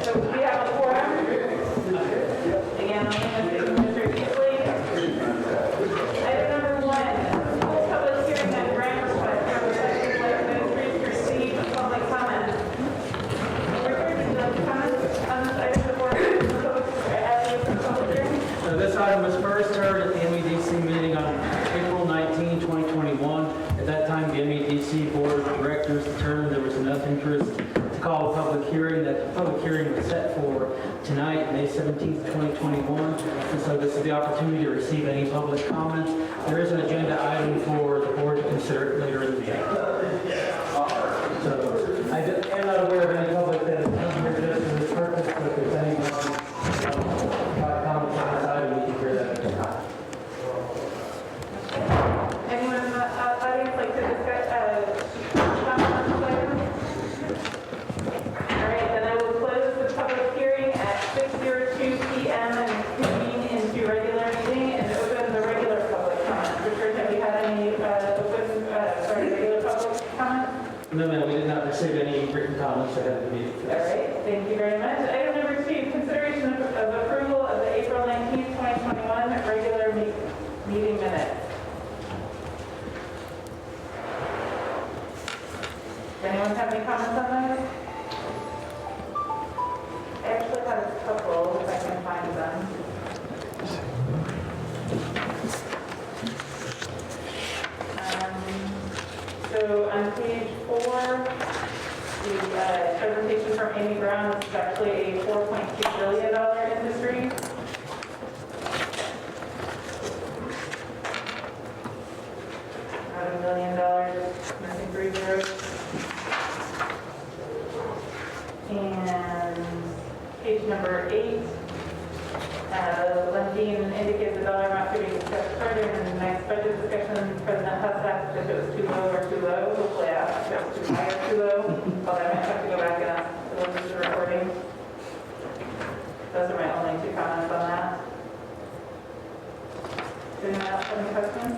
So we have a quorum. Again, I'm going to do Mr. Easley. Item number 1, full public hearing on grant request from the legislative ministry to receive public comment. We're here to the comments on this item before the public hearing. This item was first heard at the MEDC meeting on April 19, 2021. At that time, the MEDC Board of Directors determined there was enough interest to call a public hearing, that the public hearing was set for tonight, May 17, 2021. And so this is the opportunity to receive any public comments. There is an agenda item for the board to consider later in the meeting. So I am not aware of any public that has come here just for this purpose, but if there's anyone comments on this item, we can hear that at the time. Anyone in the audience like to discuss comment on this item? All right, then I will close the public hearing at 6:02 p.m. and convene into regular meeting and open the regular public comment. Richard, have you had any regular public comment? No, ma'am, we did not receive any written comments ahead of the meeting. All right, thank you very much. Item number 2, consideration of approval of the April 19, 2021 regular meeting minutes. Does anyone have any comments on those? I actually have a couple, if I can find them. So on page 4, the presentation from Amy Brown, this is actually a $4.2 billion industry. About $1 million, missing 3 zeros. And page number 8, Lundin indicates the dollar amount to be discussed further in the next budget discussion. President Huss asked if it was too low or too low. Hopefully I asked if it was too high or too low. Although I might have to go back and ask to listen to the recording. Those are my only 2 comments on that. Does anyone else have any questions?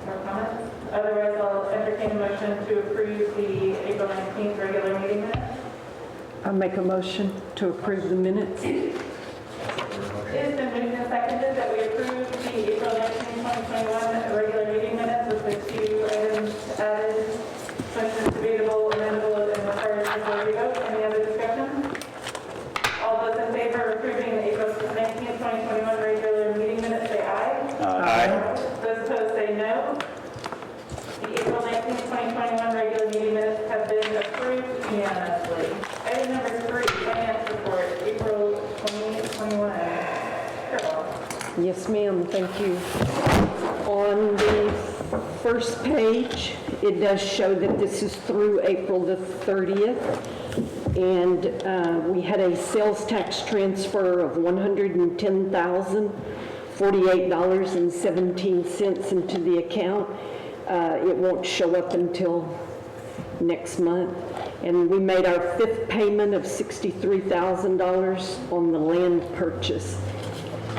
More comments? Otherwise, I'll entertain a motion to approve the April 19th regular meeting minutes. I'll make a motion to approve the minutes. It has been moved and seconded that we approve the April 19, 2021 regular meeting minutes with the 2 items added. Motion is debatable, amendable, and requires a majority vote. Any other discussion? All those in favor of approving the April 19, 2021 regular meeting minutes say aye. Aye. Those opposed say no. The April 19, 2021 regular meeting minutes have been approved unanimously. Item number 3, finance report, April 2021. Carol. Yes, ma'am, thank you. On the first page, it does show that this is through April the 30th. And we had a sales tax transfer of $110,048.17 into the account. It won't show up until next month. And we made our 5th payment of $63,000 on the land purchase.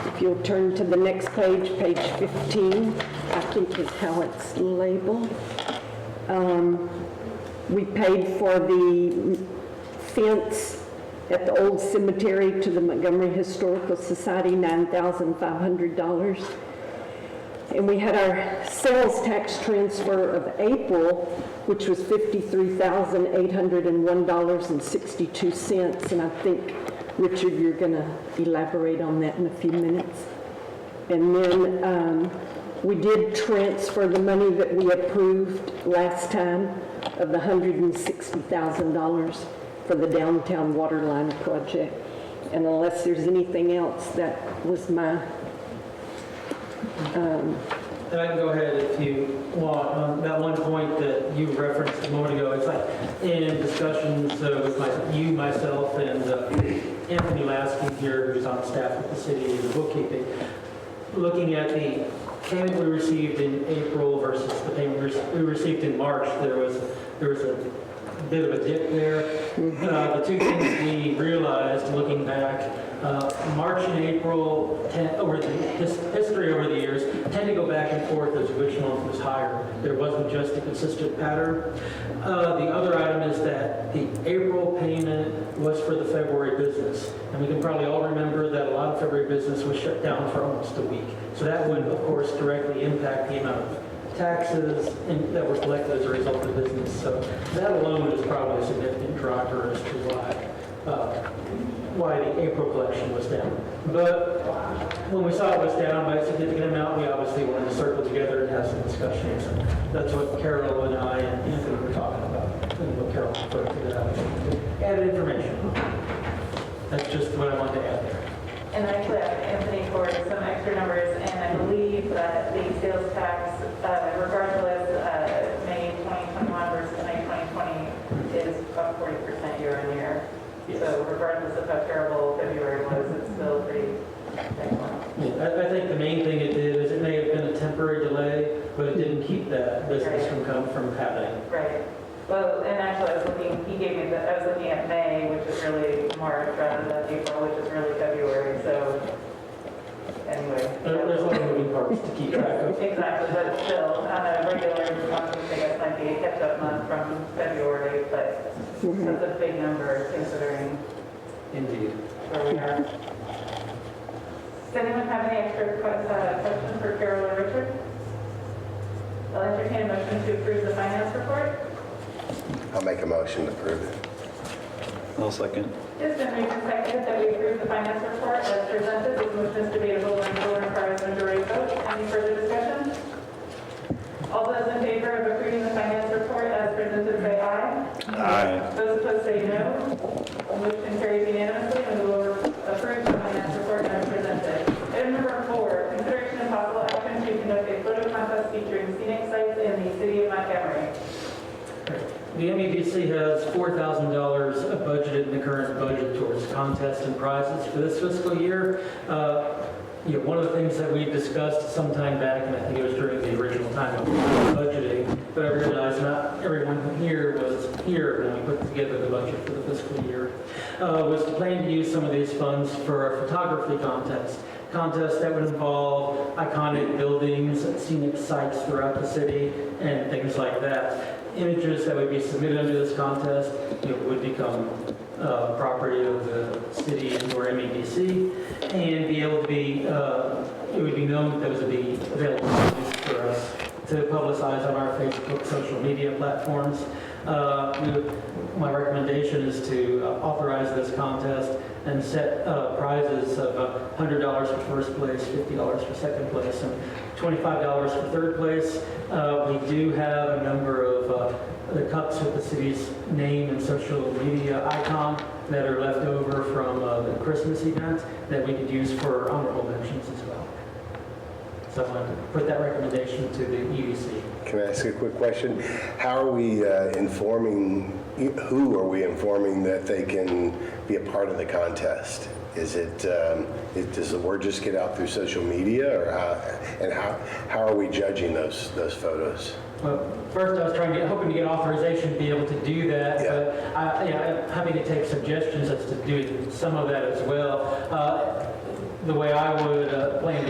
If you'll turn to the next page, page 15, I think is how it's labeled. We paid for the fence at the old cemetery to the Montgomery Historical Society, $9,500. And we had our sales tax transfer of April, which was $53,801.62. And I think, Richard, you're going to elaborate on that in a few minutes. And then we did transfer the money that we approved last time of the $160,000 for the downtown water line project. And unless there's anything else, that was my... And I can go ahead if you want. That one point that you referenced a moment ago, it's like in discussions with myself, and Anthony Lasky here, who's on staff with the city in the bookkeeping, looking at the payment we received in April versus the payment we received in March, there was a bit of a dip there. The two things we realized looking back, March and April, over the history over the years, tend to go back and forth as which month was higher. There wasn't just a consistent pattern. The other item is that the April payment was for the February business. And we can probably all remember that a lot of February business was shut down for almost a week. So that would, of course, directly impact the amount of taxes that were collected as a result of business. So that alone is probably a significant driver as to why the April collection was down. But when we saw it was down by a significant amount, we obviously wanted to circle together and have some discussions. And that's what Carol and I and Anthony were talking about. And what Carol referred to that. Added information. That's just what I wanted to add there. And I actually asked Anthony for some extra numbers, and I believe that the sales tax, regardless, May 2021 versus May 2020 is up 40% year on year. Yes. So regardless of how terrible February was, it's still pretty excellent. Yeah, I think the main thing it did is it may have been a temporary delay, but it didn't keep that business from happening. Right. Well, and actually, I was looking at May, which is really March, rather than April, which is really February. So anyway. There's a lot of moving parts to keep track of. Exactly, but still, on a regular month, I guess might be a catch-up month from February, but that's a big number considering Indeed. where we are. Does anyone have any extra questions for Carol or Richard? I'll entertain a motion to approve the finance report. I'll make a motion to approve it. I'll second. It's been moved and seconded that we approve the finance report as presented. This motion is debatable and will require a majority vote. Any further discussion? All those in favor of approving the finance report as presented say aye. Aye. Those opposed say no. Motion carries unanimously and we will approve the finance report as presented. Item number 4, consideration and possible action to conduct a photo contest featuring scenic sites in the city of Montgomery. The MEDC has $4,000 budgeted in the current budget towards contests and prizes for this fiscal year. One of the things that we discussed some time back, and I think it was during the original time of budgeting, but I realized not everyone here was here when we put together the budget for the fiscal year, was to plan to use some of these funds for a photography contest. Contest that would involve iconic buildings, scenic sites throughout the city, and things like that. Images that would be submitted under this contest would become property of the city or MEDC, and be able to be, it would be known that those would be available for us to publicize on our Facebook social media platforms. My recommendation is to authorize this contest and set prizes of $100 for first place, $50 for second place, and $25 for third place. We do have a number of the cups with the city's name and social media icon that are left over from the Christmas event that we could use for honorable mentions as well. So I want to put that recommendation to the EDC. Can I ask a quick question? How are we who are we informing that they can be a part of the contest? Is it, does the word just get out through social media, or how are we judging those photos? Well, first I was hoping to get authorization to be able to do that, Yeah. but I'm happy to take suggestions as to do some of that as well. The way I would plan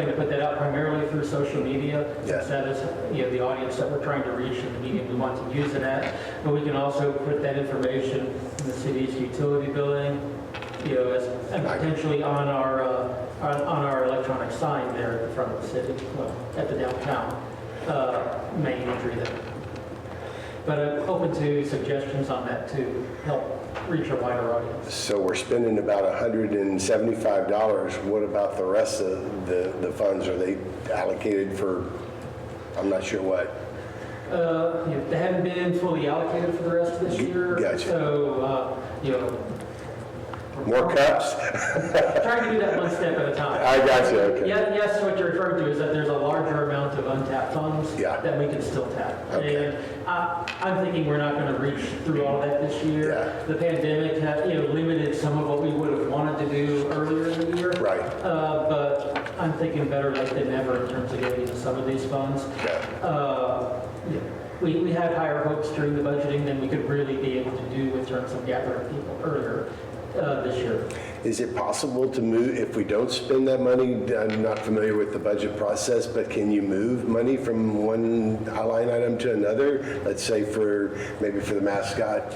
to put that out primarily through social media, Yeah. since that is the audience that we're trying to reach and the medium we want to use it at. But we can also put that information in the city's utility billing, and potentially on our electronic sign there at the front of the city, well, at the downtown main entry there. But I'm open to suggestions on that to help reach a wider audience. So we're spending about $175. What about the rest of the funds? Are they allocated for, I'm not sure what? They haven't been fully allocated for the rest of this year. Gotcha. So, More cups? trying to do that one step at a time. I got you, okay. Yeah, yes, what you're referring to is that there's a larger amount of untapped funds Yeah. that we can still tap. Okay. And I'm thinking we're not going to reach through all that this year. Yeah. The pandemic had, limited some of what we would have wanted to do earlier in the year. Right. But I'm thinking better late than never in terms of getting into some of these funds. Yeah. we had higher hopes during the budgeting than we could really be able to do with terms of gathering people earlier this year. Is it possible to move, if we don't spend that money, I'm not familiar with the budget process, but can you move money from one line item to another? Let's say maybe for the mascot,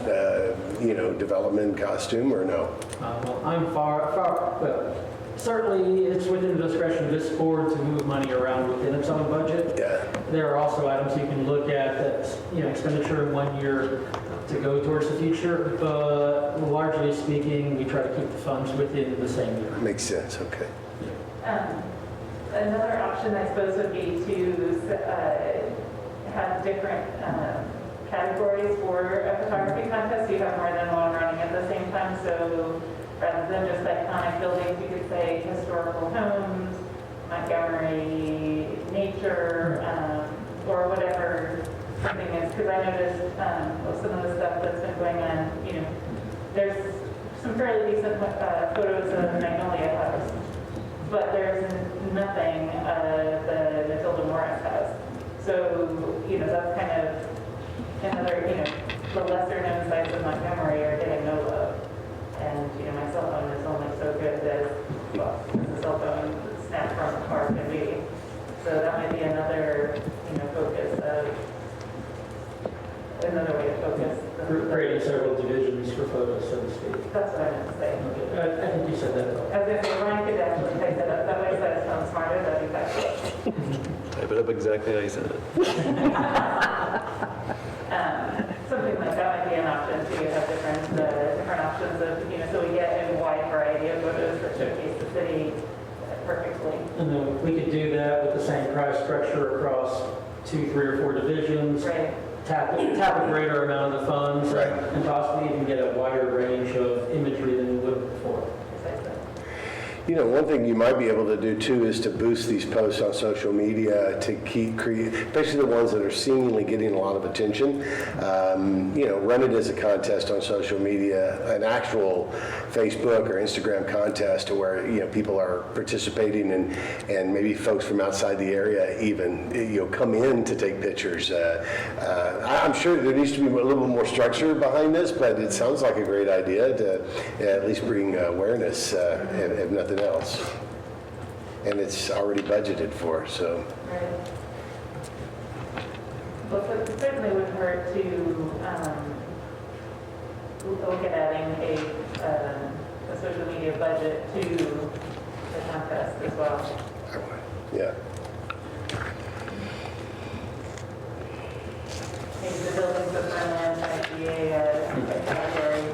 development costume, or no? Well, I'm well, certainly it's within the discretion of this board to move money around within its own budget. Yeah, There are also items you can look at that's, expenditure in 1 year to go towards the future, but largely speaking, we try to keep the funds within the same year. makes sense, okay. Another option, I suppose, would be to have different categories for a photography contest. You have more than one running at the same time, so rather than just iconic buildings, you could say historical homes, Montgomery, nature, or whatever something is. Because I noticed some of the stuff that's been going on, there's some fairly decent photos of Magnolia House, but there's nothing the Matilda Morris House. So, that's kind of another, the lesser known sites of Montgomery are getting no love. And, my cell phone is only so good as, well, the cell phone snapped from the car can be. So that might be another, focus of, another way to focus. Creating several divisions for photos, so to speak. That's what I meant to say. Okay, I think you said that. As if Ryan could actually type that up, that way it sounds smarter, that'd be better. Type it up exactly how you said it. Something like that might be an option too. You have different options of, so we get a wide variety of photos that showcase the city perfectly. And then we could do that with the same price structure across 2, 3, or 4 divisions. Right. Tap a greater amount of the funds, Right. and possibly even get a wider range of imagery than we would before. Precisely. One thing you might be able to do too is to boost these posts on social media to especially the ones that are seemingly getting a lot of attention. Run it as a contest on social media, an actual Facebook or Instagram contest to where, people are participating and maybe folks from outside the area even, come in to take pictures. I'm sure there needs to be a little more structure behind this, but it sounds like a great idea to at least bring awareness, if nothing else. And it's already budgeted for, so. Right. Well, so it certainly wouldn't hurt to look at adding a social media budget to the contest as well. Yeah. Maybe the buildings of Berlin might be a category.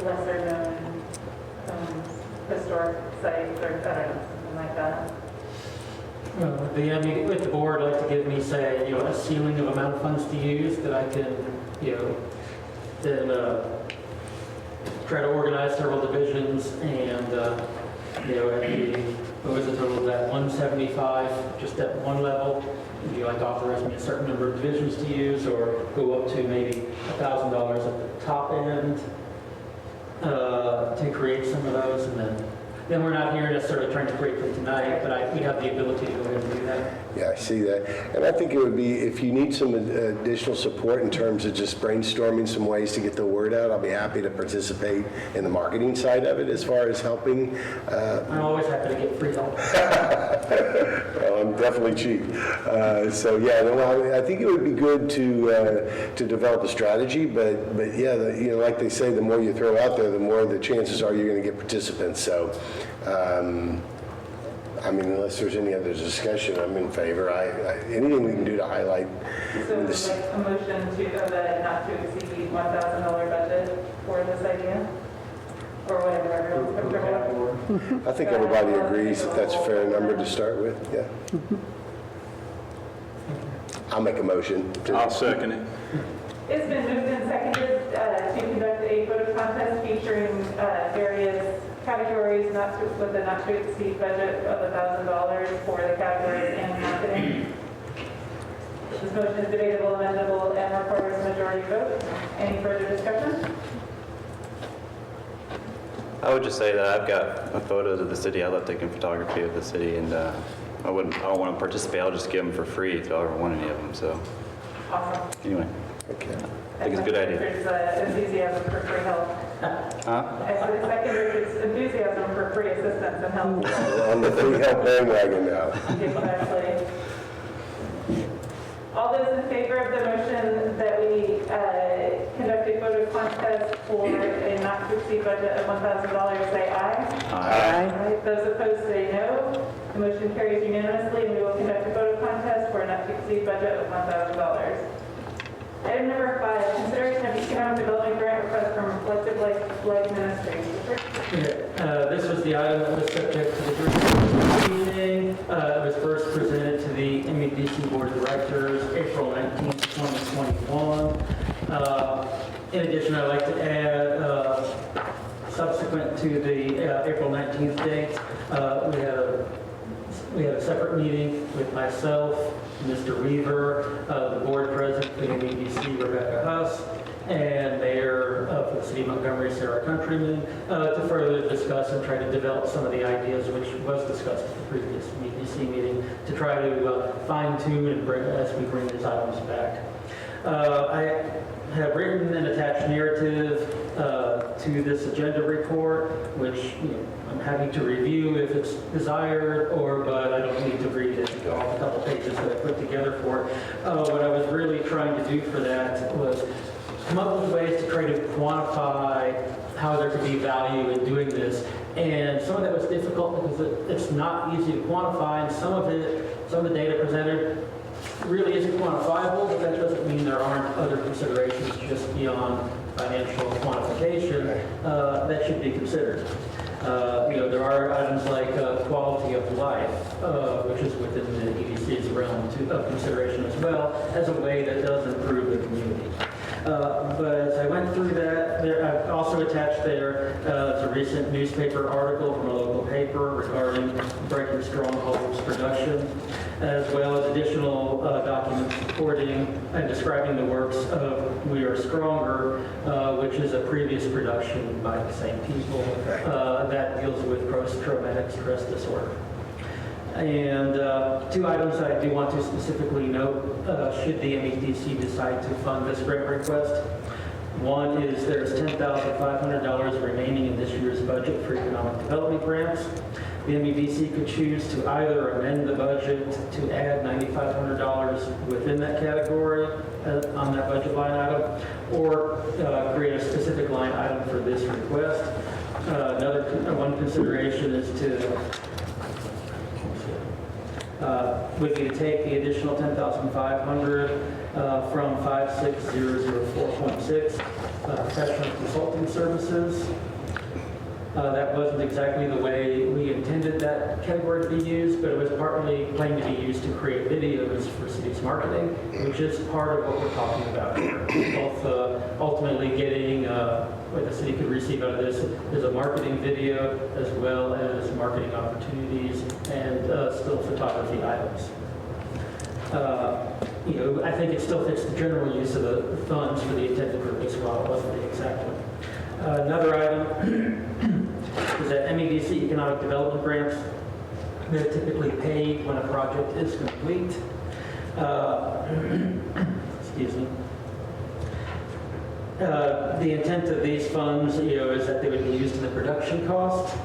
Lesser known historic sites or, something like that. With the board, I'd like to give me, say, a ceiling of amount of funds to use that I can, then try to organize several divisions and, what was the total of that, 175, just at one level? Would you like to authorize me a certain number of divisions to use, or go up to maybe $1,000 at the top end to create some of those? And then we're not here necessarily trying to create them tonight, but we have the ability to go ahead and do that. Yeah, I see that. And I think it would be, if you need some additional support in terms of just brainstorming some ways to get the word out, I'll be happy to participate in the marketing side of it as far as helping. I'm always happy to get free help. Well, I'm definitely cheap. So yeah, no, I think it would be good to develop a strategy, but yeah, like they say, the more you throw out there, the more the chances are you're going to get participants. So, unless there's any other discussion, I'm in favor. Anything we can do to highlight So this. like a motion to have a not to exceed $1,000 budget for this idea? Or whatever everyone's comfortable with? I think everybody agrees that that's a fair number to start with. Yeah. I'll make a motion. I'll second it. It's been moved and seconded to conduct a photo contest featuring various categories with a not to exceed budget of $1,000 for the categories and marketing. This motion is debatable, amendable, and requires a majority vote. Any further discussion? I would just say that I've got photos of the city. I love taking photography of the city, and I don't want to participate. I'll just give them for free if y'all ever want any of them. So Awesome. anyway, Okay. I think it's a good idea. Richard's enthusiasm for free help. Huh? I second Richard's enthusiasm for free assistance and help. We're on the free help bandwagon now. People actually. All those in favor of the motion that we conduct a photo contest for a not to exceed budget of $1,000 say aye. Aye. Those opposed say no. The motion carries unanimously, and we will conduct a photo contest for a not to exceed budget of $1,000. Item number 5, consideration of economic development grant request from Reflective Life Ministries. This was the item that was subject to the first meeting. It was first presented to the MEDC Board of Directors April 19, 2021. In addition, I'd like to add, subsequent to the April 19th date, we had a separate meeting with myself, Mr. Weaver, the board president for the MEDC, Rebecca Huss, and Mayor for the City of Montgomery, Sarah Countryman, to further discuss and try to develop some of the ideas which was discussed at the previous MEDC meeting to try to fine tune and bring as we bring these items back. I have written an attached narrative to this agenda report, which I'm happy to review if it's desired, but I don't need to read it, all the couple pages that I put together for it. What I was really trying to do for that was come up with ways to try to quantify how there could be value in doing this. And some of that was difficult because it's not easy to quantify, and some of the data presented really isn't quantifiable, but that doesn't mean there aren't other considerations just beyond financial quantification that should be considered. There are items like quality of life, which is within the EDC's realm of consideration as well, as a way that does improve the community. But as I went through that, I've also attached there a recent newspaper article from a local paper regarding Breaking Strongholds production, as well as additional documents supporting and describing the works of We Are Stronger, which is a previous production by the same people that deals with post-traumatic stress disorder. And 2 items that I do want to specifically note should the MEDC decide to fund this grant request. One is there's $10,500 remaining in this year's budget for economic development grants. The MEDC could choose to either amend the budget to add $9,500 within that category on that budget line item, or create a specific line item for this request. One consideration is would be to take the additional $10,500 from 56004.6 professional consulting services. That wasn't exactly the way we intended that category to be used, but it was partly planned to be used to create videos for city's marketing, which is part of what we're talking about here. Both ultimately getting what the city could receive out of this is a marketing video, as well as marketing opportunities and still photography items. I think it still fits the general use of the funds for the intended purpose, while it wasn't the exact one. Another item is that MEDC economic development grants, they're typically paid when a project is complete. Excuse me. The intent of these funds, is that they would be used in the production cost.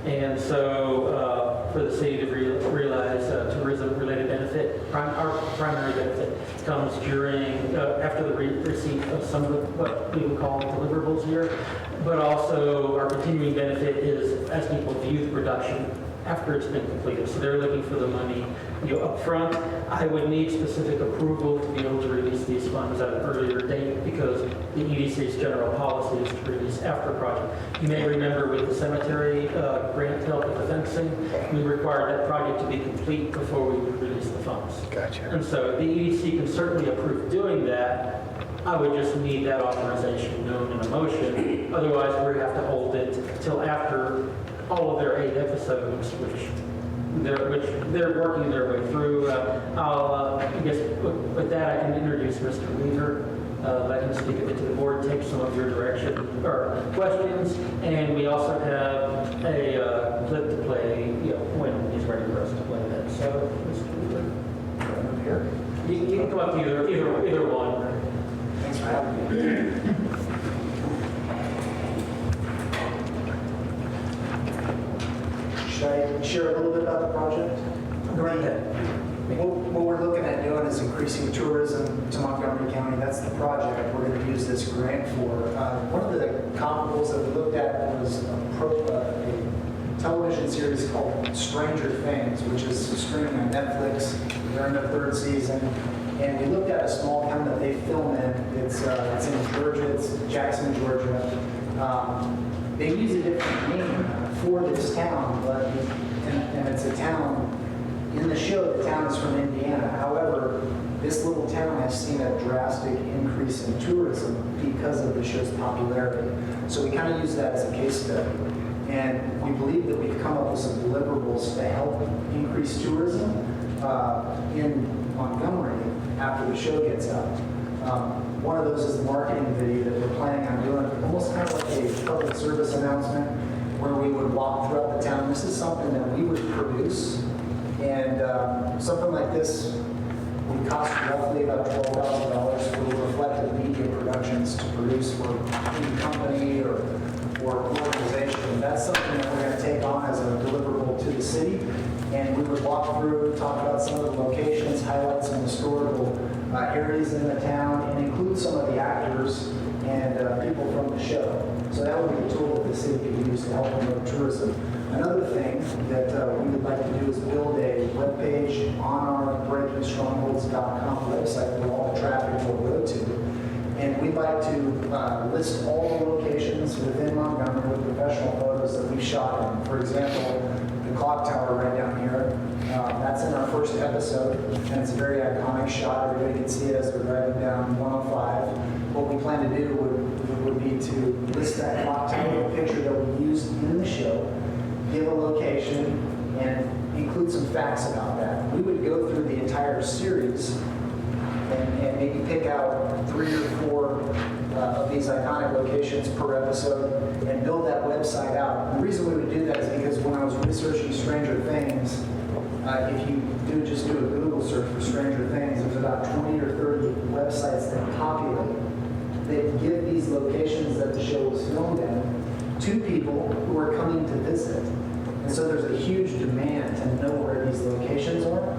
And so for the city to realize tourism-related benefit, our primary benefit comes after the receipt of some of what we would call deliverables here, but also our continuing benefit is as people view the production after it's been completed. So they're looking for the money up front. I would need specific approval to be able to release these funds at an earlier date because the EDC's general policy is to release after a project. You may remember with the cemetery grant help with the fencing, we required that project to be complete before we would release the funds. Gotcha. And so the EDC can certainly approve doing that. I would just need that authorization known in a motion. Otherwise, we have to hold it till after all of their 8 episodes, which they're working their way through. I guess with that, I can introduce Mr. Weaver, let him speak a bit to the board, take some of your direction or questions, and we also have a clip to play, when he's ready for us to play that. So, Here. you can come up to either one. Thanks for having me. Should I share a little bit about the project? Go ahead. What we're looking at doing is increasing tourism to Montgomery County. That's the project we're going to use this grant for. One of the comparables that we looked at was a television series called Stranger Things, which is streaming on Netflix. They're in their third season. And we looked at a small town that they film in. It's in Georgia. It's Jackson, Georgia. They use a different name for this town, but and it's a town. In the show, the town is from Indiana. However, this little town has seen a drastic increase in tourism because of the show's popularity. So we kind of use that as a case study. And we believe that we've come up with some deliverables to help increase tourism in Montgomery after the show gets out. One of those is the marketing video that we're planning on doing, almost kind of like a public service announcement where we would walk throughout the town. This is something that we would produce. And something like this would cost roughly about $12,000 for reflective media productions to produce for any company or organization. That's something that we're going to take on as a deliverable to the city. And we would walk through, talk about some of the locations, highlight some historical areas in the town, and include some of the actors and people from the show. So that would be a tool that the city could use to help promote tourism. Another thing that we would like to do is build a webpage on our breakingstrongholds.com website where all the traffic will go to. And we'd like to list all the locations within Montgomery with professional photos that we've shot in. For example, the clock tower right down here, that's in our first episode, and it's a very iconic shot. Everybody can see it as they're driving down 105. What we plan to do would be to list that clock tower, a picture that we used in the show, give a location, and include some facts about that. We would go through the entire series and maybe pick out 3 or 4 of these iconic locations per episode and build that website out. And the reason we would do that is because when I was researching Stranger Things, if you just do a Google search for Stranger Things, there's about 20 or 30 websites that populate that give these locations that the show was filmed in to people who are coming to visit. And so there's a huge demand to know where these locations are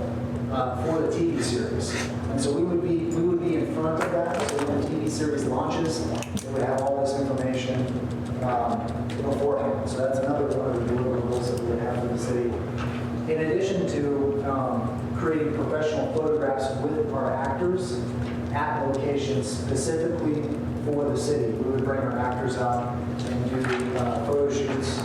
for the TV series. And so we would be in front of that. So when the TV series launches, it would have all this information beforehand. So that's another one of the deliverables that we would have for the city. In addition to creating professional photographs with our actors at locations specifically for the city, we would bring our actors out and do photo shoots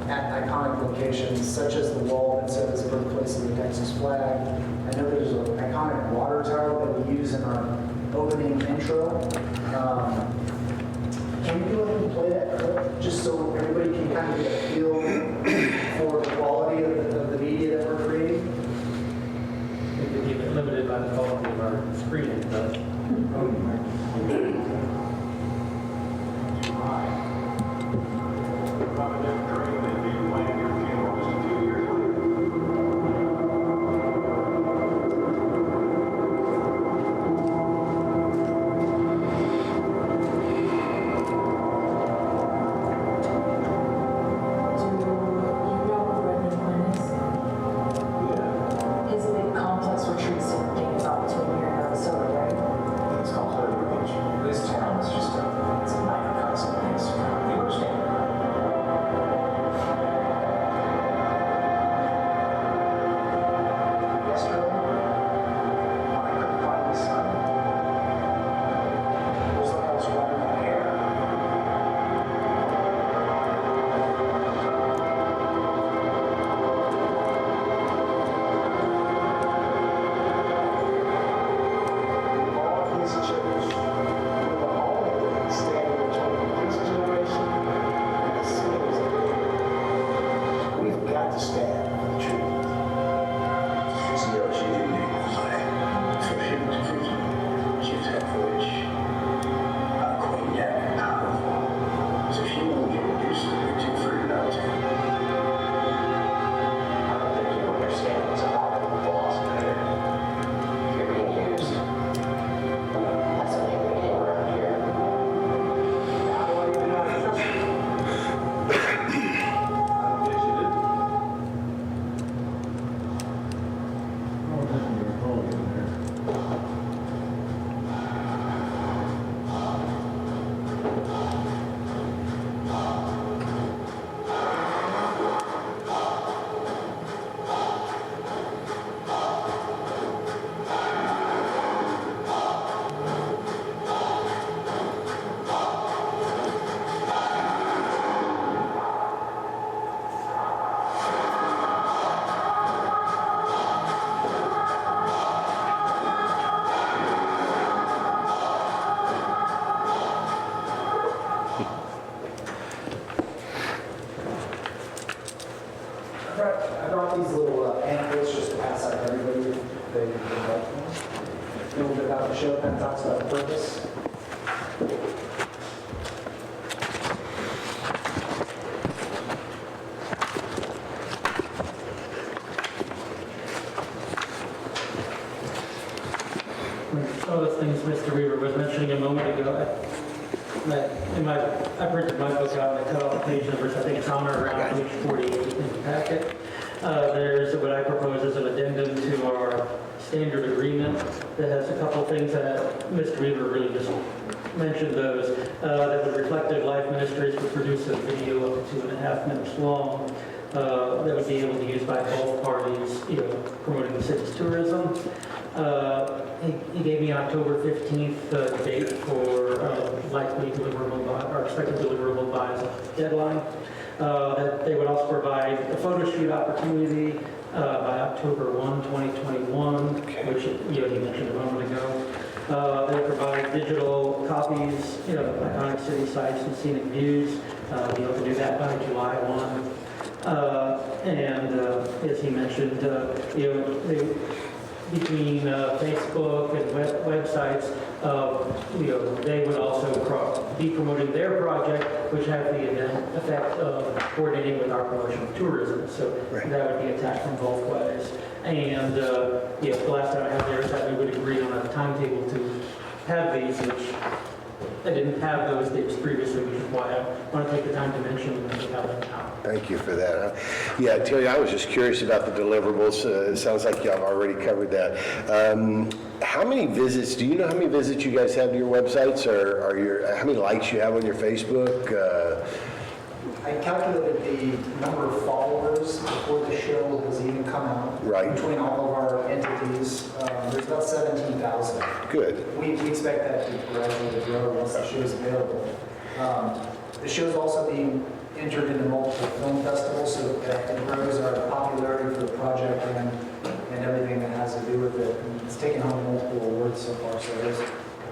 at iconic locations, such as the wall that says birthplace of the Texas flag. I know there's an iconic water tower that we use in our opening intro. Can we go ahead and play that clip just so everybody can kind of get a feel for the quality of the media that we're creating? We could keep it limited by the quality of our screening, but This town is A little bit about the show, kind of talks about the purpose. Some of those things Mr. Weaver was mentioning a moment ago, I printed my book out and I cut off the page numbers. I think it's on or around page 48 in the packet. There's what I propose as an addendum to our standard agreement that has a couple things that Mr. Weaver really just mentioned those. That the Reflective Life Ministries would produce a video up to 2.5 minutes long that would be able to be used by both parties, promoting the city's tourism. He gave me October 15th date for likely deliverable or expected deliverable by as a deadline. That they would also provide a photo shoot opportunity by October 1, 2021, which he mentioned a moment ago. They provide digital copies, of iconic city sites and scenic views. Be able to do that by July 1. And as he mentioned, between Facebook and websites, they would also be promoting their project, which have the effect of coordinating with our promotion of tourism. So that would be attacked from both ways. And the last time I had there is that we would agree on a timetable to have these, which I didn't have those dates previously, which is why I want to take the time to mention them and have them now. Thank you for that. Yeah, Terry, I was just curious about the deliverables. It sounds like y'all have already covered that. How many visits, do you know how many visits you guys have to your websites, or how many likes you have on your Facebook? I calculated the number of followers before the show has even come out. Right. Between all of our entities, there's about 17,000. Good. We expect that to gradually grow once the show is available. The show is also being entered into multiple film festivals, so that it grows our popularity for the project and everything that has to do with it. And it's taken home multiple awards so far, so there's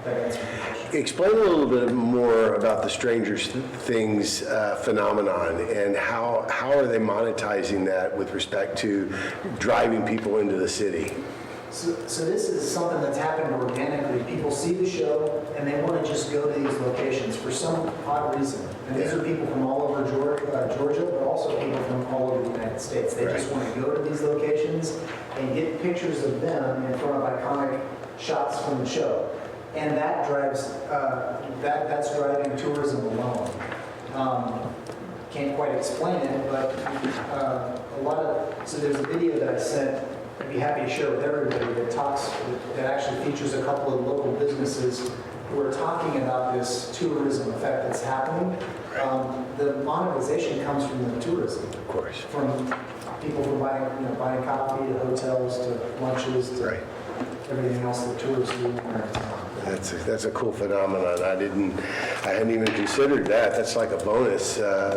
that answer your question. Explain a little bit more about the Stranger Things phenomenon, and how are they monetizing that with respect to driving people into the city? So this is something that's happened organically. People see the show and they want to just go to these locations for some odd reason. And these are people from all over Georgia, but also people from all over the United States. They just want to go to these locations and get pictures of them in front of iconic shots from the show. And that drives, that's driving tourism alone. Can't quite explain it, but so there's a video that I sent, I'd be happy to share with everybody that actually features a couple of local businesses who are talking about this tourism effect that's happening. The monetization comes from the tourism. Of course. From people from buying coffee to hotels to lunches to everything else that tourists do in their town. That's a cool phenomenon. I hadn't even considered that. That's like a bonus, I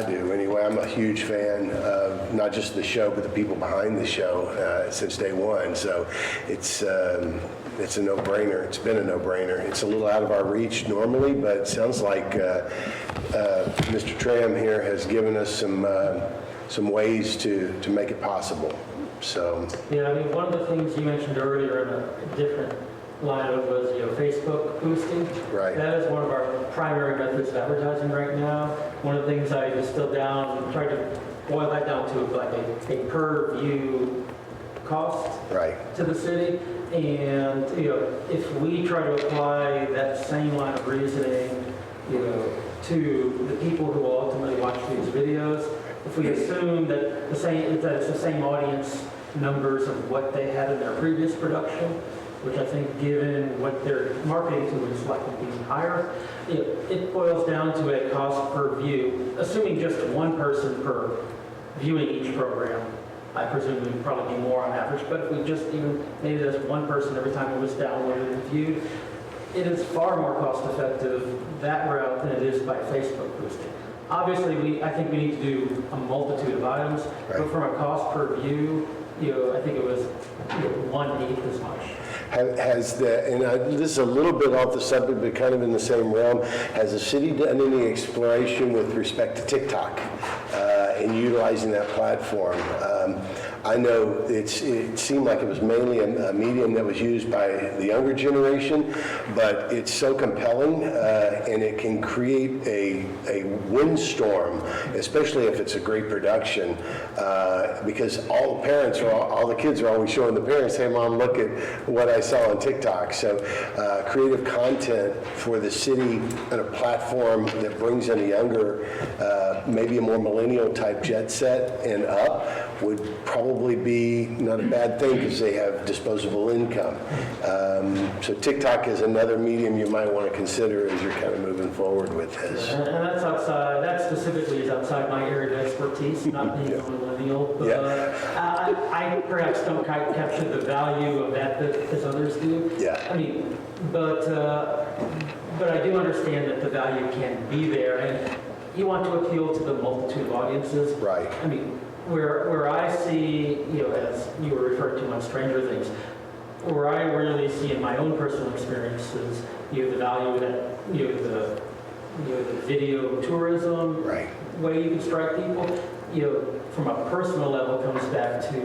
do anyway. I'm a huge fan of not just the show, but the people behind the show since day one. So it's a no-brainer. It's been a no-brainer. It's a little out of our reach normally, but it sounds like Mr. Tram here has given us some ways to make it possible. So yeah, one of the things you mentioned earlier in a different line of was Facebook boosting. Right. That is one of our primary methods of advertising right now. One of the things I distilled down and tried to boil that down to like a per view cost to the city. And if we try to apply that same line of reasoning, to the people who will ultimately watch these videos, if we assume that it's the same audience numbers of what they had in their previous production, which I think given what they're marketing to is likely to be higher, it boils down to a cost per view, assuming just one person per viewing each program. I presume it would probably be more on average, but if we just even made it as one person every time it was downloaded and viewed, it is far more cost effective that route than it is by Facebook boosting. Obviously, I think we need to do a multitude of items, but from a cost per view, I think it was 1/8 as much. This is a little bit off the subject, but kind of in the same realm. Has the city done any exploration with respect to TikTok and utilizing that platform? I know it seemed like it was mainly a medium that was used by the younger generation, but it's so compelling, and it can create a windstorm, especially if it's a great production, because all the parents or all the kids are always showing the parents, hey mom, look at what I saw on TikTok. So creative content for the city and a platform that brings in a younger, maybe a more millennial type jet set and up would probably be not a bad thing because they have disposable income. So TikTok is another medium you might want to consider as you're kind of moving forward with this. And that's outside, that specifically is outside my area of expertise, not being a millennial. But I perhaps don't quite capture the value of that as others do. Yeah. I mean, but I do understand that the value can be there, and you want to appeal to the multitude of audiences. Right. I mean, where I see, as you were referring to on Stranger Things, where I really see in my own personal experiences, the value that, the video tourism, Right. way you can strike people, from a personal level comes back to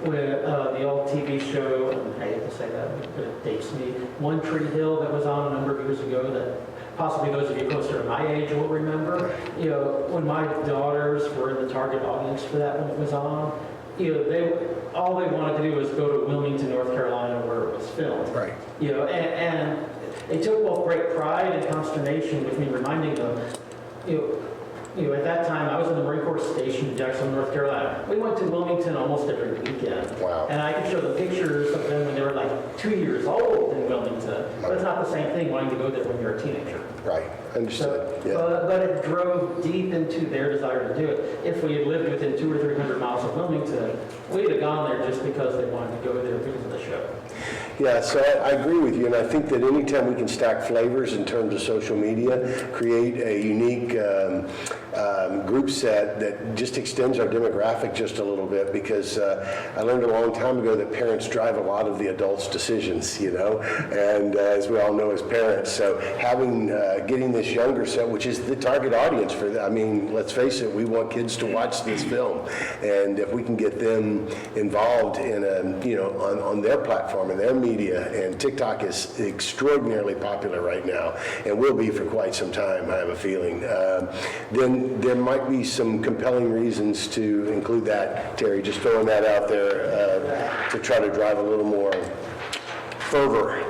when the old TV show, and I hate to say that, but it dates me, One Tree Hill that was on a number of years ago that possibly those of you closer to my age will remember. When my daughters were in the target audience for that when it was on, all they wanted to do was go to Wilmington, North Carolina, where it was filmed. Right. And they took both great pride and consternation with me reminding them, at that time, I was in the Marine Corps station in Jackson, North Carolina. We went to Wilmington almost every weekend. Wow. And I could show them pictures of them when they were like 2 years old in Wilmington. But it's not the same thing wanting to go there when you're a teenager. Right. Understood. Yeah. But it drove deep into their desire to do it. If we had lived within 200 or 300 miles of Wilmington, we'd have gone there just because they wanted to go there because of the show. Yeah, so I agree with you, and I think that anytime we can stack flavors in terms of social media, create a unique group set that just extends our demographic just a little bit, because I learned a long time ago that parents drive a lot of the adults' decisions, and as we all know as parents, so having, getting this younger set, which is the target audience for that, I mean, let's face it, we want kids to watch this film, and if we can get them involved in on their platform and their media, and TikTok is extraordinarily popular right now, and will be for quite some time, I have a feeling, then there might be some compelling reasons to include that, Terry, just throwing that out there to try to drive a little more fervor.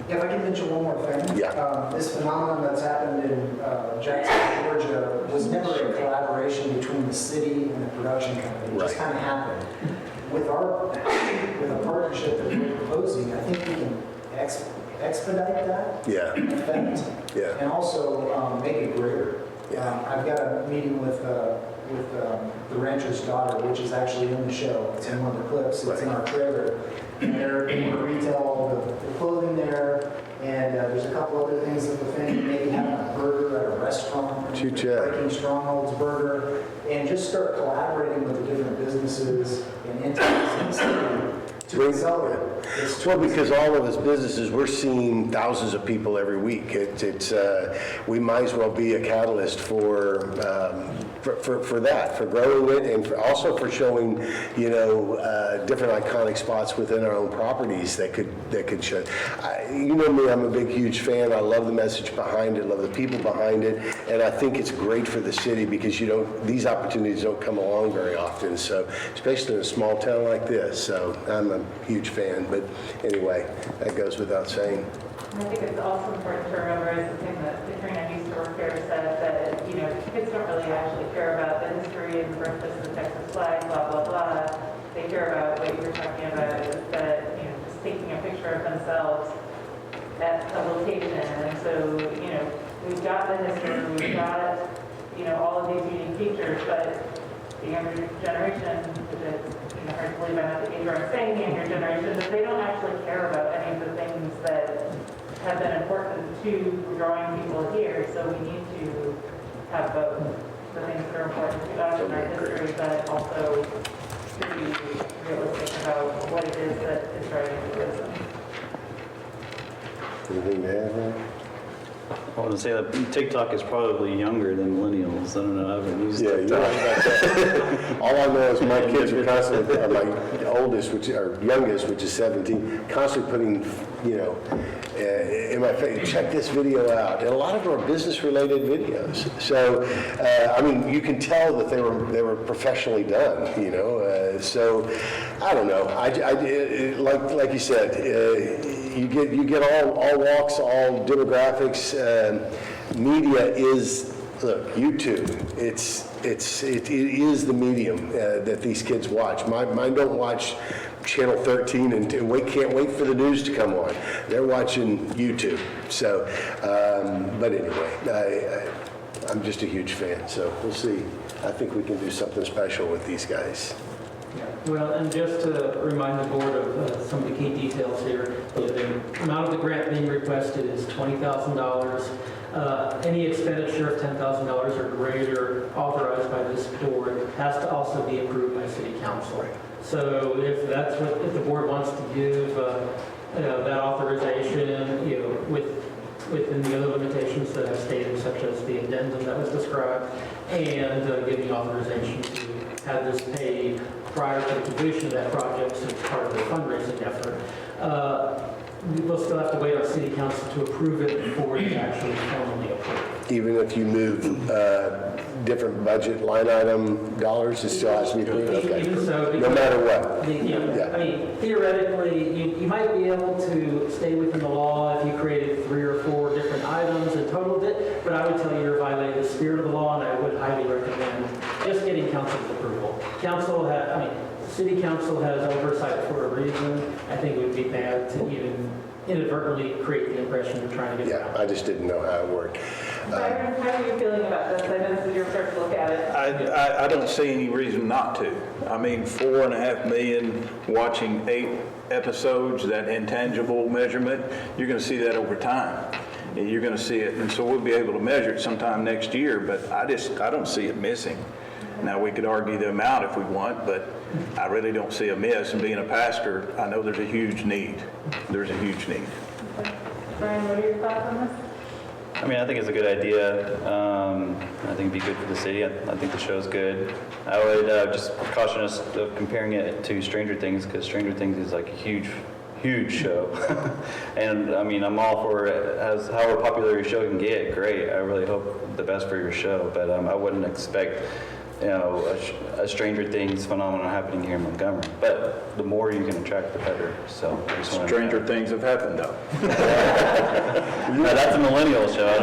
Yeah, if I can mention one more thing. Yeah. This phenomenon that's happened in Jackson, Georgia, was never a collaboration between the city and the production company. It just Right. kind of happened. With a partnership that we're proposing, I think we can expedite that Yeah. effect, Yeah. and also make it greater. Yeah. I've got a meeting with the rancher's daughter, which is actually in the show. It's in one of the clips. It's in our trailer. And they're going to retail all the clothing there. And there's a couple other things that we're thinking, maybe having a burger at a restaurant, Breaking Strongholds Burger, and just start collaborating with the different businesses and entities in the city to accelerate. Well, because all of us businesses, we're seeing thousands of people every week. We might as well be a catalyst for that, for growing it, and also for showing, different iconic spots within our own properties that could show. You know me, I'm a big, huge fan. I love the message behind it, love the people behind it, and I think it's great for the city because these opportunities don't come along very often. So, especially in a small town like this. So, I'm a huge fan. But anyway, that goes without saying. I think it's also important to remember is the thing that Katrina used to work here said that, kids don't really actually care about the history and the birthplace of the Texas flag, blah, blah, blah. They care about what you were talking about is that, just taking a picture of themselves at a location. And so, we've got the history, we've got, all of these unique features, but the younger generation, it's hard to believe I'm at the age where I'm saying the younger generation, but they don't actually care about any of the things that have been important to drawing people here. So we need to have both the things that are important to us in our history, but also to be realistic about what it is that is driving tourism. Anything to add, Ryan? I want to say that TikTok is probably younger than millennials. I don't know. I haven't used Yeah, TikTok. All I know is my kids are constantly, or my oldest, or youngest, which is 17, constantly putting, in my face, check this video out. And a lot of them are business-related videos. So, I mean, you can tell that they were professionally done, So, I don't know. Like you said, you get all walks, all demographics. Media is, look, YouTube. It is the medium that these kids watch. Mine don't watch Channel 13 and can't wait for the news to come on. They're watching YouTube. So, but anyway, I'm just a huge fan. So we'll see. I think we can do something special with these guys. Well, and just to remind the board of some of the key details here, the amount of the grant being requested is $20,000. Any expenditure of $10,000 or greater authorized by this board has to also be approved by city council. So if the board wants to give that authorization, within the other limitations that I've stated, such as the addendum that was described, and giving authorization to have this paid prior to the completion of that project, so it's part of the fundraising effort. We'll still have to wait on city council to approve it before it's actually formally approved. Even if you move different budget line item dollars, it still has to be approved? Okay. Even so, No matter what? I mean, theoretically, you might be able to stay within the law if you created 3 or 4 different items and totaled it, but I would tell you you're violating the spirit of the law, and I would highly recommend just getting council's approval. City council has oversight for a reason. I think it would be bad to even inadvertently create the impression you're trying to get. Yeah, I just didn't know how it worked. Byron, how are you feeling about this? I know this is your first look at it. I don't see any reason not to. I mean, 4.5 million watching 8 episodes, that intangible measurement, you're going to see that over time. And you're going to see it, and so we'll be able to measure it sometime next year, but I don't see it missing. Now, we could argue the amount if we want, but I really don't see a miss. And being a pastor, I know there's a huge need. There's a huge need. Brian, what are your thoughts on this? I mean, I think it's a good idea. I think it'd be good for the city. I think the show's good. I would just caution us of comparing it to Stranger Things, because Stranger Things is like a huge show. And I mean, I'm all for it. As however popular your show can get, great. I really hope the best for your show, but I wouldn't expect a Stranger Things phenomenon happening here in Montgomery. But the more you can attract, the better. So I just wanted to- Stranger things have happened, though. No, that's a millennial show.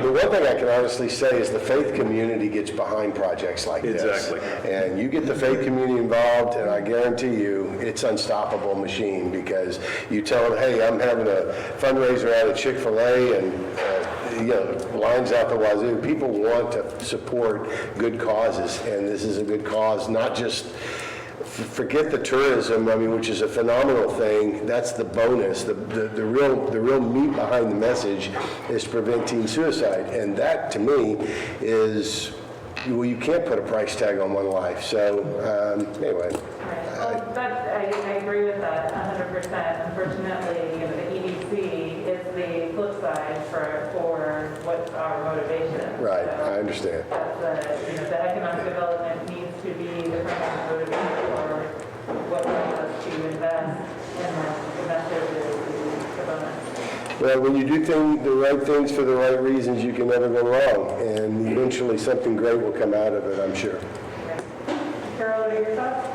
The one thing I can honestly say is the faith community gets behind projects like this. Exactly. And you get the faith community involved, and I guarantee you, it's unstoppable machine, because you tell them, hey, I'm having a fundraiser at a Chick-fil-A, and lines out the wazoo. People want to support good causes, and this is a good cause, not just forget the tourism, which is a phenomenal thing. That's the bonus. The real meat behind the message is preventing suicide, and that to me is, well, you can't put a price tag on one life. So anyway. Well, I agree with that 100%. Unfortunately, the EDC is the flip side for what's our motivation. Right, So I understand. that's the economic development needs to be the primary motivation for what brings us to invest, and then the message is the bonus. Well, when you do the right things for the right reasons, you can never go wrong, and eventually something great will come out of it, I'm sure. Okay. Carol, what are your thoughts?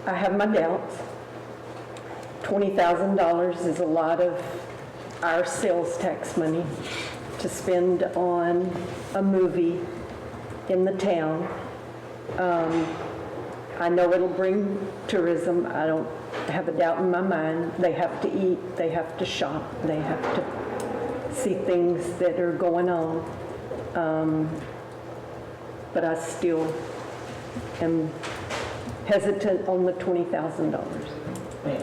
I have my doubts. $20,000 is a lot of our sales tax money to spend on a movie in the town. I know it'll bring tourism. I don't have a doubt in my mind. They have to eat, they have to shop, they have to see things that are going on. But I still am hesitant on the $20,000.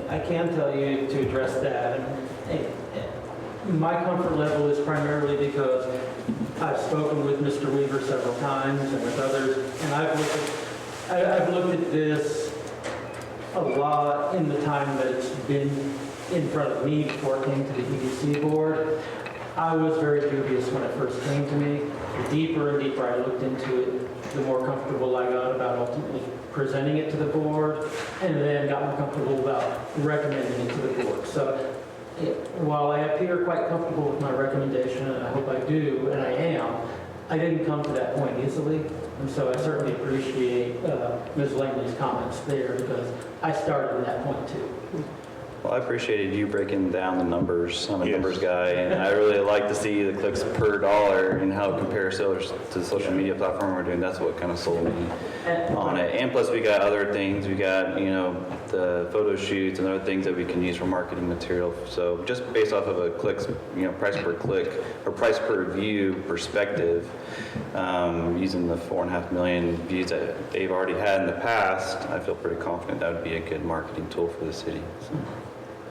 I can tell you to address that. My comfort level is primarily because I've spoken with Mr. Weaver several times and with others, and I've looked at this a lot in the time that it's been in front of me before it came to the EDC board. I was very dubious when it first came to me. The deeper and deeper I looked into it, the more comfortable I got about ultimately presenting it to the board, and then got more comfortable about recommending it to the board. So while I appear quite comfortable with my recommendation, and I hope I do, and I am, I didn't come to that point easily. And so I certainly appreciate Ms. Langley's comments there, because I started at that point too. Well, I appreciated you breaking down the numbers. I'm a Yes. numbers guy, and I really like to see the clicks per dollar and how it compares to the social media platform we're doing. That's what kind of sold me on it. And plus, we got other things. We got, the photo shoots and other things that we can use for marketing material. So just based off of a clicks, price per click or price per view perspective, using the 4.5 million views that they've already had in the past, I feel pretty confident that would be a good marketing tool for the city. So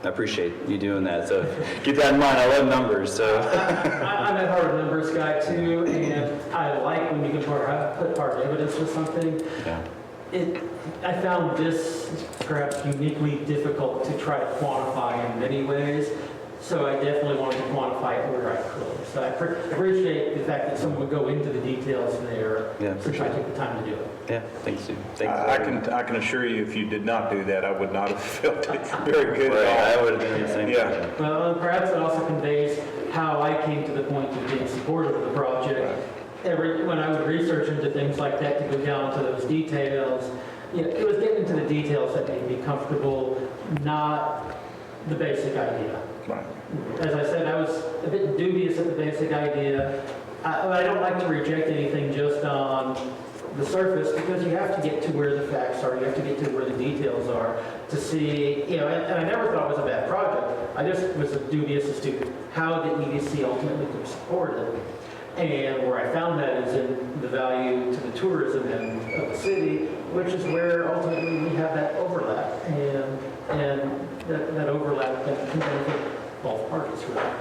I appreciate you doing that. So keep that in mind. I love numbers. So I'm a hard numbers guy too, and I like when you can put hard evidence with something. yeah. I found this perhaps uniquely difficult to try to quantify in many ways, so I definitely wanted to quantify it where I could. So I appreciate the fact that someone would go into the details there, Yeah, since I took the time to do it. Yeah, thanks, Sue. Thanks. I can assure you, if you did not do that, I would not have felt it very good Right, at I all. would have been the same. Yeah. Well, perhaps it also conveys how I came to the point of being supportive of the project. When I would research into things like that to go down to those details, it was getting into the details that made me comfortable, not the basic idea. Right. As I said, I was a bit dubious of the basic idea. I don't like to reject anything just on the surface, because you have to get to where the facts are, you have to get to where the details are to see, and I never thought it was a bad project. I just was dubious as to how the EDC ultimately could support it. And where I found that is in the value to the tourism end of the city, which is where ultimately we have that overlap. And that overlap can benefit both parties, really.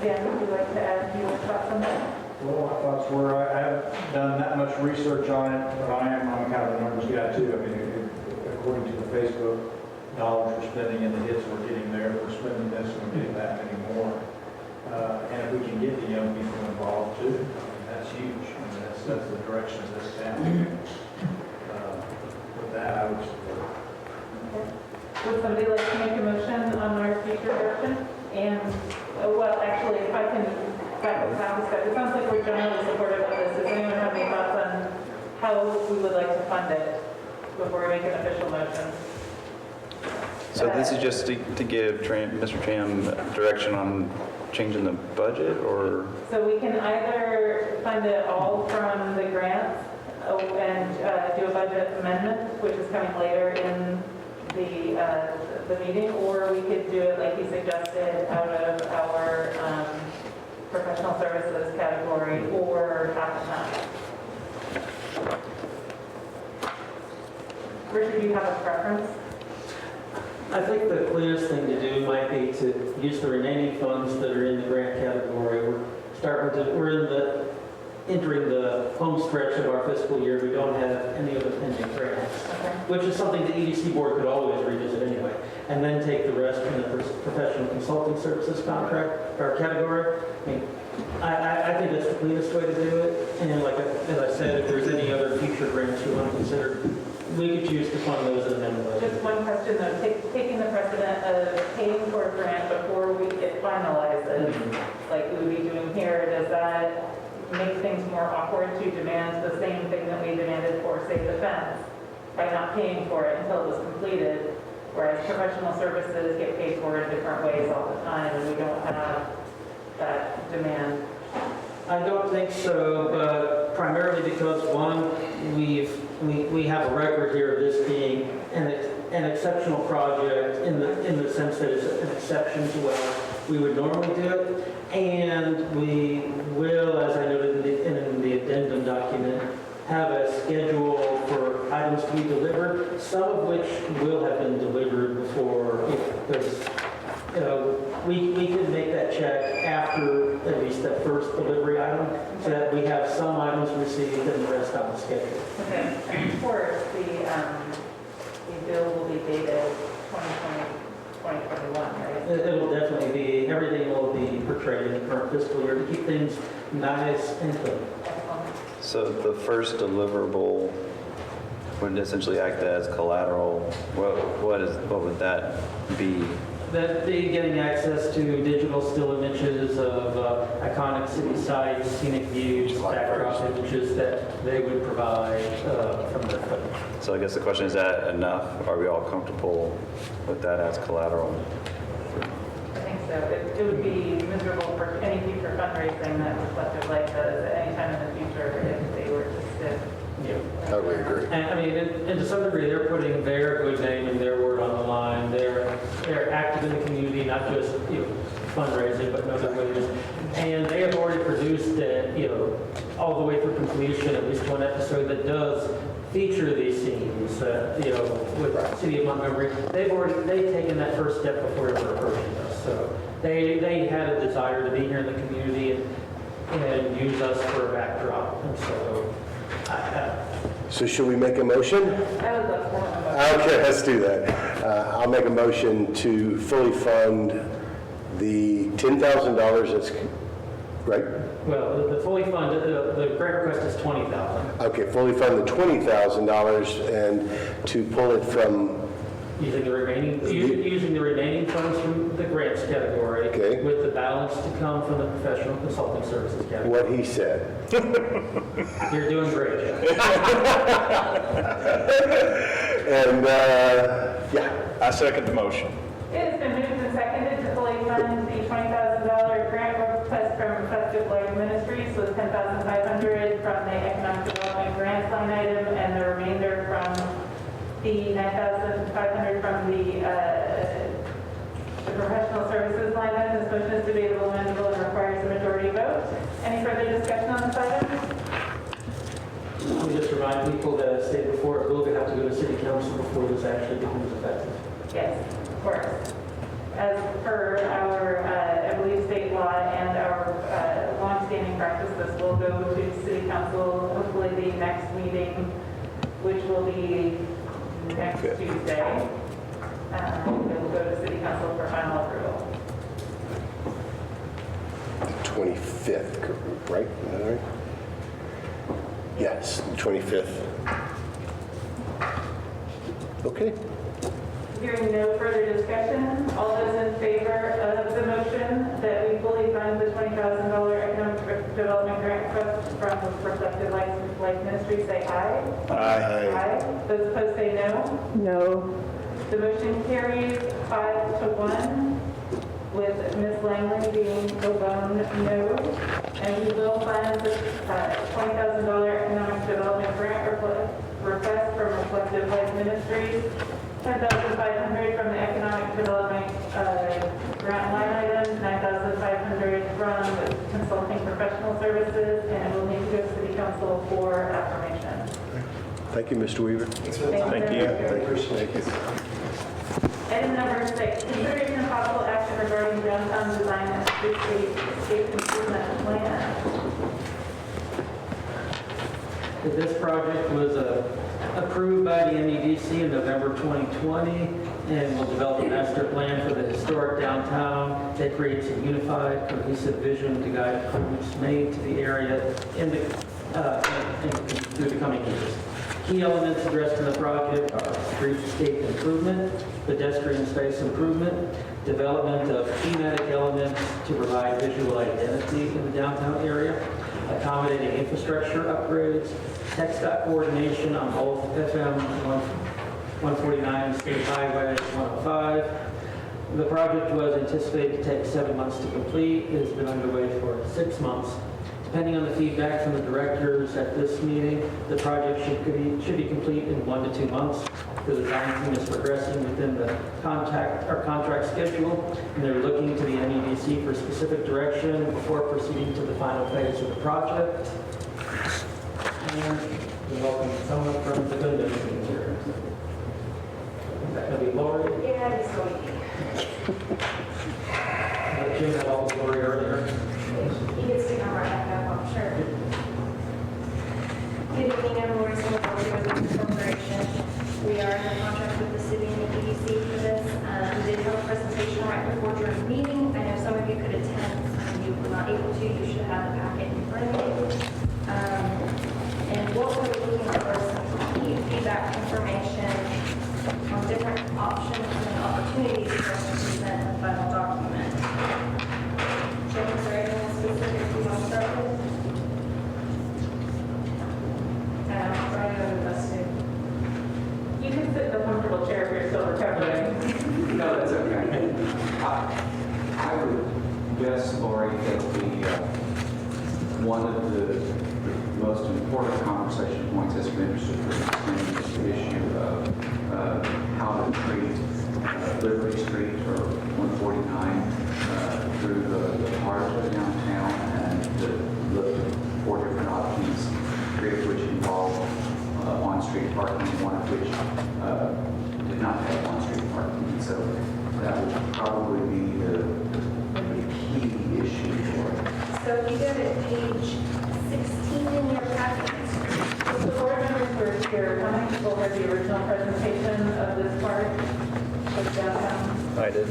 Dan, would you like to add your thoughts on that? Well, my thoughts were, I haven't done that much research on it, but I'm kind of a numbers guy too. I mean, according to the Facebook dollars we're spending and the hits we're getting there, we're spending this and we're getting that many more. And if we can get the young people involved too, I mean, that's huge. I mean, that's the direction of this town. With that, I would support. Would somebody like to make a motion on our future direction? And, well, actually, if I can back up how discuss, it sounds like we're generally supportive of this. Does anyone have any thoughts on how we would like to fund it before we make an official motion? So this is just to give Mr. Tram direction on changing the budget, or? So we can either fund it all from the grants and do a budget amendment, which is coming later in the meeting, or we could do it like he suggested out of our professional services category, or half and half. Richard, do you have a preference? I think the clearest thing to do might be to use the remaining funds that are in the grant category. We're entering the home stretch of our fiscal year. We don't have any of the pending grants, which is something the EDC board could always revisit anyway, and then take the rest from the professional consulting services contract or category. I mean, I think that's the cleanest way to do it. And like as I said, if there's any other future grants you want to consider, we could choose to fund those and then budget. Just one question though, taking the precedent of paying for a grant before we get finalized, like we would be doing here, does that make things more awkward to demand the same thing that we demanded for, say, the fence, by not paying for it until it was completed, whereas professional services get paid for in different ways all the time, and we don't have that demand? I don't think so, but primarily because, one, we have a record here of this being an exceptional project in the sense that it's an exception to what we would normally do it, and we will, as I noted in the addendum document, have a schedule for items to be delivered, some of which will have been delivered before, because we can make that check after at least that first delivery item, so that we have some items received and the rest on the schedule. Okay, and of course, the bill will be dated 2021, right? It'll definitely be, everything will be portrayed in the current fiscal year to keep things nice and clean. So the first deliverable would essentially act as collateral. What would that be? That be getting access to digital still images of iconic city sites, scenic views, backdrop images that they would provide from their footage. So I guess the question is that enough? Are we all comfortable with that as collateral? I think so. It would be miserable for any future fundraising that Reflective Light does at any time in the future if they were to sit. Yeah. Totally agree. And I mean, and to some degree, they're putting their good name and their word on the line. They're active in the community, not just, fundraising, but in other ways. And they have already produced it, all the way through completion, at least one episode that does feature these scenes, with the city of Montgomery. They've taken that first step before ever approaching us. So they had a desire to be here in the community and use us for a backdrop. And so So should we make a motion? I would love for Okay, let's do that. I'll make a motion to fully fund the $10,000 that's, right? well, the fully funded, the grant request is $20,000. Okay, fully fund the $20,000 and to pull it from, Using the remaining funds from the grants category. Okay. With the balance to come from the professional consulting services category. what he said. You're doing great, Jeff. And, yeah, I second the motion. It has been moved and seconded to fully fund the $20,000 grant request from Reflective Light Ministries with $10,500 from the Economic Development Grants line item and the remainder from the $9,500 from the professional services line item. This motion is debatable, amendable, and requires a majority vote. Any further discussion on this item? Let me just remind people that I stated before, it will have to go to city council before this actually becomes effective. Yes, of course. As per our, I believe, state law and our longstanding practice, this will go to city council, hopefully the next meeting, which will be next Tuesday. It will go to city council for final approval. the 25th, right? Is that right? Yes, the 25th. Okay. Hearing no further discussion, all those in favor of the motion that we fully fund the $20,000 economic development grant request from Reflective Light Ministry, say aye. Aye. Aye. Those opposed say no. No. The motion carries 5-1, with Ms. Langley being the lone no. And we will fund the $20,000 economic development grant request from Reflective Light Ministries, $10,500 from the economic development grant line item, $9,500 from consulting professional services, and it will need to go to city council for affirmation. Thank you, Mr. Weaver. Thank you. Thank you. Item number 6, consideration of possible action regarding downtown design and streetscape improvement plan. This project was approved by the NEDC in November 2020 and will develop a master plan for the historic downtown that creates a unified, cohesive vision to guide improvements made to the area through the coming years. Key elements addressed in the project are streetscape improvement, pedestrian space improvement, development of thematic elements to provide visual identity in the downtown area, accommodating infrastructure upgrades, TxDOT coordination on both FM 149 State Highway 105. The project was anticipated to take 7 months to complete. It has been underway for 6 months. Depending on the feedback from the directors at this meeting, the project should be complete in 1 to 2 months. The design team is progressing within the contract schedule, and they're looking to the NEDC for specific direction before proceeding to the final phase of the project. And we welcome someone from the Good News here. Is that going to be Lori? Yeah, it's so easy. Jim had all the Lori earlier. He gets to come right back up, I'm sure. Good evening, I'm Lori Singapore with the corporation. We are in the contract with most important conversation points as ministers were explaining the issue of how to treat Liberty Street or 149 through the heart of downtown, and to look at 4 different options, 3 of which involve on-street parking, 1 of which did not have on-street parking. And so that would probably be the key issue for it. So if you go to page 16 in your packet, If the board members were here, how many people heard the original presentation of this part of downtown? I did.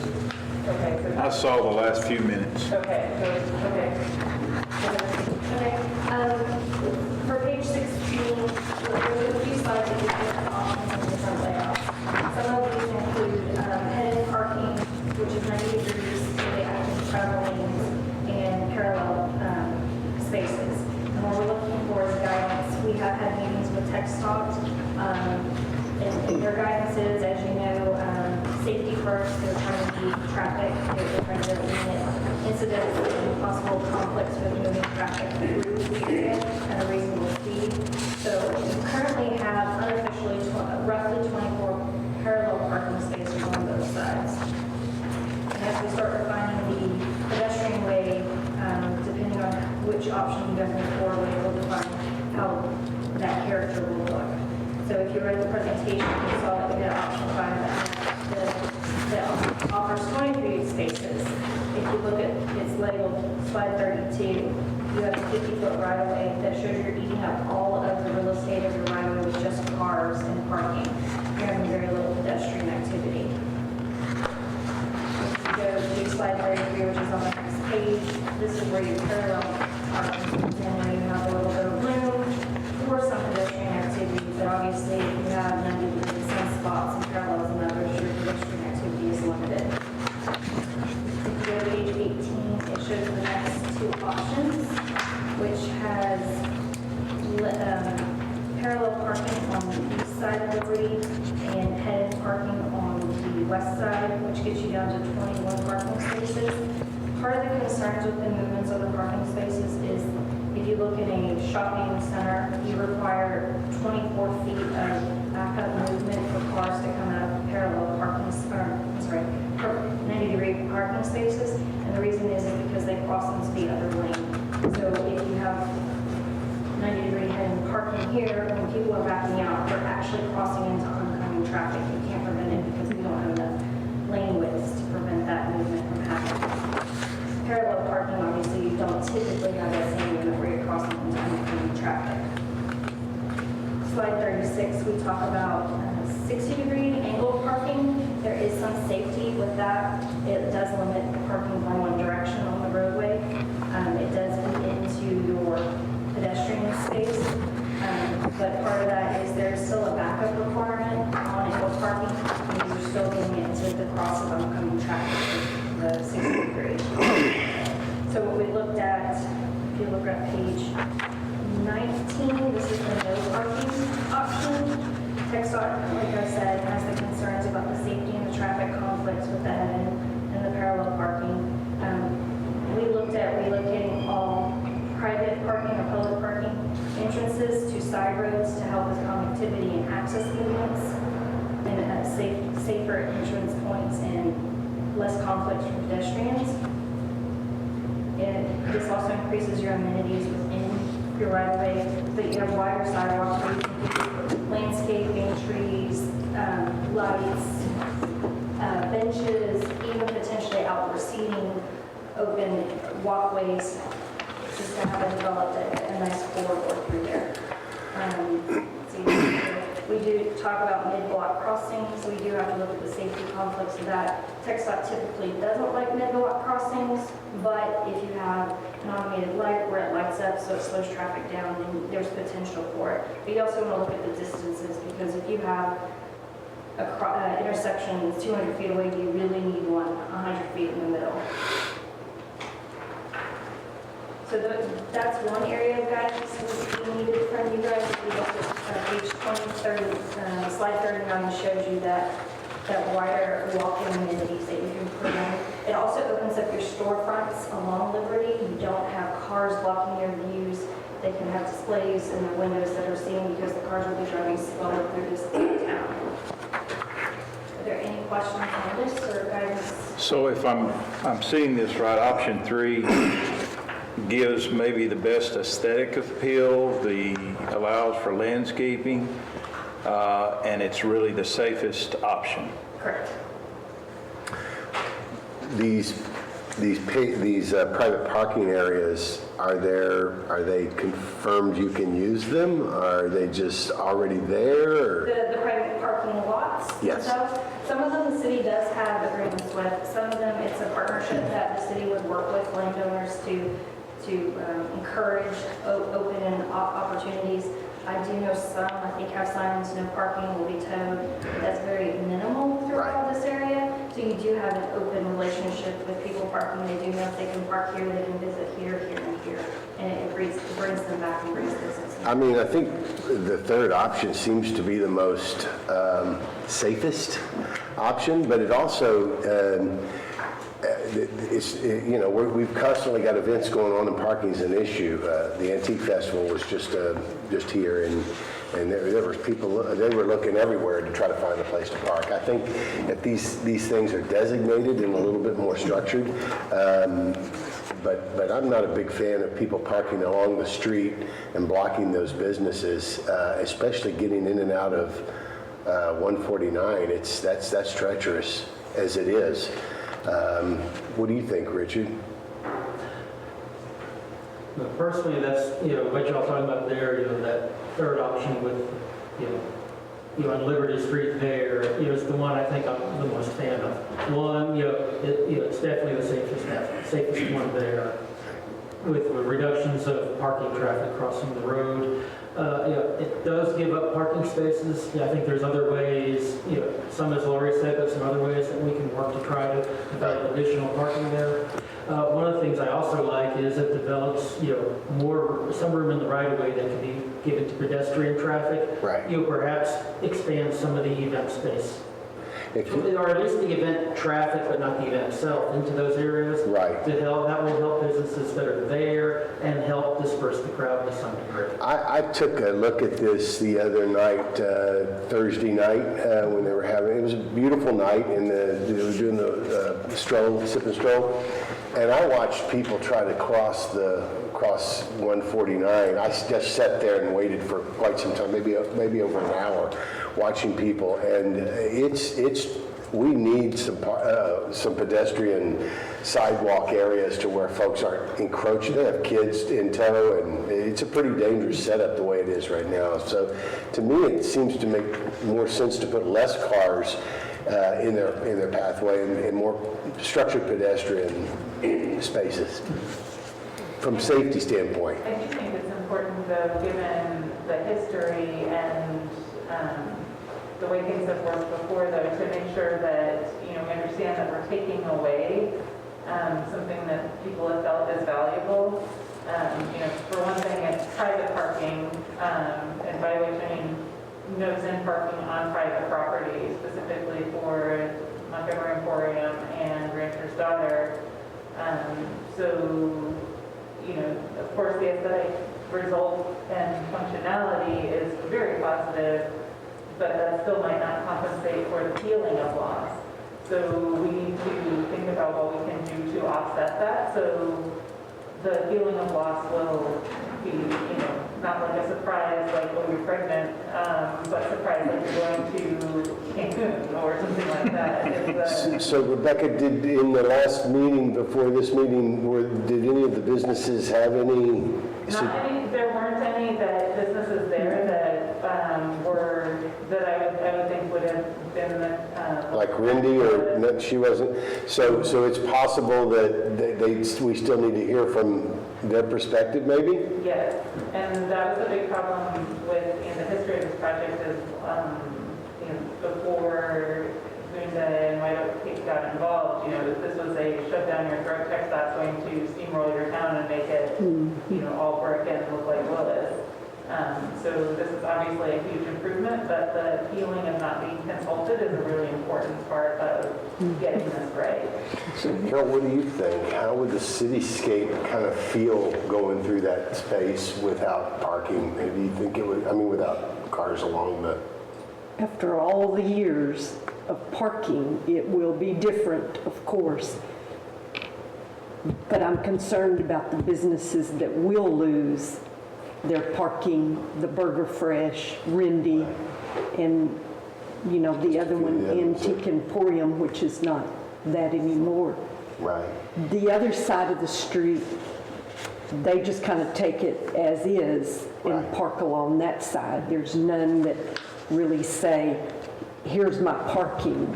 Okay, so, I saw the last few minutes. okay, okay, for page 16, there's a few slides that give different options and different layouts. Some of these include head-in parking, which is 90 degrees to the active travel lanes and parallel spaces. And what we're looking for is guidance. We have had meetings with TxDOT, and their guidance is, as you know, safety first. They're trying to keep traffic. They're trying to limit incidents and possible conflicts with moving traffic through the area at a reasonable speed. So we currently have unofficially roughly 24 parallel parking spaces on both sides. And as we start refining the pedestrian way, depending on which option you guys move forward with, we'll define how that character will look. So if you read the presentation, you saw that we had option 5 that offers 23 spaces. If you look at, it's labeled slide 32, you have a 50-foot right-of-way that shows you're eating up all of the real estate of your right-of-way with just cars and parking. You're having very little pedestrian activity. If you go to slide 33, which is on the next page, this is where you parallel parking, and where you have a little bit of room for some pedestrian activity, but obviously if you have 90 degrees in some spots and parallels in others, your pedestrian activity is limited. If you go to page 18, it shows the next 2 options, which has parallel parking on the east side of Liberty and head parking on the west side, which gets you down to 21 parking spaces. Part of the concerns with the movements of the parking spaces is if you look at a shopping center, you require 24 feet of backup movement for cars to come out of parallel parking, 90-degree parking spaces. And the reason is because they cross into the other lane. So if you have 90-degree head parking here, when people are backing out, they're actually crossing into oncoming traffic. You can't prevent it because we don't have enough lane widths to prevent that movement from happening. Parallel parking, obviously, you don't typically have that same movement where you're crossing into oncoming traffic. Slide 36, we talk about 60-degree angle parking. There is some safety with that. It does limit parking from one direction on the roadway. It does eat into your pedestrian space, but part of that is there's still a backup requirement on angle parking, and you're still getting into the cross of oncoming traffic, the 60 degree. So what we looked at, if you look at page 19, this is the no parking option. TxDOT, like I said, has the concerns about the safety and the traffic conflicts with the head and the parallel parking. We looked at relocating all private parking or public parking entrances to side roads to help with connectivity and access movements, and safer entrance points and less conflicts for pedestrians. And this also increases your amenities within your right-of-way, but you have wider sidewalks where you can do landscaping, trees, lights, benches, even potentially outdoor seating, open walkways, just to have it developed a nice corridor through there. We do talk about mid-block crossings. We do have to look at the safety conflicts of that. TxDOT typically doesn't like mid-block crossings, but if you have an automated light where it lights up so it slows traffic down, then there's potential for it. But you also want to look at the distances, because if you have an intersection that's 200 feet away, do you really need one 100 feet in the middle? So that's one area of guidance we needed from you guys. If you look at page 20, slide 39 shows you that wider walking amenities that you can put in. It also opens up your storefronts along Liberty. You don't have cars blocking your views. they can have displays in their windows that are seen because the cars will be driving slower through this town. Are there any questions on this or guidance? So if I'm seeing this right, option 3 gives maybe the best aesthetic appeal, allows for landscaping, and it's really the safest option. Correct. These private parking areas, are they confirmed you can use them? Are they just already there? Or? The private parking lots Yes. themselves, some of them the city does have agreements with. Some of them, it's a partnership that the city would work with landowners to encourage open and opportunities. I do know some, I think, have signs, no parking will be towed. That's very minimal throughout this area. So you do have an open relationship with people parking. They do know if they can park here, they can visit here, here, and here. And it brings them back and brings business. I mean, I think the third option seems to be the most safest option, but it also, we've constantly got events going on and parking is an issue. The Antique Festival was just here, and there was people, they were looking everywhere to try to find a place to park. I think if these things are designated and a little bit more structured, but I'm not a big fan of people parking along the street and blocking those businesses, especially getting in and out of 149. That's treacherous as it is. What do you think, Richard? Personally, that's, what y'all talking about there, that third option with, on Liberty Street there, is the one I think I'm the most fan of. One, it's definitely the safest one there, with the reductions of parking traffic crossing the road. It does give up parking spaces. I think there's other ways, some as Lori said, but some other ways that we can work to try to develop additional parking there. One of the things I also like is it develops, some room in the right of way that can be given to pedestrian traffic. Right. Perhaps expand some of the event space. Or at least the event traffic, but not the event itself, into those areas. Right. That will help businesses that are there and help disperse the crowd to some degree. I took a look at this the other night, Thursday night, when they were having, it was a beautiful night, and they were doing the stroll, sip and stroll, and I watched people try to cross 149. I just sat there and waited for quite some time, maybe over an hour, watching people, and we need some pedestrian sidewalk areas to where folks aren't encroaching. They have kids in tow, and it's a pretty dangerous setup the way it is right now. So to me, it seems to make more sense to put less cars in their pathway and more structured pedestrian spaces from safety standpoint. I do think it's important, though, given the history and the way things have worked before, though, to make sure that, we understand that we're taking away something that people have felt is valuable. For one thing, it's private parking, and by which I mean nose-in parking on private property, specifically for Montgomery Emporium and Rancher's Daughter. Of course, the aesthetic result and functionality is very positive, but that still might not compensate for the feeling of loss. So we need to think about what we can do to offset that. So the feeling of loss will be, not like a surprise, like, oh, you're pregnant, but surprise, like you're going to Cancun or something like that. So Rebecca, did in the last meeting before this meeting, did any of the businesses have any? There weren't any businesses there that I would think would have been like Rindy, or no, she wasn't. So it's possible that we still need to hear from their perspective, maybe. Yes, and that was a big problem in the history of this project is, before Gunda and White Oak got involved, this was a shove down your throat text that's going to steamroll your town and make it, all brick and look like Willis. So this is obviously a huge improvement, but the appealing of not being consulted is a really important part of getting this right. So Carol, what do you think? How would the cityscape kind of feel going through that space without parking? Maybe you think it would, I mean, without cars along the, After all the years of parking, it will be different, of course. But I'm concerned about the businesses that will lose their parking, the Burger Fresh, Rindy, and, you know, the other one, Antique Emporium, which is not that anymore. right? The other side of the street, they just kind of take it as is and Right. park along that side. There's none that really say, here's my parking.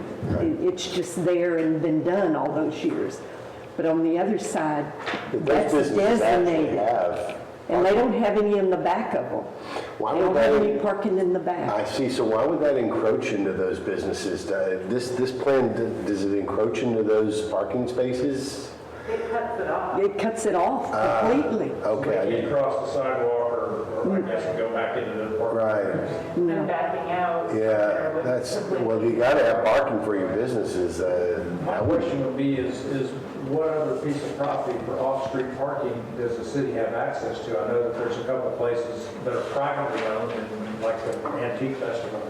It's just there and been done all those years. But on the other side, But that's those businesses actually designated. have. And they don't have any in the back of them. Why They would don't have that- any parking in the back. I see, so why would that encroach into those businesses? This plan, does it encroach into those parking spaces? It cuts it off. It cuts it off completely. Okay, I They didn't, can't cross the sidewalk or I guess go back into the park. right, And backing out. yeah, that's, well, you gotta have parking for your businesses. My question would be is what other piece of property for off-street parking does the city have access to? I know that there's a couple of places that are privately owned, and like the Antique Festival,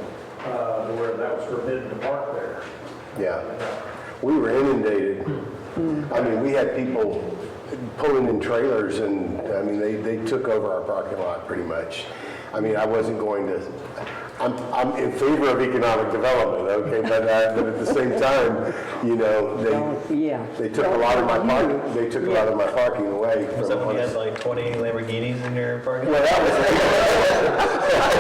where that was forbidden to park there. Yeah, we were inundated. I mean, we had people pulling in trailers and, I mean, they took over our parking lot pretty much. I mean, I wasn't going to, I'm in favor of economic development, okay, but at the same time, you know, Yeah. they took a lot of my parking, they took a lot of my parking away. Was that from when you us. had like 20 Lamborghinis in your parking Well, lot? that was,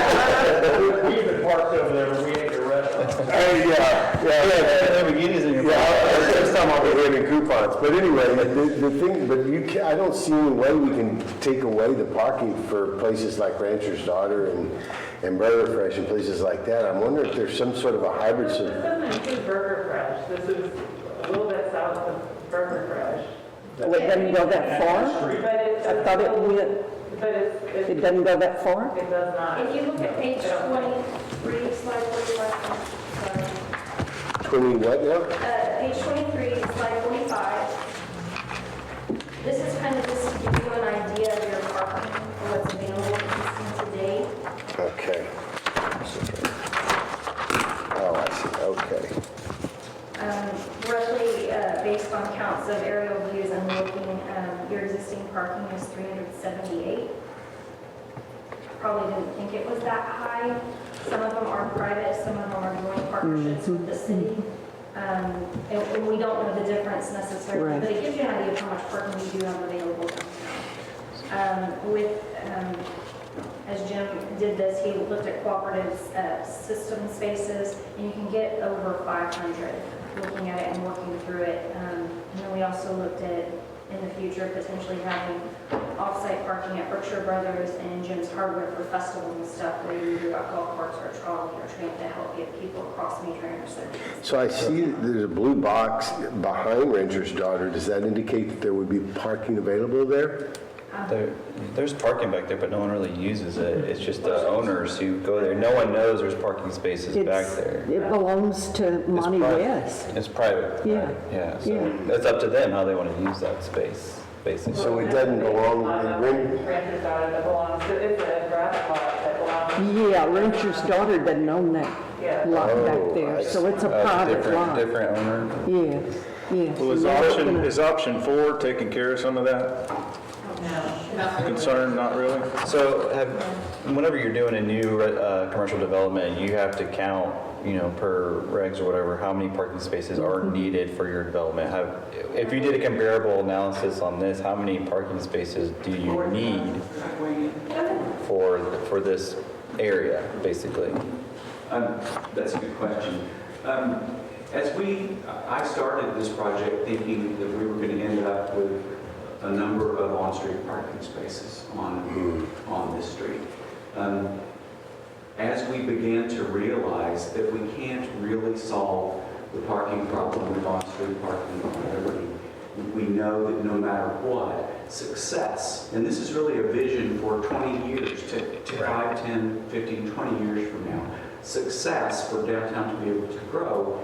We've been parked over there, but we ain't the restaurant. yeah. Lamborghinis in your Yeah, parking lot? next time I'll be handing coupons. But anyway, the thing, but you can, I don't see any way we can take away the parking for places like Rancher's Daughter and Burger Fresh and places like that. I'm wondering if there's some sort of a hybrid. This doesn't include Burger Fresh. This is a little bit south of Burger Fresh. Well, it doesn't go that far? But it I thought it went, But it doesn't go that far? it does not. If you look at page 23, slide 45, 20 what now? page 23, slide 45. This is kind of just to give you an idea of your parking, or what's available to date. Okay. Oh, I see, okay. Roughly, based on counts of aerial views and looking, your existing parking is 378. Probably didn't think it was that high. Some of them are private, some of them are joint partnerships with the city. And we don't know the difference necessarily, Right. but it gives you an idea of how much parking we do have available downtown. As Jim did this, he looked at cooperative system spaces, and you can get over 500 looking at it and working through it. And then we also looked at, in the future, potentially having off-site parking at Berkshire Brothers and Jim's Hardware for festivals and stuff, where you either got golf carts or a trolley or a train to help get people across major intersections. So I see that there's a blue box behind Rancher's Daughter. Does that indicate that there would be parking available there? There's parking back there, but no one really uses it. It's just the owners who go there. No one knows there's parking spaces back there. It belongs to Monty private. West. It's private. Yeah. Right? Yeah, so Yeah. it's up to them how they want to use that space, basically. So it doesn't belong, Rancher's Daughter that belongs to, it's a grass lot that belongs. Yeah, Rancher's Daughter doesn't own that Yeah. lot Oh, back there, so it's a private lot. Different owner. Yeah, yeah. Well, is option 4 taking care of some of that concern? Not really? So whenever you're doing a new commercial development, you have to count, per regs or whatever, how many parking spaces are needed for your development. If you did a comparable analysis on this, how many parking spaces do you need for this area, basically? That's a good question. I started this project thinking that we were going to end up with a number of on-street parking spaces on this street. As we began to realize that we can't really solve the parking problem with on-street parking on Liberty, we know that no matter what, success, and this is really a vision for 20 years, to 5, 10, 15, 20 years from now, success for downtown to be able to grow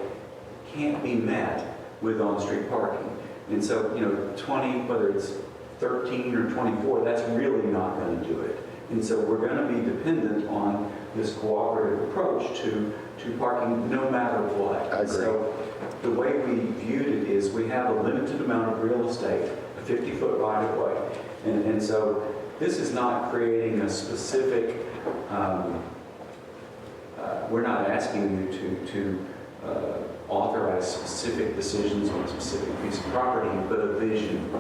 can't be met with on-street parking. And so, 20, whether it's 13 or 24, that's really not going to do it. And so we're going to be dependent on this cooperative approach to parking no matter what. I agree. So the way we viewed it is we have a limited amount of real estate, a 50-foot right-of-way. And so this is not creating a specific, we're not asking you to authorize specific decisions on a specific piece of property, but a vision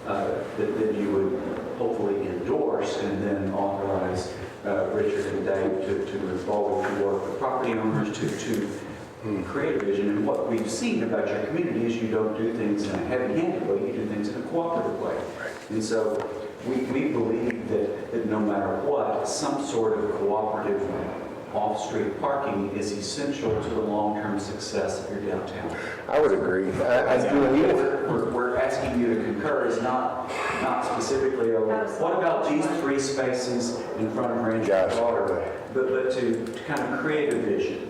that you would hopefully endorse and then authorize Richard and Dave to move forward to work with property owners to create a vision. And what we've seen about your community is you don't do things in a heavy-handed way, you do things in a cooperative way. And so we believe that no matter what, some sort of cooperative off-street parking is essential to the long-term success of your downtown. I would agree. We're asking you to concur is not specifically over, what about these 3 spaces in front of Rancho Water, but to kind of create a vision.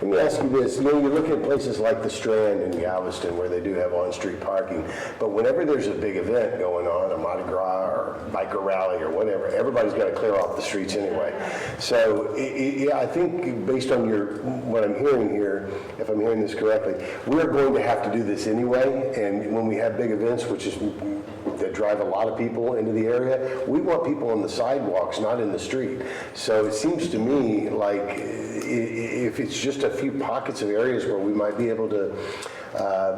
Let me ask you this, you look at places like the Strand in Galveston where they do have on-street parking, but whenever there's a big event going on, a Mardi Gras or biker rally or whatever, everybody's got to clear off the streets anyway. So I think based on what I'm hearing here, if I'm hearing this correctly, we're going to have to do this anyway, and when we have big events, which is that drive a lot of people into the area, we want people on the sidewalks, not in the street. So it seems to me like if it's just a few pockets of areas where we might be able to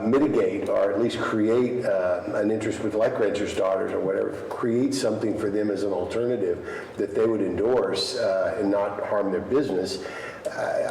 mitigate or at least create an interest with like Rancher's Daughters or whatever, create something for them as an alternative that they would endorse and not harm their business.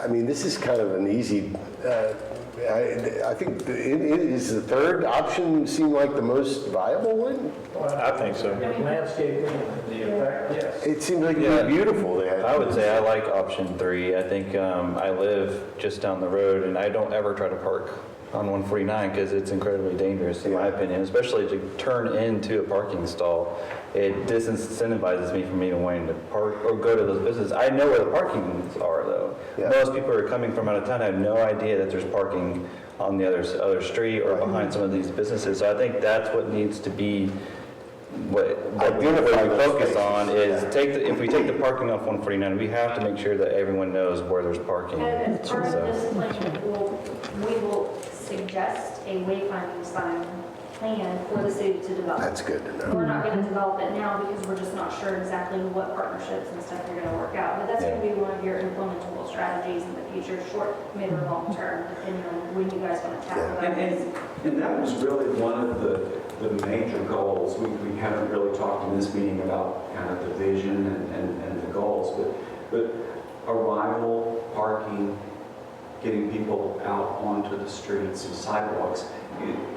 I mean, this is kind of an easy, I think, is the third option seem like the most viable one? I think so. Landscaping, the effect, yes. It seems like it'd be beautiful. I would say I like option 3. I think I live just down the road, and I don't ever try to park on 149 because it's incredibly dangerous, in my opinion, especially to turn into a parking stall. It disincentivizes me from even wanting to park or go to those businesses. I know where the parkings are, though. Yeah. Most people who are coming from out of town have no idea that there's parking on the other street or behind some of these businesses. So I think that's what needs to be what we focus on is if we take the parking off 149, we have to make sure that everyone knows where there's parking. And as part of this plan, we will suggest a wayfinding sign plan for the city to develop. That's good to know. We're not going to develop it now because we're just not sure exactly what partnerships and stuff are going to work out. But that's going to be one of your implementable strategies in the future, short, mid, or long term, depending on when you guys want to tackle that. And that was really one of the major goals. We haven't really talked in this meeting about kind of the vision and the goals, but arrival, parking, getting people out onto the streets and sidewalks.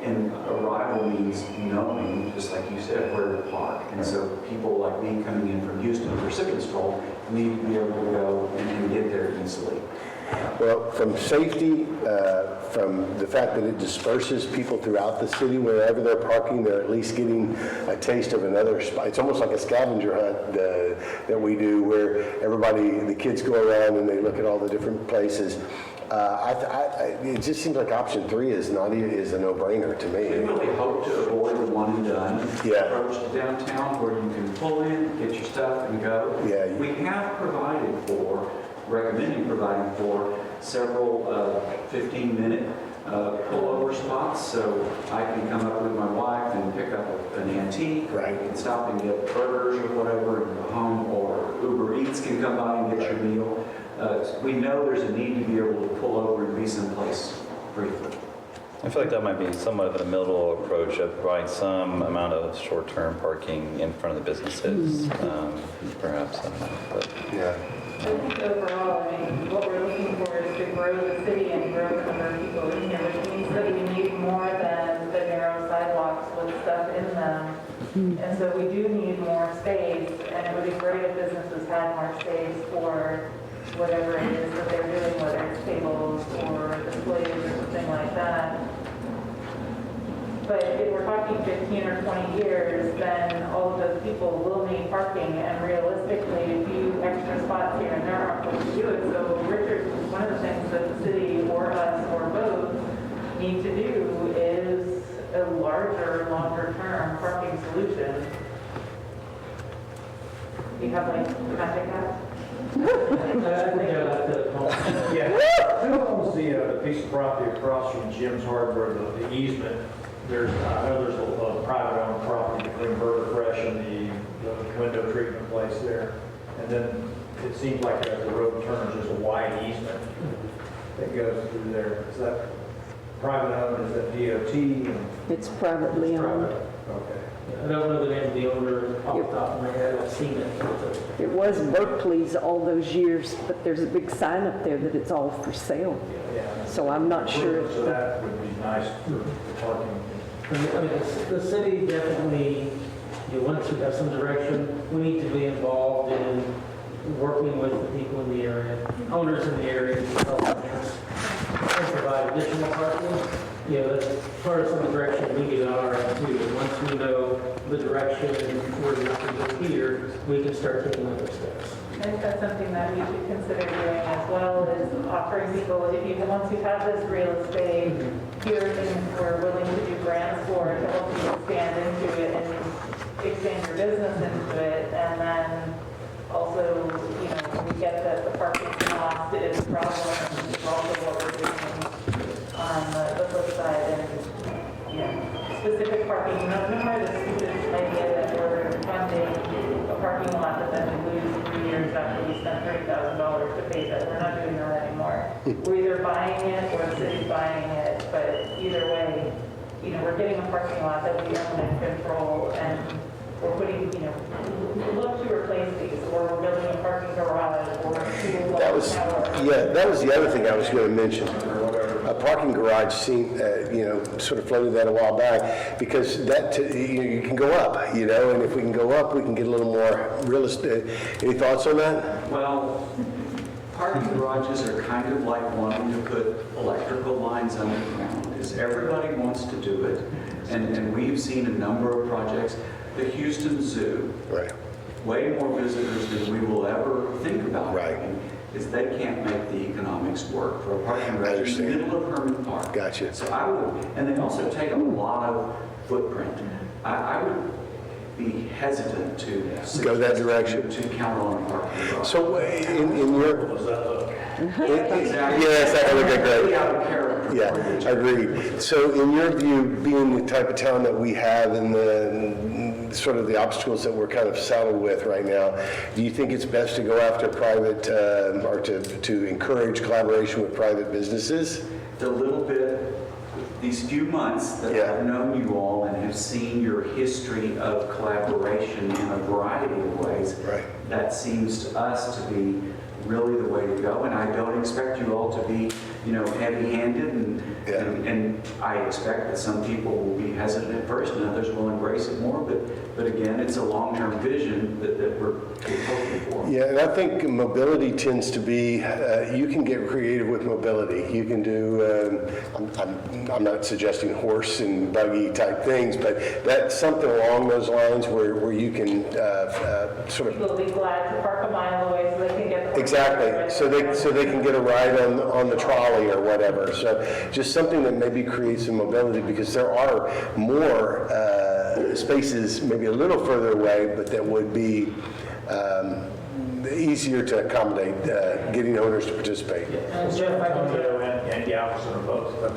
And arrival means knowing, just like you said, where to park. And so people like me coming in from Houston for Sippin' Stroll need to be able to go and get there easily. Well, from safety, from the fact that it disperses people throughout the city, wherever they're parking, they're at least getting a taste of another spot. It's almost like a scavenger hunt that we do where the kids go around and they look at all the different places. It just seems like option 3 is a no-brainer to We me. really hope to avoid the one and done approach to downtown where you can pull in, get your stuff and go. Yeah. We have recommending providing for several 15-minute pullover spots, so I can come up with my wife and pick up an antique. Right. We can stop and get burgers or whatever and go home, or Uber Eats can come by and get your meal. We know there's a need to be able to pull over and be someplace briefly. I feel like that might be somewhat of a middle approach of providing some amount of short-term parking in front of the businesses, perhaps. But Yeah. I think overall, what we're looking for is to grow the city and grow the number of people in here, which means that we need more than the narrow sidewalks with stuff in them. And so we do need more space, and it would be great if businesses had more space for whatever it is that they're doing, whether it's tables or displays or something like that. But if we're talking 15 or 20 years, then all of those people will need parking, and realistically, a few extra need to do is a larger, longer-term parking solution. You have like magic hat? Yeah, who owns the piece of property across from Jim's Hardware, the easement? There's, I know there's a private owned property between Burger Fresh and the window treatment place there. And then it seems like as the road turns, there's a wide easement that goes through there. Is that private owned, is that DOT? It's privately owned. Okay. I don't know the name of the owner off the top of my head, I've seen it. It was Berkeley's all those years, but there's a big sign up there that it's all for sale. Yeah. So I'm not sure. So that would be nice for parking. I mean, the city definitely, once we have some direction, we need to be involved in working with the people in the area, owners in the area, developers, and provide additional parking. That's part of some direction we get on our end too. And once we know the direction and where we can go here, we can start taking other steps. I think that's something that we should consider doing as well, is offering people, once you have this real estate, here are things we're willing to do grants for to help you expand into it and expand your business into it. And then also, we get that the parking cost is a problem, and it's also what we're doing on the flip side. And, specific parking, remember the stupid idea that we're funding a parking lot that then we lose 3 years after we spent $30,000 to pay that. We're not doing that anymore. We're either buying it or the city's buying it, but either way, we're getting a parking lot that we own and control, and we're putting, we look to replace these, or we're building a parking garage, or a That was, that was the other thing I was going to mention. A parking garage seemed, sort of floated that a while back, because that, you can go up, and if we can go up, we can get a little more real estate. Any thoughts on that? Well, parking garages are kind of like wanting to put electrical lines underground, is everybody wants to do it. And we've seen a number of projects. The Houston Zoo, Right. way more visitors than we will ever think about. Right. Is they can't make the economics work for a parking garage in the middle of Herman Park. Gotcha. So I would, and they also take a lot of footprint. I would be hesitant to Go that direction. to count on a parking garage. So in your... Exactly. Yes, that would look great. Really out of character. Yeah, agreed. So in your view, being the type of town that we have and the sort of the obstacles that we're kind of saddled with right now, do you think it's best to go after private or to encourage collaboration with private businesses? The little bit, these few months that I've known you all and have seen your history of collaboration in a variety of ways, Right. that seems to us to be really the way to go. And I don't expect you all to be, heavy-handed, and I expect that some people will be hesitant at first and others will embrace it more. But again, it's a long-term vision that we're hoping for. Yeah, and I think mobility tends to be, you can get creative with mobility. You can do, I'm not suggesting horse and buggy type things, but that's something along those lines where you can sort of... People will be glad to park a mile away so they can get... Exactly, so they can get a ride on the trolley or whatever. So just something that maybe creates some mobility, because there are more spaces maybe a little further away, but that would be easier to accommodate getting owners to participate. And Jeff, I can tell And Galveston are both, but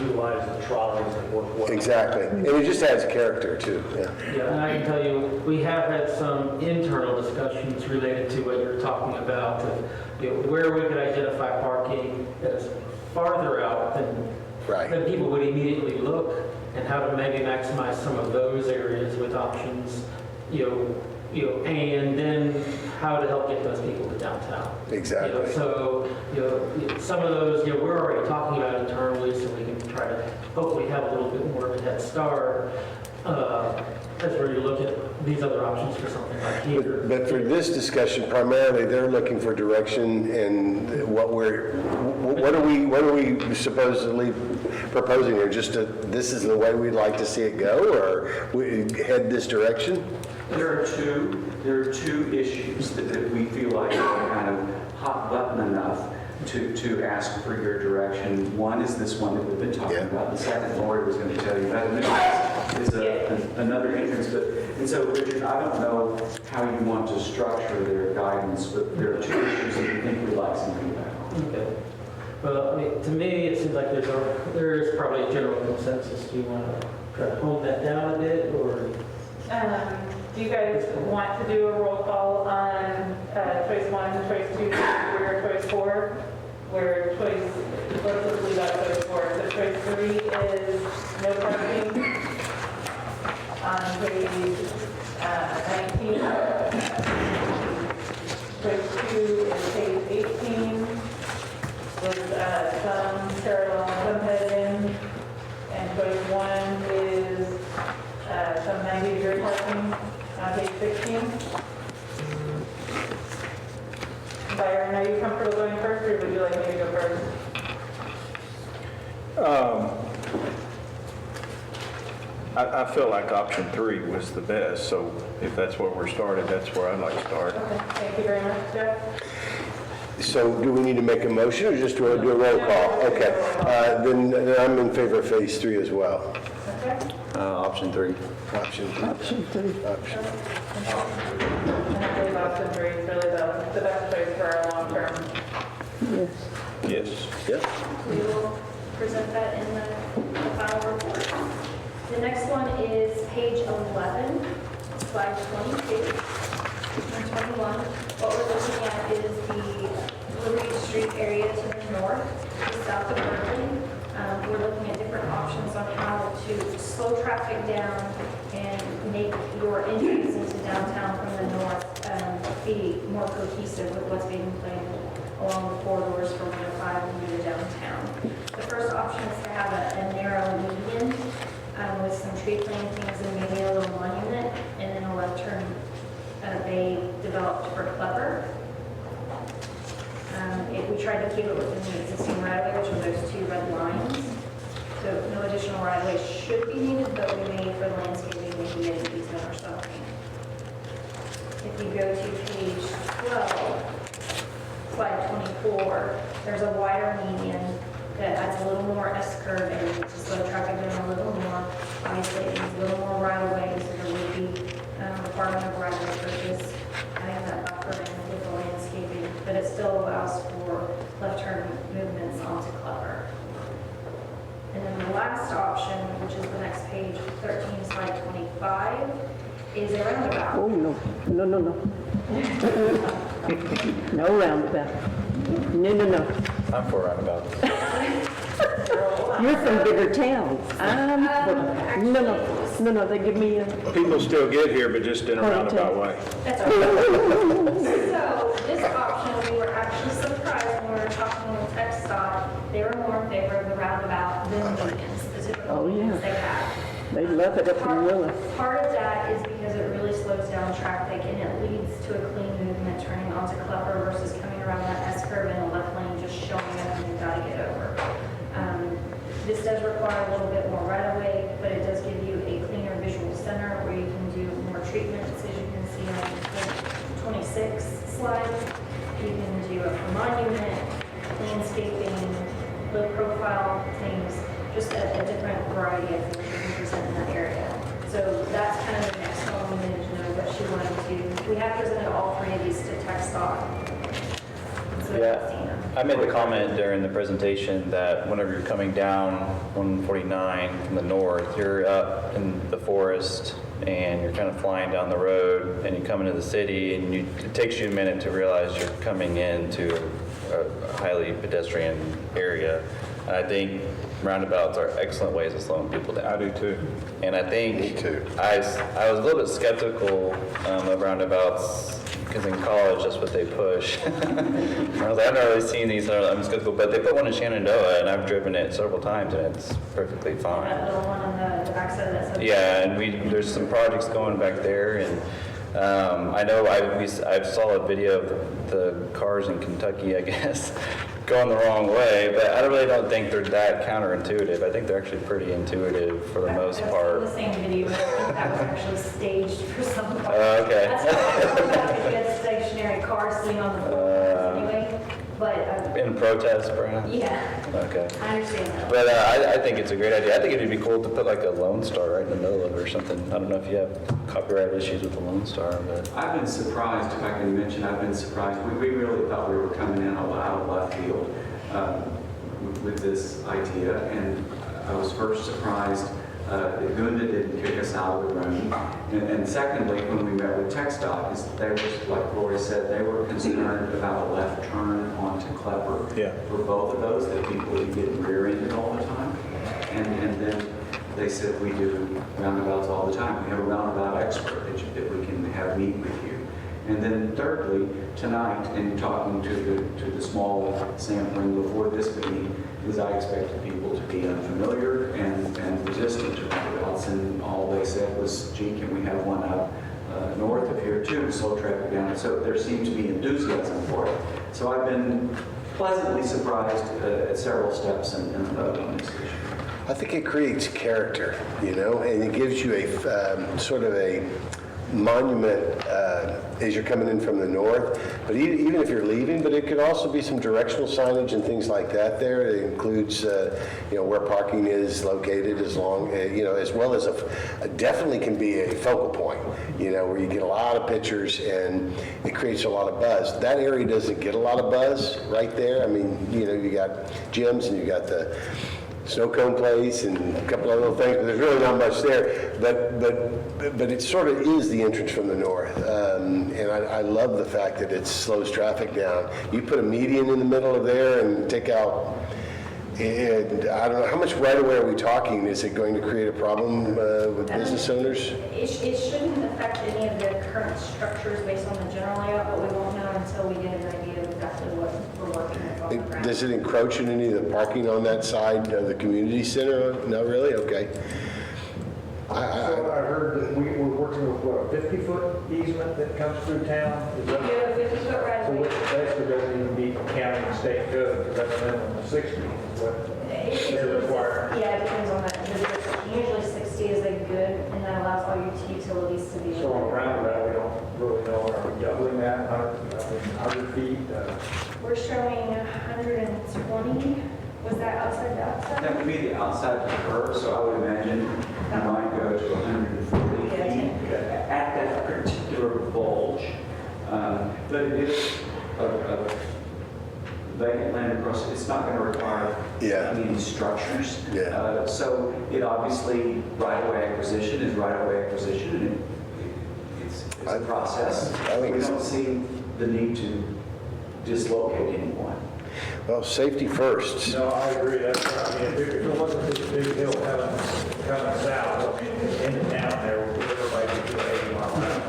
utilize the trolleys that work well. Exactly, and it just adds character too. Yeah, and I can tell you, we have had some internal discussions related to what you're talking about, of, where we could identify parking that is farther out than people would immediately look, and how to maybe maximize some of those areas with options, and then how to help get those people to downtown. Exactly. So, some of those, we're already talking about internally, so we can try to hopefully have a little bit more of a head start as we look at these other options for something like here. But for this discussion, primarily, they're looking for direction and what are we supposedly proposing here? Just this is the way we'd like to see it go, or we head this direction? There are two issues that we feel like are kind of hot button enough to ask for your direction. One is this one that we've been talking about. The second, Lori was going to tell you about, is another entrance. And so, Richard, I don't know how you want to structure their guidance, but there are two issues that we think we'd like some feedback on. Okay. Well, I mean, to me, it seems like there is probably a general consensus. Do you want to try to hold that down a bit, or? Do you guys want to do a roll call on choice 1, choice 2, or choice 4? Where choice, let's just leave out choice 4. So choice 3 is no parking on page 19. Choice 2 is page 18 with some parallel, some heading. And choice 1 is some 90-degree parking on page 16. Byron, are you comfortable going first, or would you like me to go first? I feel like option 3 was the best, so if that's where we're started, that's where I'd like to start. Okay, thank you very much, Jeff. So do we need to make a motion or just do a roll call? Okay, then I'm in favor of phase 3 as well. Okay. Option 3. Option 3. Option 3. Option. And I believe option 3 is really the best choice for our long term. Yes. Yes. Yep. We will present that in the final report. The next one is page 11, slide 22 and 21. What we're looking at is the Liberty Street area to the north, to south of Berkeley. We're looking at different options on how to slow traffic down and make your entrance into downtown from the north be more cohesive with what's being planned along the corridors from 105 into the downtown. The first option is to have a narrow median with some tree plantings and maybe a little monument, and then a left turn bay developed for Clever. We tried to keep it within the existing right-of-way, which are those 2 red lines. So no additional right-of-way should be needed, but we may, for landscaping, maybe get an easement or something. If you go to page 12, slide 24, there's a wider median that adds a little more S-curve and to slow traffic down a little more. Obviously, it needs a little more right-of-way, so there would be requirement of right-of-way purchase, adding that buffer in with the landscaping, but it still allows for left turn movements onto Clever. And then the last option, which is the next page, 13, slide 25, is a roundabout. Oh, no. No, no, no. No roundabout. No, no, no. I'm for roundabout. You're from bigger towns. No, they give me a... People still get here, but just in a roundabout way. That's all right. So this option, we were actually surprised when we were talking with TxDOT. They were more in favor of the roundabout than the specific Oh, yeah. ones they have. They love it up in Willis. Part of that is because it really slows down traffic and it leads to a clean movement turning onto Clever versus coming around that S-curve in a left lane just showing up and you've got to get over. This does require a little bit more right-of-way, but it does give you a cleaner visual center where you can do more treatments, as you can see on the 26 slide. You can do a monument, landscaping, low profile things, just a different variety of things you can present in that area. So that's kind of the next one we needed to know what she wanted to. We have presented all 3 of these to TxDOT. So Yeah, I made the comment during the presentation that whenever you're coming down 149 from the north, you're up in the forest and you're kind of flying down the road and you come into the city and it takes you a minute to realize you're coming into a highly pedestrian area. And I think roundabouts are excellent ways of slowing people down. I do too. And I think Me too. I was a little bit skeptical of roundabouts because in college that's what they push. I was like, I've never really seen these, so I'm skeptical. But they put one in Shenandoah, and I've driven it several times, and it's perfectly fine. that little one on the backside of that. Yeah, and there's some projects going back there, and I know I saw a video of the cars in Kentucky, I guess, going the wrong way, but I really don't think they're that counterintuitive. I think they're actually pretty intuitive for the most part. The same video, but I think that was actually staged for some part. Okay. That's why I thought if you had stationary cars sitting on the floor anyway. But, In protest, perhaps? yeah, Okay. I understand that. But I think it's a great idea. I think it'd be cool to put like a Lone Star right in the middle of it or something. I don't know if you have copyright issues with the Lone Star, but I've been surprised, if I can mention, I've been surprised. We really thought we were coming in out of left field with this idea, and I was first surprised that Gunda didn't kick us out of the room. And secondly, when we met with TxDOT, is they were, like Lori said, they were concerned about a left turn onto Klepper. Yeah. For both of those, that people would get rear-ended all the time. And then they said, we do roundabouts all the time. We have a roundabout expert that we can have meet with you. And then thirdly, tonight, in talking to the small sampling before this meeting, is I expected people to be unfamiliar and resistant to roundabouts, and all they said was, gee, can we have one up north of here too, to slow traffic down? So there seemed to be enthusiasm for it. So I've been pleasantly surprised at several steps in the vote on this issue. I think it creates character, you know, and it gives you a sort of a monument as you're coming in from the north, but even if you're leaving, but it could also be some directional signage and things like that there. It includes, you know, where parking is located, as long, you know, as well as definitely can be a focal point, you know, where you get a lot of pictures and it creates a lot of buzz. That area doesn't get a lot of buzz right there. I mean, you know, you got gyms and you got the snow cone place and a couple of little things, but there's really not much there. But it sort of is the entrance from the north, and I love the fact that it slows traffic down. You put a median in the middle of there and take out, and I don't know, how much right away are we talking? Is it going to create a problem with business owners? It shouldn't affect any of the current structures based on the general layout, but we won't know until we get an idea of exactly what we're working with on the ground. Does it encroach in any of the parking on that side of the community center? Not really? Okay. So I heard that we're working with, what, a 50-foot easement that comes through town? Is We that, have a 50-foot right so of which way. basically doesn't even meet county and state code, because that's minimum of 60 is what they're requiring. Yeah, it depends on the jurisdiction. Usually 60 is a good, and that allows all your utilities to be. So on roundabout, we don't really know, are we doubling that, 100 feet? We're showing 120. Was that outside the outside? That would be the outside of the curve, so I would imagine you might go to 140 feet at that particular bulge. But it is a vacant land across, it's not going to require any structures. Yeah. So it obviously, right-of-way acquisition is right-of-way acquisition, and it's a process. I think We it's- don't see the need to dislocate anyone. Well, safety first. No, I agree, that's, I mean, if it wasn't this big hill coming south, I mean, in town there, everybody would do 80 mile an hour.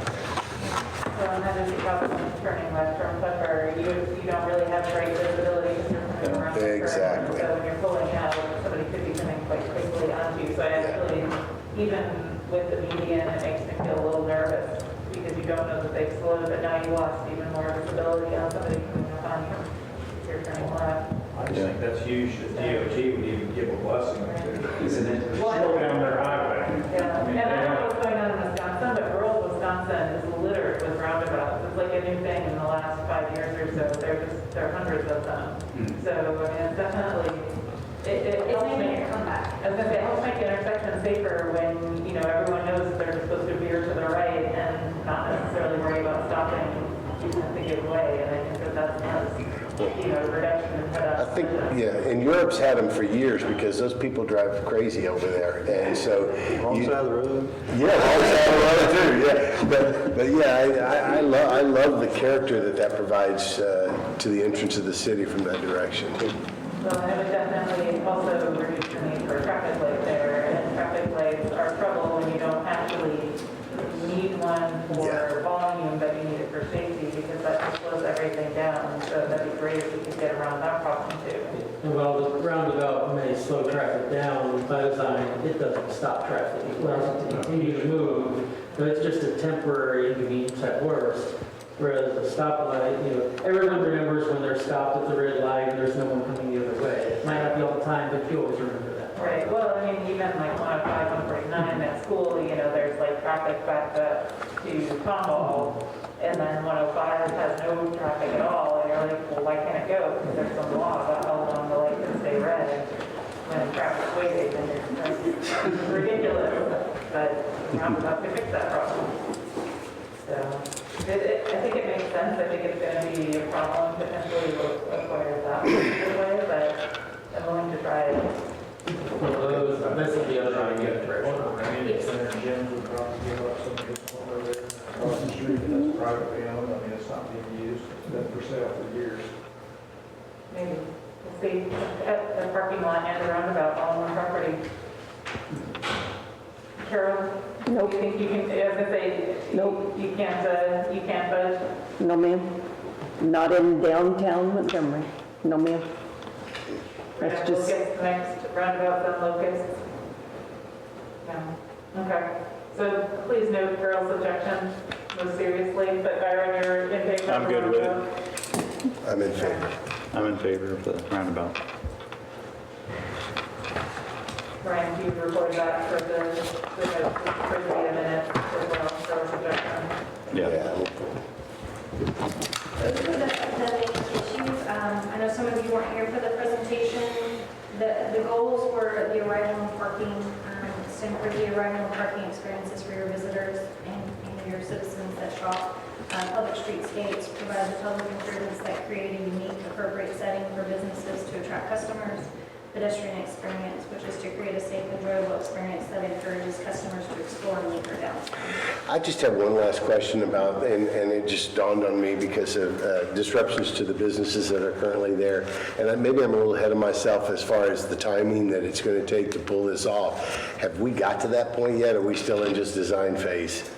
So and that is the problem with turning left from Klepper. You don't really have great visibility because you're coming around the curve. Exactly. So when you're pulling out, somebody could be coming quite quickly onto you. So I actually, even with the median, it makes me feel a little nervous because you don't know that they've slowed, but now you lost even more visibility on somebody coming up on you. You're turning left. I just think that's huge, that DOT would even give a blessing to Isn't it? slow down their highway. Yeah, I mean, and I they don't know don't- what's going on in Wisconsin, but rural Wisconsin is littered with roundabouts. It's like a new thing in the last 5 years or so. There are hundreds of them. So, I mean, it's definitely, it It's helps making make, it come back. I was gonna say, it helps make intersections safer when, you know, everyone knows that they're supposed to veer to the right and not necessarily worry about stopping to give way. And I think that that's, you know, reduction in I think, pedestrians. yeah, and Europe's had them for years because those people drive crazy over there. And so. wrong side of the road. Yeah, wrong side of the road too, yeah. But yeah, I love the character that provides to the entrance of the city from that direction. Well, and it would definitely also reduce the need for traffic light there, and traffic lights are trouble when you don't actually need one for volume, but you need it for safety, because that just slows everything down, so that'd be great if we could get around that problem too. And while the roundabout may slow traffic down, by design, it doesn't stop traffic. It allows it to continue to move, so it's just a temporary inconvenience at worst. Whereas a stoplight, you know, everyone remembers when they're stopped at the red light and there's no one coming the other way. It might not be all the time, but you always remember that. Right, well, I mean, even like 105, 149 at school, you know, there's like traffic backed up to Tomball, and then 105 has no traffic at all, and you're like, well, why can't it go? road, because there's some law about how long the light can stay red when traffic's waiting, and it's ridiculous, but Roundabout could fix that problem. So, I think it makes sense. I think it's going to be a problem potentially to acquire that way, but I'm willing to try it. Well, this is the other idea. I mean, it's their gyms would probably give up some of this over there across the street that's privately owned. I mean, it's not being used. It's been for sale for years. Maybe. We'll see. At the parking lot and the Roundabout, all on property. Carol? Nope. You think you can, as I say, Nope. you can't budge? No, ma'am. Not in downtown Montgomery. No, ma'am. That's just, Locust, next Roundabout, then Locust? No. Okay. So please note Carol's objection most seriously, but Byron, you're in favor? I'm good with it. Roundabout? I'm in favor. I'm in favor of the Roundabout. Ryan, do you record that for the minute as well, Carol's objection? Yeah. Those are the main issues. I know some of you weren't here for the presentation. The goals were the arrival and parking, to improve the arrival and parking experiences for your visitors and your citizens that shop. Public streetscapes provide the public improvements that create a unique, appropriate setting for businesses to attract customers. Pedestrian experience, which is to create a safe, enjoyable experience that encourages customers to explore and leave their downtown. I just have one last question about, and it just dawned on me because of disruptions to the businesses that are currently there. And maybe I'm a little ahead of myself as far as the timing that it's going to take to pull this off. Have we got to that point yet, or are we still in just design phase?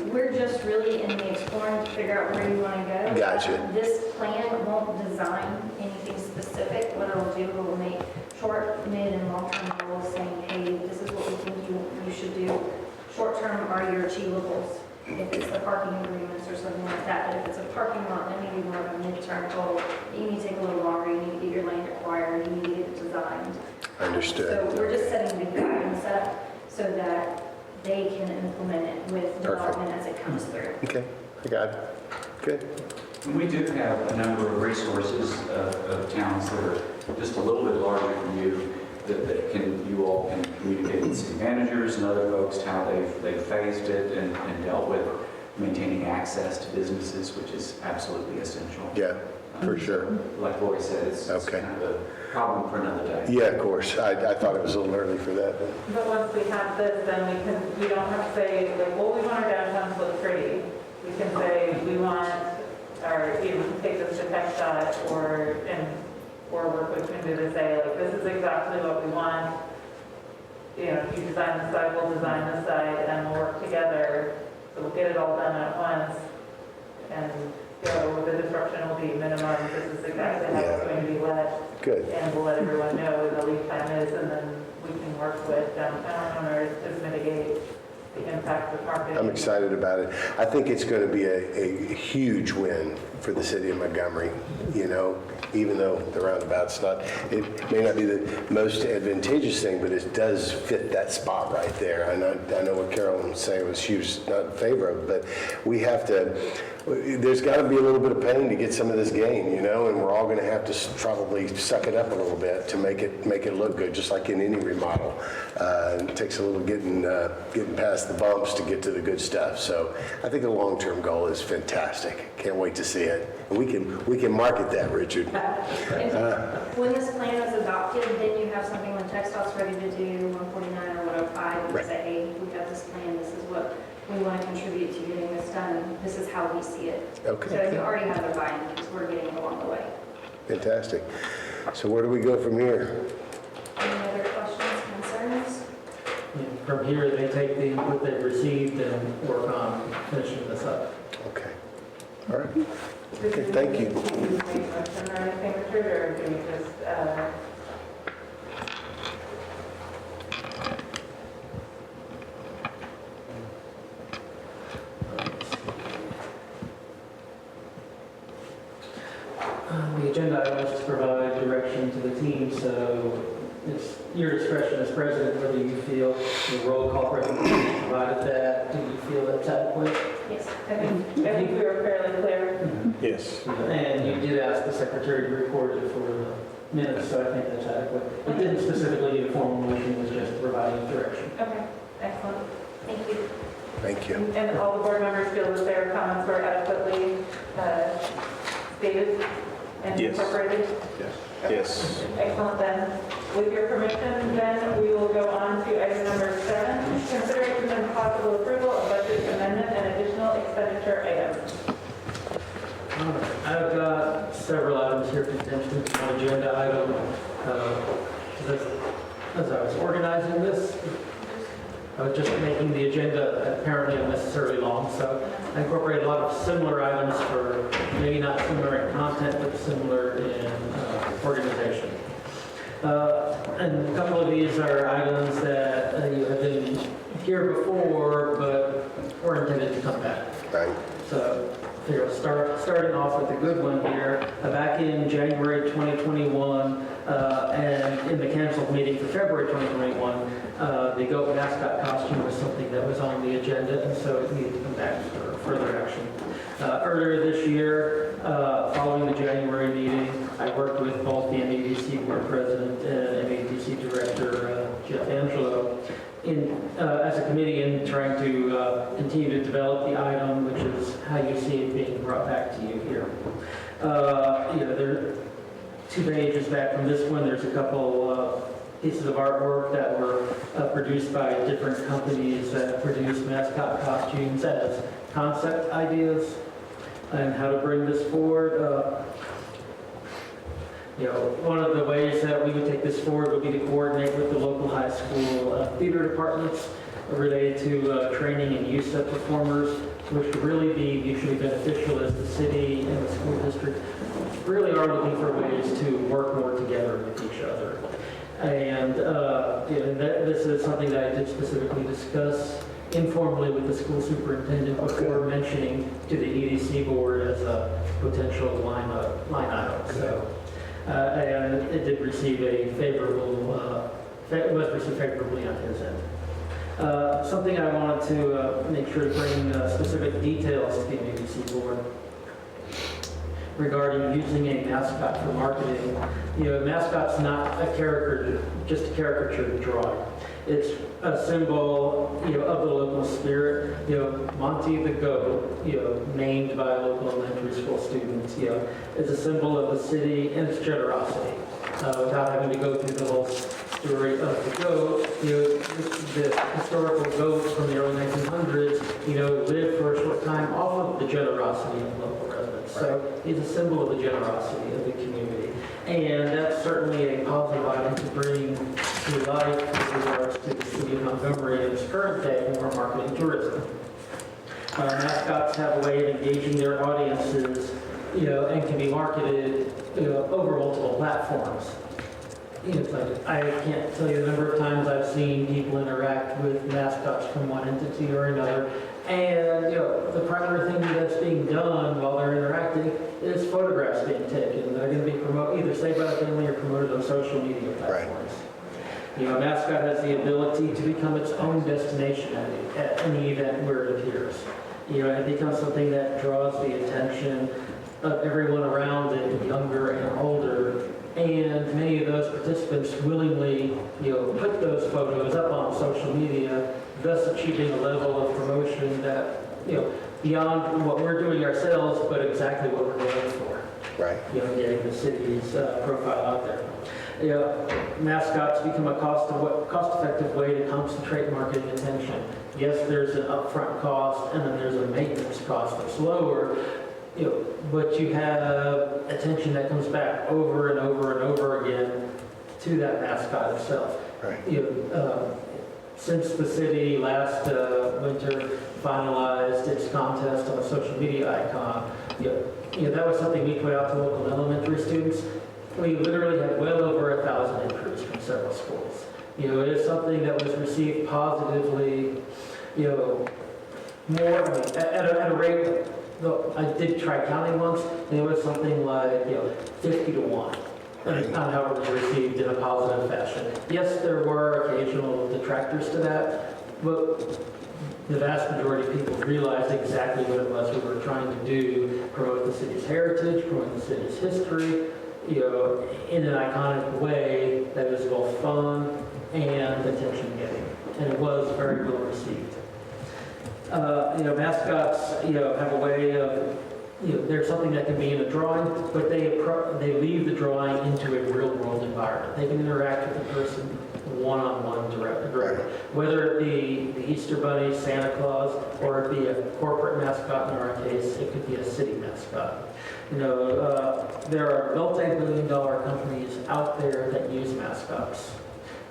We're just really in the exploring to figure out where you want to go. Gotcha. This plan won't design anything specific. What it'll do, it will make short, mid, and long-term goals saying, hey, this is what we think you should do. Short-term are your achievables, if it's the parking agreements or something like that. But if it's a parking lot, then maybe more of a mid-term goal. You need to take a little longer. You need to get your land acquired. You need to get it designed. Understood. So we're just setting the guidance up so that they can implement it with development as it comes through. Okay, I got it. Good. And we do have a number of resources of towns that are just a little bit larger than you, that you all can communicate with city managers and other folks how they've phased it and dealt with maintaining access to businesses, which is absolutely essential. Yeah, for sure. Like Lori said, it's Okay. kind of a problem for another day. Yeah, of course. I thought it was a little early for that. But once we have this, then we don't have to say, like, well, we want our downtown to look pretty. We can say, we want, or even take this to TechStop or work with Quincy to say, like, this is exactly what we want. You know, if you design this side, we'll design this side, and we'll work together. So we'll get it all done at once. And so the disruption will be minimum. This is exactly how it's going to be led. Good. And we'll let everyone know what the lead time is, and then we can work with downtown owners to mitigate the impact of marketing. I'm excited about it. I think it's going to be a huge win for the city of Montgomery, you know, even though the Roundabout's not, it may not be the most advantageous thing, but it does fit that spot right there. I know what Carol was saying she was not in favor of, but we have to, there's got to be a little bit of pain to get some of this gain, you know, and we're all going to have to probably suck it up a little bit to make it look good, just like in any remodel. It takes a little getting past the bumps to get to the good stuff. So I think the long-term goal is fantastic. Can't wait to see it. And we can market that, Richard. When this plan is adopted, then you have something when TechStop's ready to do 149 or 105, and Right. say, hey, we got this plan, this is what we want to contribute to getting this done, this is how we see it. Okay. So you already have the buy-in, because we're getting along the way. Fantastic. So where do we go from here? Any other questions, concerns? And from here, they take what they've received and work on finishing this up. Okay. All right. Okay, thank you. Do you make a motion or anything, Richard, or do we just, The agenda item is to provide direction to the team, so it's your discretion as president whether you feel the roll call recommendation provided that. Do you feel that's adequate? Yes. I think we were fairly clear. Yes. And you did ask the secretary to record it for the minutes, so I think that's adequate. It didn't specifically need a formal motion, it was just providing direction. Okay, excellent. Thank you. Thank you. And all the board members feel that their comments were adequately stated and Yes. incorporated? Yes. Excellent, then. With your permission, then, we will go on to item number 7, consideration and possible approval of budget amendment and additional expenditure items. I've got several items here potentially on agenda item. As I was organizing this, I was just making the agenda apparently unnecessarily long, so I incorporated a lot of similar items for maybe not similar in content, but similar in organization. And a couple of these are items that you have been here before, but were intended to come back. Right. So here, starting off with the good one here. Back in January 2021, and in the canceled meeting for February 2021, the goat mascot costume was something that was on the agenda, and so it needed to come back for further action. Earlier this year, following the January meeting, I worked with both the MEDC board president and MEDC director, Jeff Angelo, as a committee in trying to continue to develop the item, which is how you see it being brought back to you here. There are 2 pages back from this one. There's a couple pieces of artwork that were produced by different companies that produce mascot costumes as concept ideas and how to bring this forward. One of the ways that we would take this forward would be to coordinate with the local high school theater departments related to training and use of performers, which would really be mutually beneficial as the city and the school district really are looking for ways to work more together with each other. And this is something that I did specifically discuss informally with the school superintendent before mentioning to the EDC board as a potential line item. So, and it did receive a favorable, it was received favorably on his end. Something I wanted to make sure to bring specific details to the EDC board regarding using a mascot for marketing. A mascot's not a character, just a caricature drawing. It's a symbol, of the local spirit. Monty the goat, named by local elementary school students, is a symbol of the city and its generosity. Without having to go through the whole story of the goat, the historical goat from the early 1900s, lived for a short time off of the generosity of local residents. So he's a symbol of the generosity of the community. And that's certainly a positive item to bring to life with regards to the city of Montgomery in its current day for marketing tourism. Mascots have a way of engaging their audiences, and can be marketed, over multiple platforms. I can't tell you the number of times I've seen people interact with mascots from one entity or another. And, the primary thing that's being done while they're interacting is photographs being taken. They're going to be promoted, either saved by the family or promoted on social media platforms. Right. A mascot has the ability to become its own destination at any event where it appears. It becomes something that draws the attention of everyone around it, younger and older. And many of those participants willingly, put those photos up on social media, thus achieving a level of promotion that, beyond what we're doing ourselves, but exactly what we're going for. Right. Getting the city's profile out there. Mascots become a cost-effective way to concentrate marketing attention. Yes, there's an upfront cost, and then there's a maintenance cost that's lower. But you have attention that comes back over and over and over again to that mascot itself. Right. Since the city last winter finalized its contest on a social media icon, that was something we put out to local elementary students. We literally had well over 1,000 entries from several schools. It is something that was received positively, more at a rate. Though I did try counting once, and it was something like 50 to 1 on how it was received in a positive fashion. Yes, there were occasional detractors to that, but the vast majority of people realized exactly what it was we were trying to do, promote the city's heritage, promote the city's history, in an iconic way that is both fun and attention-getting. And it was very well received. Mascots, have a way of, there's something that can be in a drawing, but they leave the drawing into a real-world environment. They can interact with the person one-on-one directly. Whether it be the Easter Bunny, Santa Claus, or it be a corporate mascot, in our case, it could be a city mascot. There are multi-billion-dollar companies out there that use mascots.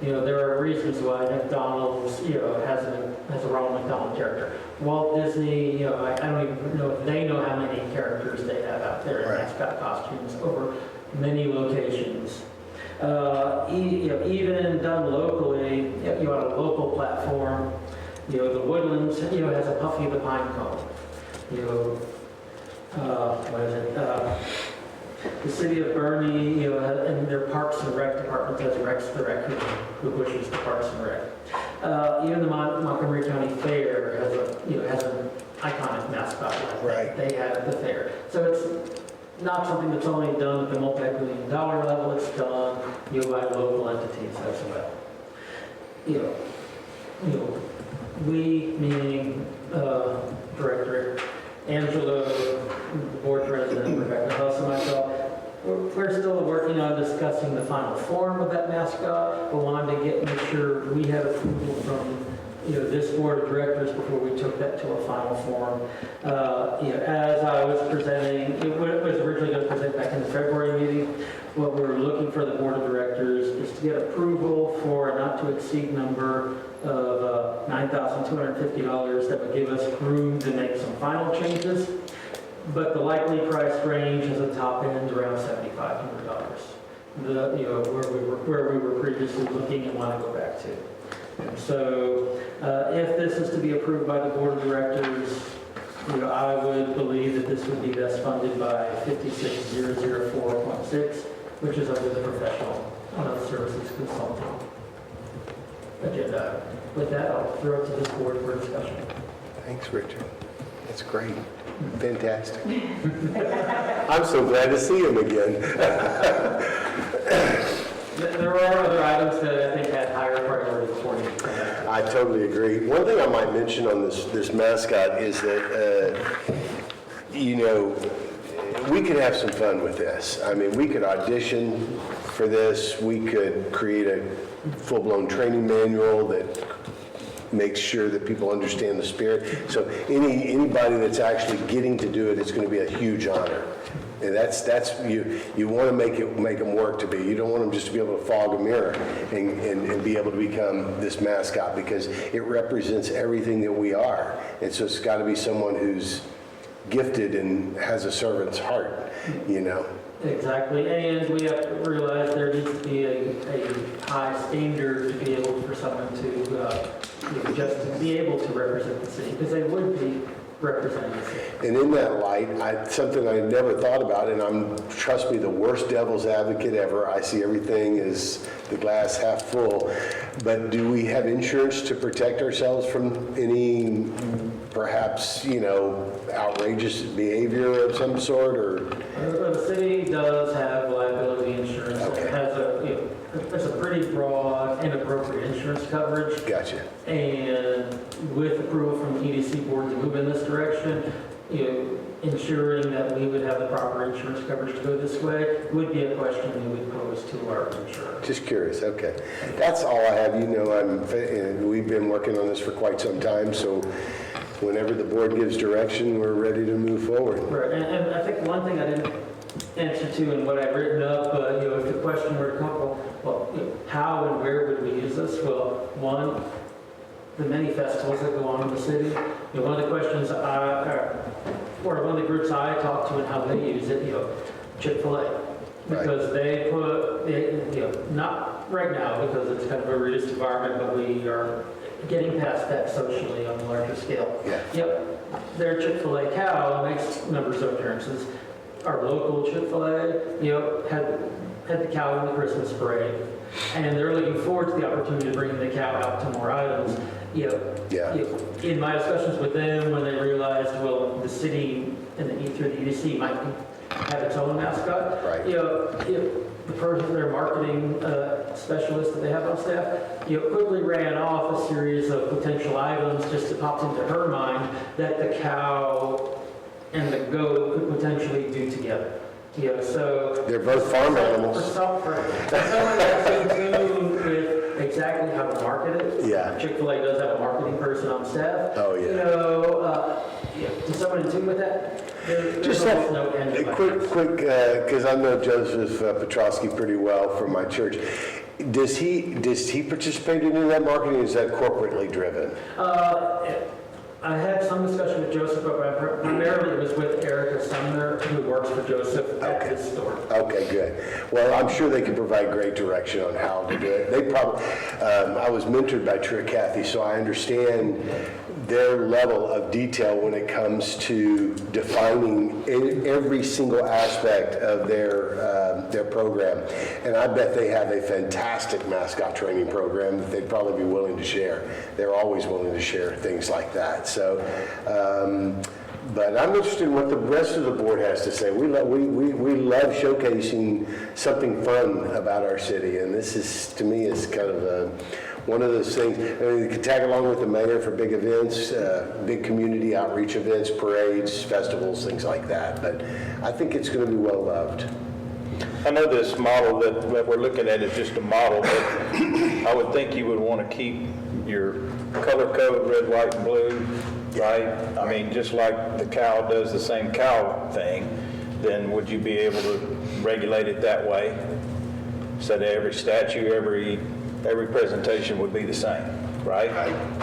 There are reasons why McDonald's, has a Ronald McDonald character. Walt Disney, I don't even know if they know how many characters they have out there in mascot costumes over many locations. Even done locally, on a local platform, the Woodlands, has a Puffy the Pine Cone. What is it? The city of Bernie, and their Parks and Rec department has Rex the Raccoon, who pushes the Parks and Rec. Even the Montgomery County Fair has an iconic mascot like that. They have the fair. So it's not something that's only done at the multi-billion-dollar level. It's done, by local entities as well. We, meaning Director Angela, Board President Rebecca Huss, and myself, we're still working on discussing the final form of that mascot. We wanted to make sure we had approval from this Board of Directors before we took that to a final form. As I was presenting, it was originally going to present back in the February meeting. What we're looking for the Board of Directors is to get approval for a not-to-exceed number of $9,250 that would give us room to make some final changes. But the likely price range is a top end around $7,500. Where we were previously looking and want to go back to. So if this is to be approved by the Board of Directors, I would believe that this would be best funded by 56004.6, which is under the professional services consulting agenda. With that, I'll throw it to this board for discussion. Thanks, Richard. That's great. Fantastic. I'm so glad to see him again. There are other items that I think had higher priority for you. I totally agree. One thing I might mention on this mascot is that, we could have some fun with this. I mean, we could audition for this. We could create a full-blown training manual that makes sure that people understand the spirit. So anybody that's actually getting to do it, it's going to be a huge honor. And that's you want to make them work to be. You don't want them just to be able to fog a mirror and be able to become this mascot, because it represents everything that we are. And so it's got to be someone who's gifted and has a servant's heart, Exactly, and we have to realize there needs to be a high standard to be able for someone to just to be able to represent the city, because they would be representing the city. And in that light, something I never thought about, and I'm, trust me, the worst devil's advocate ever. I see everything as the glass half full. But do we have insurance to protect ourselves from any, perhaps, outrageous behavior of some sort, or? The city does have liability insurance. Okay. It has it's a pretty broad and appropriate insurance coverage. Gotcha. And with approval from the EDC board to move in this direction, ensuring that we would have the proper insurance coverage to go this way would be a question we would pose to our insurer. Just curious, okay. That's all I have. We've been working on this for quite some time, so whenever the board gives direction, we're ready to move forward. Right, and I think one thing I didn't answer to in what I've written up, if the question were to come, how and where would we use this? Well, one, the many festivals that go on in the city. One of the questions one of the groups I talk to and how they use it, Chick-fil-A. Because they put, not right now because it's kind of a reduced environment, but we are getting past that socially on a larger scale. Yeah. Their Chick-fil-A cow makes numbers of appearances. Our local Chick-fil-A, had the cow in the Christmas parade. and they're looking forward to the opportunity to bring the cow out to more items. Yeah. In my discussions with them, when they realized, well, the city and through the EDC might have its own mascot. Right. The person, their marketing specialist that they have on staff, quickly ran off a series of potential items just that popped into her mind that the cow and the goat could potentially do together. So They're both farm animals. For someone that's in tune with exactly how to market it. Yeah. Chick-fil-A does have a marketing person on staff. Oh, yeah. To someone in tune with that, there's Just almost no end to quick, because I know Joseph Petrosky pretty well from my church. Does he participate in any of that marketing, or is that corporately driven? I had some discussion with Joseph, but primarily it was with Erica Sumner, who works for Joseph at his store. Okay, good. Well, I'm sure they can provide great direction on how to do it. They probably, I was mentored by Kathy, so I understand their level of detail when it comes to defining every single aspect of their program. And I bet they have a fantastic mascot training program that they'd probably be willing to share. They're always willing to share things like that. So, but I'm interested in what the rest of the board has to say. We love showcasing something fun about our city, and this is, to me, is kind of one of those things. I mean, you can tag along with the mayor for big events, big community outreach events, parades, festivals, things like that. But I think it's going to be well loved. I know this model that we're looking at is just a model, but I would think you would want to keep your color code, red, white, and blue, right? I mean, just like the cow does the same cow thing, then would you be able to regulate it that way? So that every statue, every presentation would be the same, right?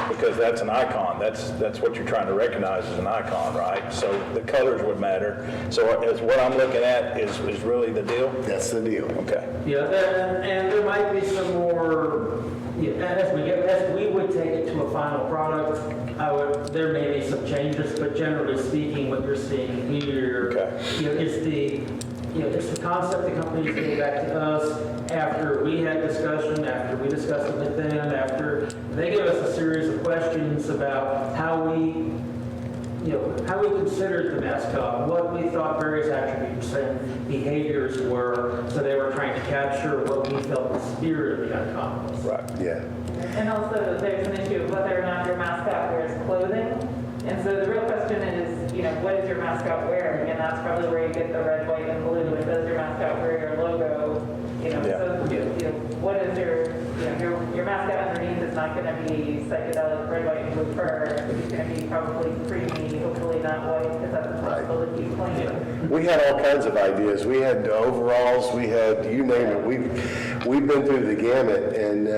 Because that's an icon. That's what you're trying to recognize as an icon, right? So the colors would matter. So as what I'm looking at is really the deal? That's the deal. Okay. Yeah, and there might be some more, as we would take it to a final product, there may be some changes, but generally speaking, what you're seeing here it's the concept the companies gave back to us after we had discussion, after we discussed it with them, after they gave us a series of questions about how we considered the mascot, what we thought various attributes and behaviors were, so they were trying to capture what we felt the spirit of the icon was. Right. Yeah. And also, there's an issue of whether or not your mascot wears clothing. And so the real question is, what is your mascot wearing? And that's probably where you get the red, white, and blue. And does your mascot wear your logo? So what is your mascot underneath is not going to be psychedelic red, white, and blue fur. It's going to be probably creamy, hopefully not white, because that's impossible to keep clean. We had all kinds of ideas. We had overalls. We had, you name it. We've been through the gamut, and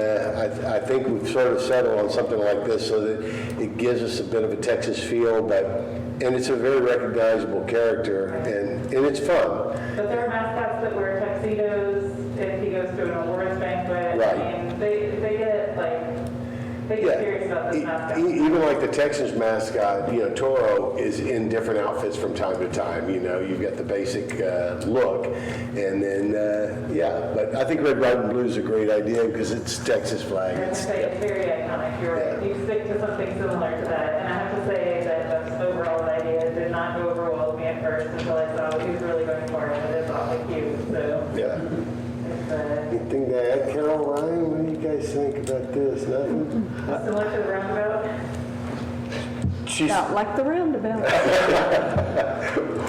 I think we've sort of settled on something like this so that it gives us a bit of a Texas feel, and it's a very recognizable character, and it's fun. But there are mascots that wear tuxedos if he goes to an awards banquet. Right. I mean, they get serious about this mascot. Even like the Texans mascot, Toro is in different outfits from time to time. You've got the basic look, and then but I think red, white, and blue is a great idea because it's Texas flag. It's very iconic. You're right. You stick to something similar to that, and I have to say that the overall idea did not go over well with me at first until I saw what he was really going for, and it is awfully cute. So Yeah. Anything to add, Carol, Ryan? What do you guys think about this? Nothing? Similar to the Roundabout. Not like the Roundabout.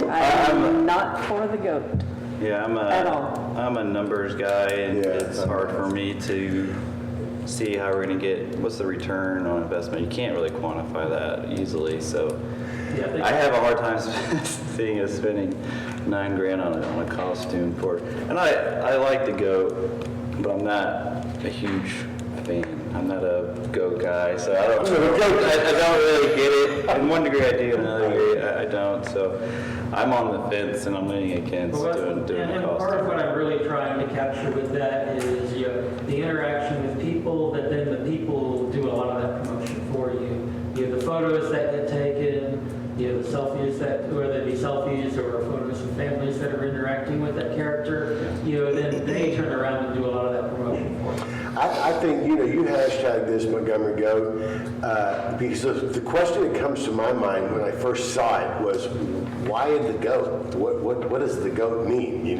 I'm not for the goat. Yeah, At all. I'm a numbers guy, and Yeah, it's hard for me to see how we're going to get, what's the return on investment. You can't really quantify that easily, so I have a hard time seeing us spending $9,000 on a costume for it. And I like the goat, but I'm not a huge fan. I'm not a goat guy, so I don't really get it. In one degree I do, in another degree I don't. So I'm on the fence, and I'm leaning against doing and the part of costume. what I'm really trying to capture with that is the interaction with people, that then the people do a lot of that promotion for you. The photos that get taken, the selfies whether they be selfies or photos of families that are interacting with that character, then they turn around and do a lot of that promotion for I think, you hashtag this Montgomery Goat, because the question that comes to my mind when I first saw it was, why the goat? What does the goat mean,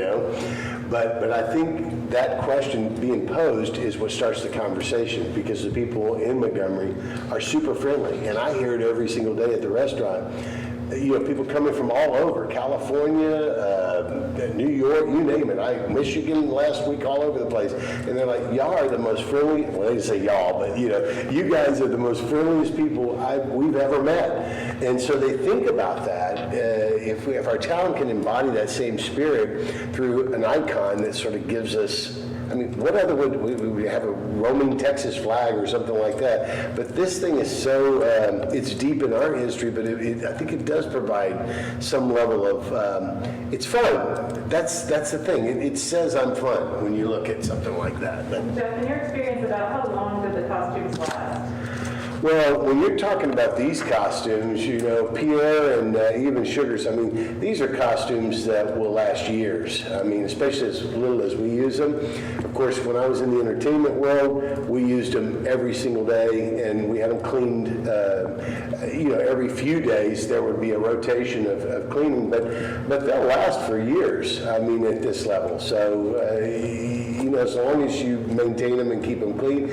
But I think that question being posed is what starts the conversation, because the people in Montgomery are super friendly, and I hear it every single day at the restaurant. People coming from all over, California, New York, you name it. Michigan last week, all over the place. And they're like, y'all are the most friendly, well, they didn't say y'all, but you guys are the most friendliest people we've ever met. And so they think about that. If our town can embody that same spirit through an icon that sort of gives us, what other we have a roaming Texas flag or something like that. But this thing is so, it's deep in our history, but I think it does provide some level of, it's fun. That's the thing. It says I'm fun when you look at something like that. But, Jeff, in your experience, about how long did the costumes last? well, when you're talking about these costumes, Pierre and even Sugars, these are costumes that will last years. Especially as little as we use them. Of course, when I was in the entertainment world, we used them every single day, and we had them cleaned, every few days there would be a rotation of cleaning, but they'll last for years, at this level. So, as long as you maintain them and keep them clean.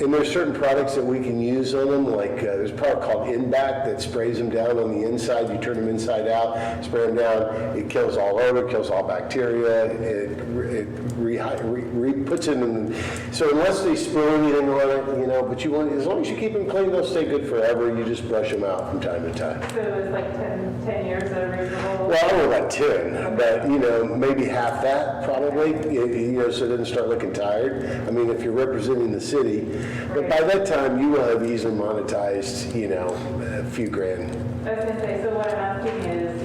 And there's certain products that we can use on them, like there's a product called In-Back that sprays them down on the inside. You turn them inside out, spray them down. It kills all odor, kills all bacteria. It puts it in. So unless they spill anything on it, but as long as you keep them clean, they'll stay good forever. You just brush them out from time to time. So it's like 10 years at a reasonable? Well, I don't know about 10, but maybe half that probably. So it doesn't start looking tired. If you're representing the city. But by that time, you will have easily monetized, a few grand. I was going to say, so what I'm asking is,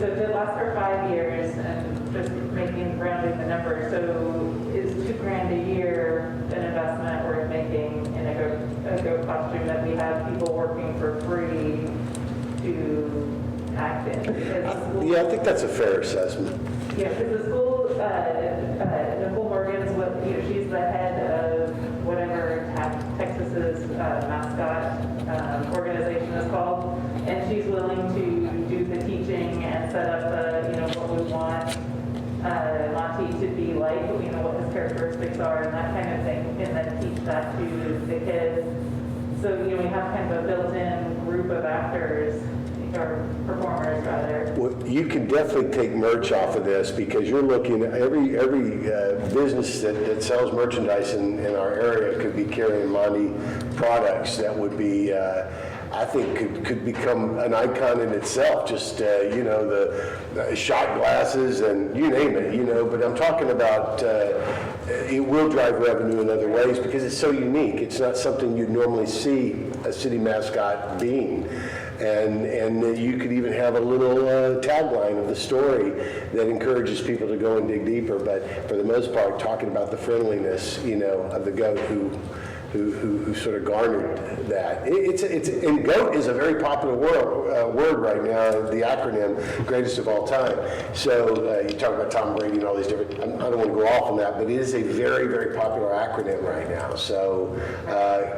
so if it lasts for 5 years, and just rounding the number, so is $2,000 a year an investment worth making in a goat costume that we have people working for free to act in? Yeah, I think that's a fair assessment. Yeah, because the school, Nicole Morgan's, she's the head of whatever Texas's mascot organization is called, and she's willing to do the teaching and set up what we want Monty to be like, what his characteristics are and that kind of thing, and then teach that to the kids. So we have kind of a built-in group of actors, or performers rather. Well, you can definitely take merch off of this, because you're looking at every business that sells merchandise in our area could be carrying Monty products that would be, I think, could become an icon in itself. Just the shot glasses and you name it, But I'm talking about it will drive revenue in other ways because it's so unique. It's not something you'd normally see a city mascot being. And you could even have a little tagline of the story that encourages people to go and dig deeper. But for the most part, talking about the friendliness, of the goat who sort of garnered that. And GOAT is a very popular word right now, the acronym, greatest of all time. So you talk about Tom Brady and all these different, I don't want to go off on that, but it is a very, very popular acronym right now. So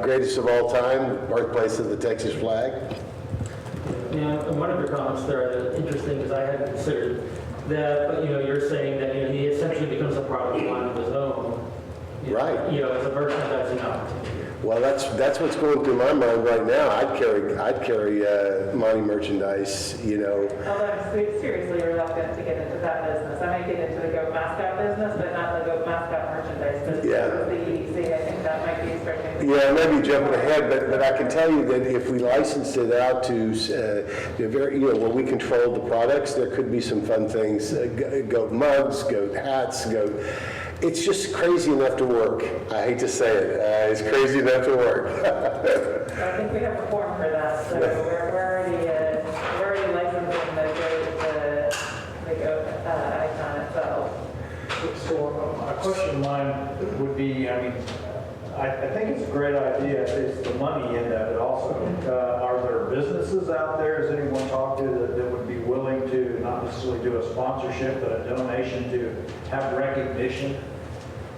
greatest of all time, birthplace of the Texas flag. Yeah, and one of your comments there is interesting because I hadn't considered that, but you're saying that he essentially becomes a product line of his own. Right. As a merchandising opportunity. Well, that's what's going through my mind right now. I'd carry Monty merchandise, Although I'm seriously reluctant to get into that business. I might get into the goat mascot business, but not the goat mascot merchandise business. Yeah. With the EDC, I think that might be stretching. Yeah, maybe jumping ahead, but I can tell you that if we licensed it out to where we controlled the products, there could be some fun things. Goat mugs, goat hats, goat. It's just crazy enough to work. I hate to say it. It's crazy enough to work. I think we have a form for that, so we're already licensing the goat icon itself. So a question of mine would be, I think it's a great idea. It's the money in that, but also, are there businesses out there, has anyone talked to that would be willing to not necessarily do a sponsorship, but a donation to have recognition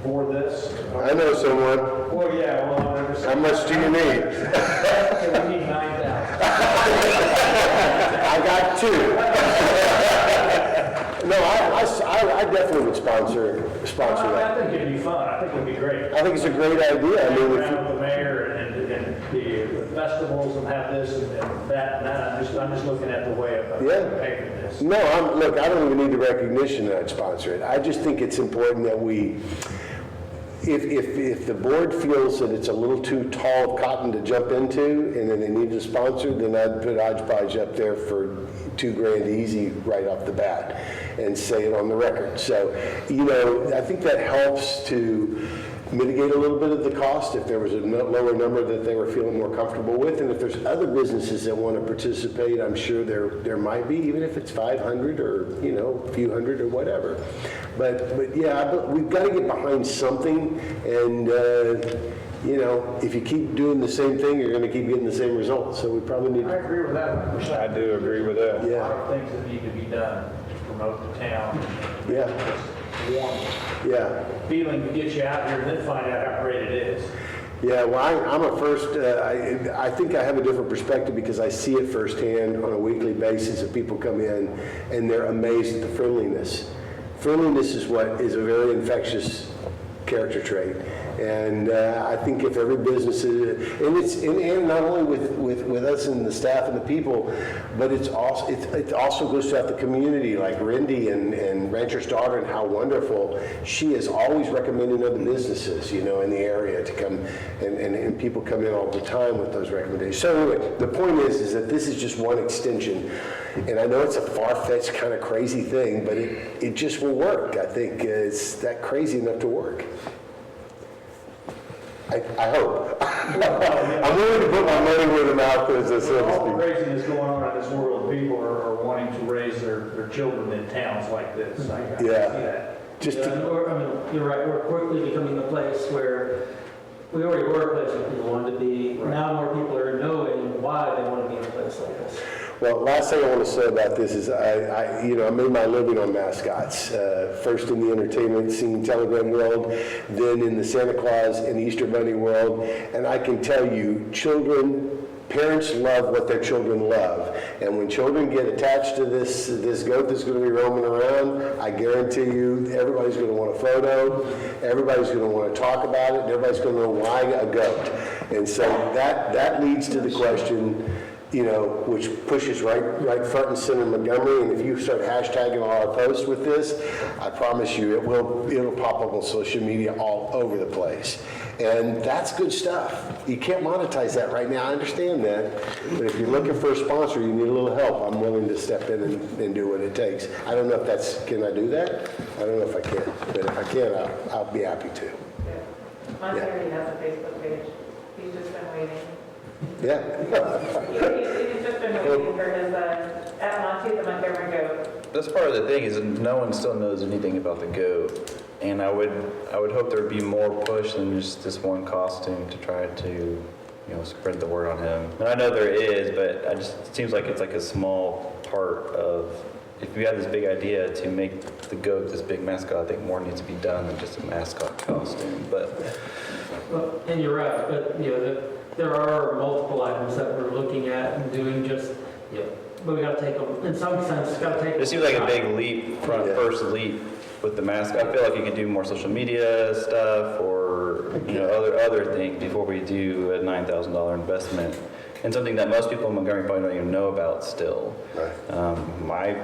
for this. I know someone. Well, yeah, well, I'm just. How much do you need? Okay, we need 9,000. I got two. No, I definitely would sponsor I that. think it'd be fun. I think it'd be great. I think it's a great idea. I mean, if Around the mayor and the festivals and have this and that and that. I'm just looking at the way of Yeah. paying this. no, look, I don't even need the recognition that I'd sponsor it. I just think it's important that we, if the board feels that it's a little too tall of cotton to jump into and then they need a sponsor, then I'd put Hodgepodge up there for $2,000 easy right off the bat and say it on the record. So, I think that helps to mitigate a little bit of the cost if there was a lower number that they were feeling more comfortable with. And if there's other businesses that want to participate, I'm sure there might be, even if it's 500 or, a few hundred or whatever. But yeah, we've got to get behind something. And, if you keep doing the same thing, you're going to keep getting the same results. So we probably need I to, agree with that 100%. I do agree with that. A lot yeah, of things that need to be done to promote the town. yeah, Just warm yeah. feeling to get you out here and then find out how great it is. Yeah, well, I'm a first, I think I have a different perspective because I see it firsthand on a weekly basis of people come in and they're amazed at the friendliness. Friendliness is what is a very infectious character trait. And I think if every business is, and not only with us and the staff and the people, but it also goes throughout the community, like Rindy and Rancher's Daughter and how wonderful. She is always recommending other businesses, in the area to come, and people come in all the time with those recommendations. So anyway, the point is that this is just one extension. And I know it's a far-fetched kind of crazy thing, but it just will work. I think it's that crazy enough to work. I hope. I'm willing to put my money where the mouth is, so With to all the speak. craziness going on in this world, people are wanting to raise their children in towns like this. I can see Yeah. that. Just to, You're right, we're quickly becoming a place where we already were a place where people wanted to be. Now more people are knowing why they want to be in a place like this. well, last thing I want to say about this is I made my living on mascots. First in the entertainment scene, telegram world, then in the Santa Claus and Easter Bunny world. And I can tell you, parents love what their children love. And when children get attached to this goat that's going to be roaming around, I guarantee you everybody's going to want a photo, everybody's going to want to talk about it, and everybody's going to know why a goat. And so that leads to the question, which pushes right front and center in Montgomery. And if you start hashtagging all our posts with this, I promise you it'll pop up on social media all over the place. And that's good stuff. You can't monetize that right now. I understand that. But if you're looking for a sponsor, you need a little help. I'm willing to step in and do what it takes. I don't know if can I do that? I don't know if I can. But if I can, I'll be happy to. Montgomery has a Facebook page. He's just been waiting. Yeah. He's just been waiting for his, at Monty the Montgomery goat. That's part of the thing is no one still knows anything about the goat. And I would hope there would be more push than just this one costume to try to, spread the word on him. And I know there is, but it seems like it's like a small part of, if you have this big idea to make the goat this big mascot, I think more needs to be done than just a mascot costume. But Well, and you're right, but there are multiple items that we're looking at and doing just, but we got to take them, in some sense, got to take them. it seems like a big leap, first leap with the mascot. I feel like you could do more social media stuff or other things before we do a $9,000 investment in something that most people in Montgomery probably don't even know about still. Right.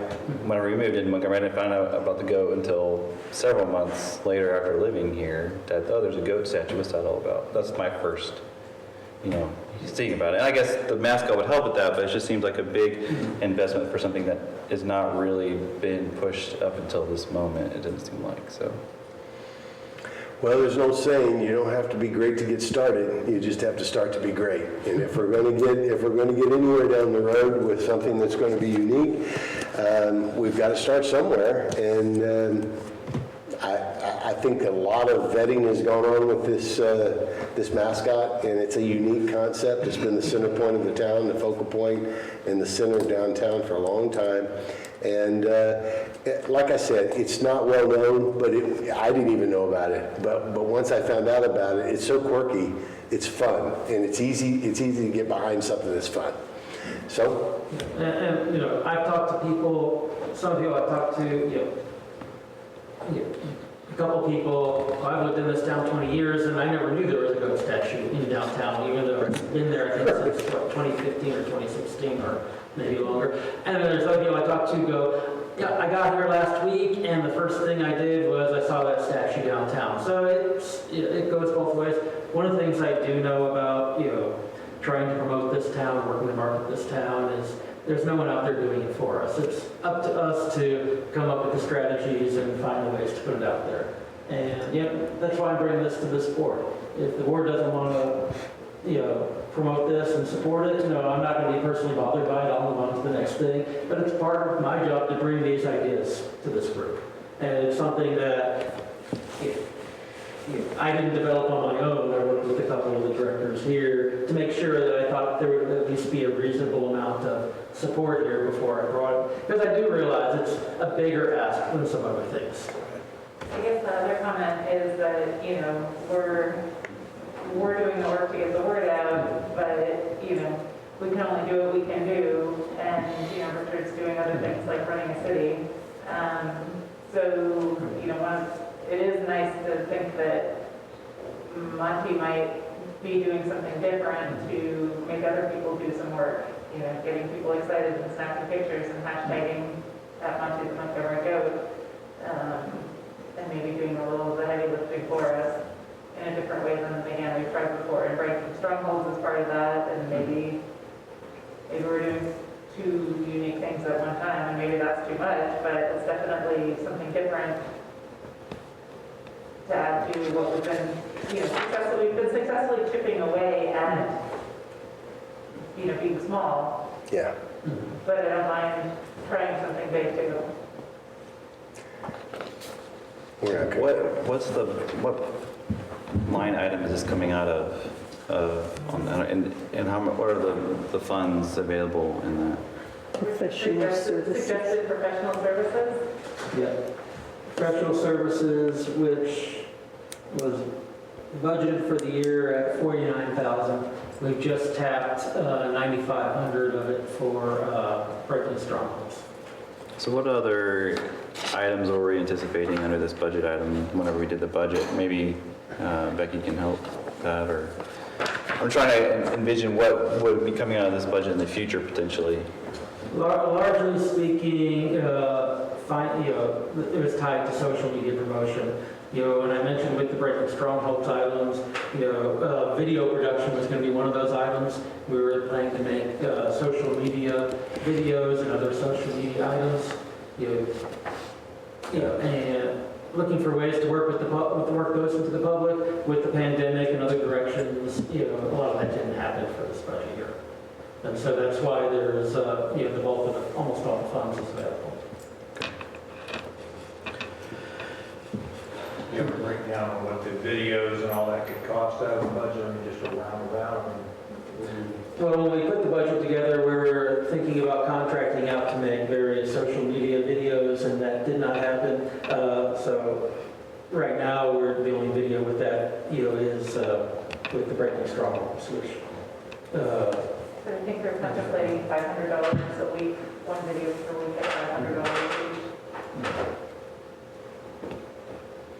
When we moved into Montgomery, I didn't find out about the goat until several months later after living here. That there's a goat statue. What's that all about? That's my first, seeing about it. And I guess the mascot would help with that, but it just seems like a big investment for something that has not really been pushed up until this moment. It doesn't seem like so. Well, there's no saying you don't have to be great to get started. You just have to start to be great. And if we're going to get anywhere down the road with something that's going to be unique, we've got to start somewhere. And I think a lot of vetting has gone on with this mascot, and it's a unique concept. It's been the center point of the town, the focal point in the center of downtown for a long time. And like I said, it's not well known, but I didn't even know about it. But once I found out about it, it's so quirky, it's fun, and it's easy to get behind something that's fun. So, And, you know, I've talked to people, some people I've talked to, a couple people, I've lived in this town 20 years, and I never knew there was a goat statue in downtown, even though it's been there, I think, since what, 2015 or 2016, or maybe longer. And then there's other people I talked to go, yeah, I got here last week, and the first thing I did was I saw that statue downtown. So it goes both ways. One of the things I do know about, you know, trying to promote this town, working to market this town, is there's no one out there doing it for us. It's up to us to come up with the strategies and find the ways to put it out there. And yeah, that's why I'm bringing this to this board. If the board doesn't want to, you know, promote this and support it, no, I'm not going to be personally bothered by it. I'll move on to the next thing. But it's part of my job to bring these ideas to this group. And it's something that I didn't develop on my own. I worked with a couple of the directors here to make sure that I thought there would at least be a reasonable amount of support here before I brought it. Because I do realize it's a bigger ask than some other things. I guess the other comment is that, you know, we're doing the work to get the word out, but, you know, we can only do what we can do, and, you know, Richard's doing other things like running a city. So, you know, it is nice to think that Monty might be doing something different to make other people do some work, you know, getting people excited and snapping pictures and hashtagging at Monty the Montgomery Goat, and maybe doing a little of the heavy lifting for us in a different way than, again, we've tried before, and breaking strongholds as part of that, and maybe we're doing two unique things at one time, and maybe that's too much, but it's definitely something different to add to what we've been, you know, we've been successfully chipping away at, you know, being small, yeah. but I don't mind trying something big too. We're not gonna- What line item is this coming out of? And what are the funds available in that? Professional services. Suggested professional services? Yeah. Professional services, which was budgeted for the year at $49,000. We've just tapped 9,500 of it for breaking strongholds. So what other items were we anticipating under this budget item whenever we did the budget? Maybe Becky can help that, or I'm trying to envision what would be coming out of this budget in the future potentially. Largely speaking, it was tied to social media promotion. You know, when I mentioned with the Breaking Strongholds items, you know, video production was going to be one of those items. We were planning to make social media videos and other social media items. You know, and looking for ways to work with the work goes into the public. With the pandemic and other directions, you know, a lot of that didn't happen for this budget year. And so that's why there's, you know, the bulk of almost all the funds is available. You have a breakdown on what the videos and all that could cost out of the budget, I mean, just a roundabout? Well, when we put the budget together, we were thinking about contracting out to make various social media videos, and that did not happen. So right now, the only video with that, you know, is with the Breaking Strongholds, which. So I think they're contemplating $500 a week, one video per week at $500 each.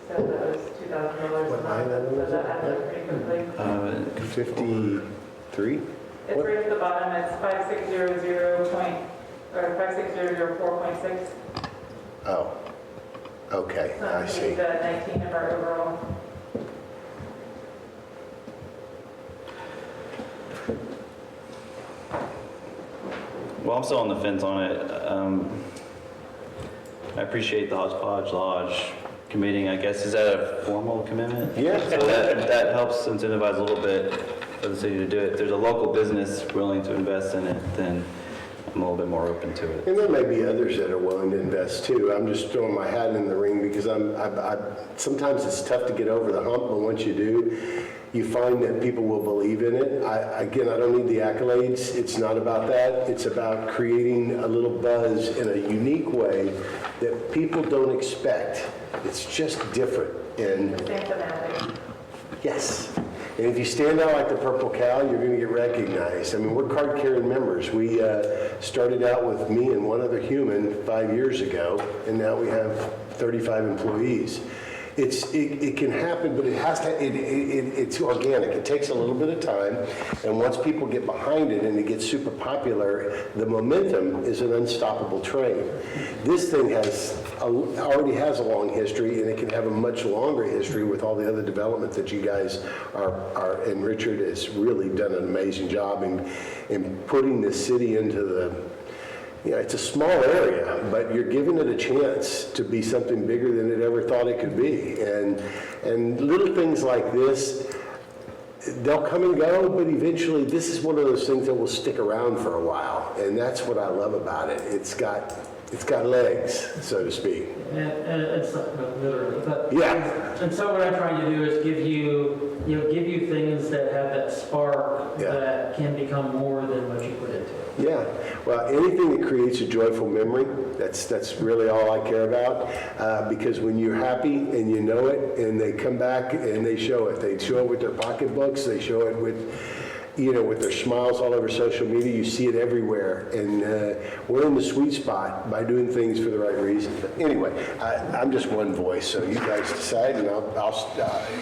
So that was $2,000 a What line month. item So is that that? happened pretty quickly. 53? It's right at the bottom, it's 5600.4.6. Oh, okay, So I it's see. 19 of our overall. Well, I'm still on the fence on it. I appreciate the Hodgepodge Lodge committing, I guess. Is that a formal commitment? Yeah. So that helps incentivize a little bit for the city to do it. If there's a local business willing to invest in it, then I'm a little bit more open to it. And there may be others that are willing to invest too. I'm just throwing my hat in the ring because sometimes it's tough to get over the hump, but once you do, you find that people will believe in it. Again, I don't need the accolades. It's not about that. It's about creating a little buzz in a unique way that people don't expect. It's just different. And Symptomatic. yes. And if you stand out like the Purple Cow, you're going to get recognized. I mean, we're card-carrying members. We started out with me and one other human 5 years ago, and now we have 35 employees. It can happen, but it has to. It's organic. It takes a little bit of time, and once people get behind it and it gets super popular, the momentum is an unstoppable train. This thing already has a long history, and it can have a much longer history with all the other development that you guys are. And Richard has really done an amazing job in putting this city into the. It's a small area, but you're giving it a chance to be something bigger than it ever thought it could be. And little things like this, they'll come and go, but eventually this is one of those things that will stick around for a while. And that's what I love about it. It's got legs, so to speak. And it's not literally, but Yeah. And so what I'm trying to do is give you things that have that spark that can become more than what you put into it. Yeah, well, anything that creates a joyful memory, that's really all I care about. Because when you're happy and you know it, and they come back and they show it. They show it with their pocketbooks. They show it with their smiles all over social media. You see it everywhere. And we're in the sweet spot by doing things for the right reason. But anyway, I'm just one voice, so you guys decide, and I'll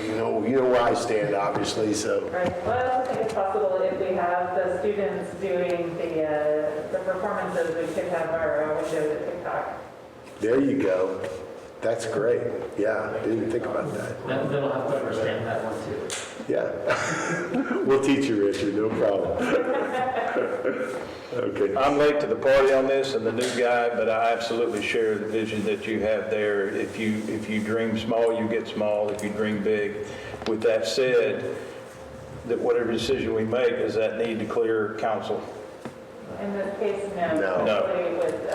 you know where I stand, obviously. So. Right. Well, I also think it's possible if we have the students doing the performances, we could have our window to TikTok. There you go. That's great. Yeah, didn't even think about that. They'll have to understand that one too. Yeah. We'll teach you, Richard, no problem. Okay. I'm late to the party on this and the new guy, but I absolutely share the vision that you have there. If you dream small, you get small. If you dream big. With that said, that whatever decision we make, does that need to clear council? In this case, no. No. Hopefully with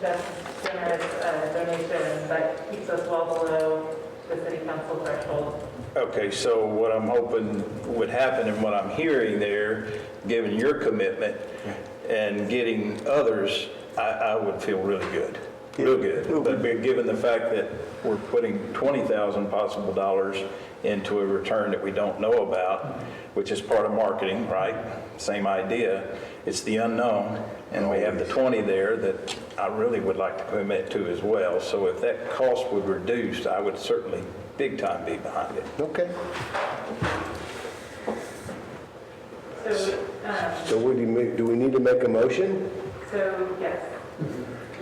just generous donations, that keeps us well below the city council threshold. Okay, so what I'm hoping would happen and what I'm hearing there, given your commitment and getting others, I would feel really good, real good. But given the fact that we're putting $20,000 possible dollars into a return that we don't know about, which is part of marketing, right? Same idea. It's the unknown, and we have the 20 there that I really would like to commit to as well. So if that cost would reduce, I would certainly big time be behind it. Okay. So, what do we need to make a motion? so yes. Do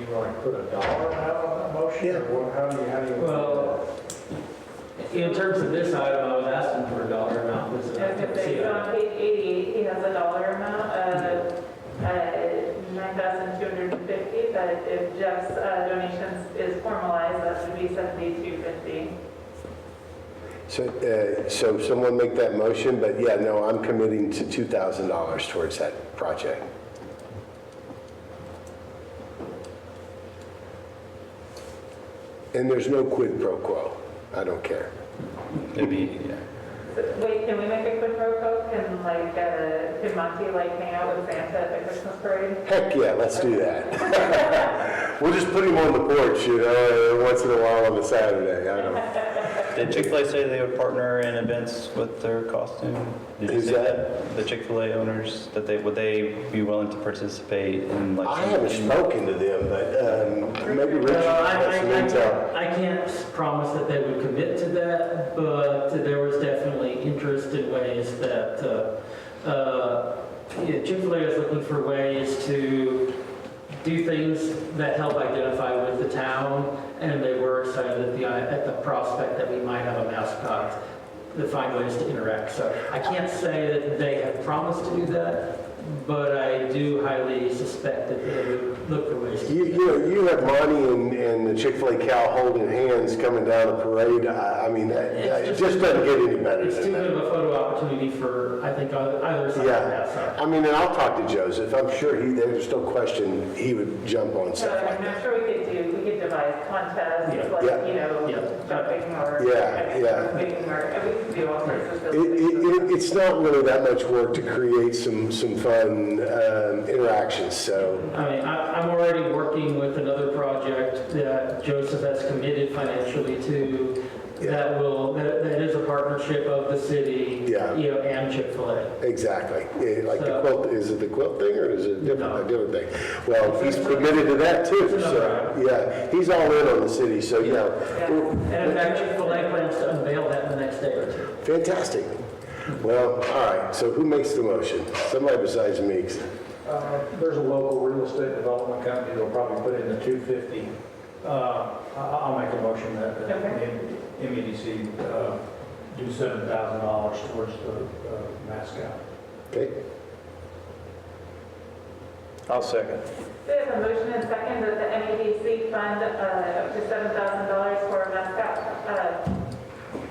you want to put a dollar amount on that motion? Yeah. Or how do you? Well, in terms of this item, I was asking for a dollar amount. This is- So on page 88, he has a dollar amount of $9,250, but if Jeff's donations is formalized, that would be $7,250. So someone make that motion, but yeah, no, I'm committing to $2,000 towards that project. And there's no quid pro quo. I don't care. Maybe, yeah. Wait, can we make a quid pro quo? Can Monty hang out with Santa at the Christmas parade? Heck yeah, let's do that. We'll just put him on the porch, once in a while on a Saturday. I don't. Did Chick-fil-A say they would partner in events with their costume? Did you Who's say that? The Chick-fil-A owners, that would they be willing to participate in I haven't spoken to them, but maybe Richard has some intel. I can't promise that they would commit to that, but there was definitely interest in ways that Chick-fil-A is looking for ways to do things that help identify with the town, and they were excited at the prospect that we might have a mascot to find ways to interact. So I can't say that they have promised to do that, but I do highly suspect that they would look for ways to. You have Monty and the Chick-fil-A cow holding hands coming down a parade. I mean, it just doesn't get any better It's too than good that. of a photo opportunity for, I think, either side of that Yeah, side. I mean, and I'll talk to Joseph. I'm sure there's no question he would jump on So stuff like I'm that. sure we could devise contests, Yeah. like, Yeah. jumping or. Yeah, yeah. We could do all sorts of silly things. It's not really that much work to create some fun interactions, so. I mean, I'm already working with another project that Joseph has committed financially to, that is a partnership of the city, Yeah. And Chick-fil-A. Exactly. Yeah, like the So- quilt, is it the quilt thing or is it a No. different thing? Well, he's committed to that too, It's so, another yeah, he's all in on the city, so, yeah. And in fact, Chick-fil-A plans to unveil that in the next day or two. Fantastic. Well, all right, so who makes the motion? Somebody besides me. There's a local real estate development company that'll probably put in the 250. I'll make a motion that the MEDC do $7,000 towards the mascot. Okay, I'll second. We have a motion and second that the MEDC fund up to $7,000 for a mascot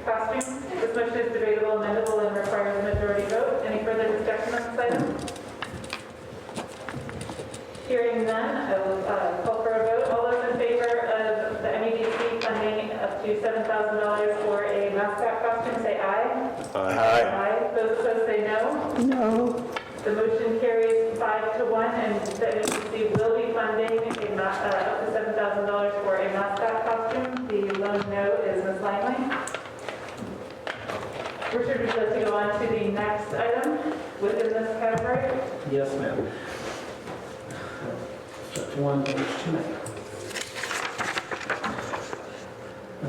costume. This motion is debatable, amendable, and requires a majority vote. Any further discussion on this item? Hearing none, I will call for a vote. All those in favor of the MEDC funding up to $7,000 for a mascot costume, say aye. Aye. Aye. Those opposed, say no. No. The motion carries 5-1, and the MEDC will be funding up to $7,000 for a mascot costume. The lone no is Ms. Langley. Richard, would you like to go on to the next item within this category? Yes, ma'am. Just one, page 2.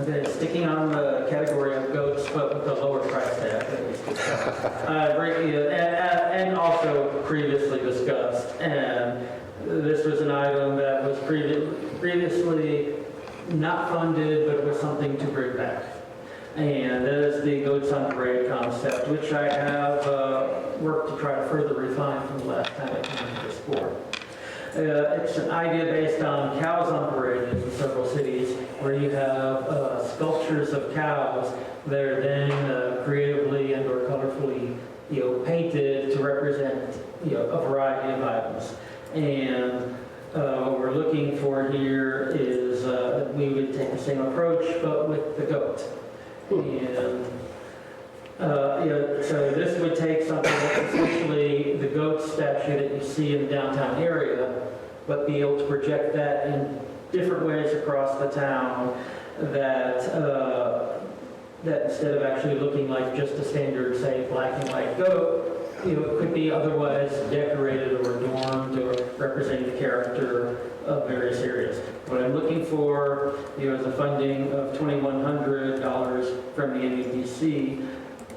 Okay, sticking on the category of goats, but with the lower price tag. And also previously discussed, and this was an item that was previously not funded, but was something to bring back. And that is the Goats on Parade concept, which I have worked to try to further refine from the last time I came to this board. It's an idea based on cows on parade in several cities, where you have sculptures of cows that are then creatively and or colorfully, painted to represent, a variety of items. And what we're looking for here is that we would take the same approach, but with the goat. And so this would take something like essentially the goat statue that you see in the downtown area, but be able to project that in different ways across the town, that that instead of actually looking like just a standard, say, black and white goat, it could be otherwise decorated or adorned or representing the character of various areas. What I'm looking for, is a funding of $2,100 from the MEDC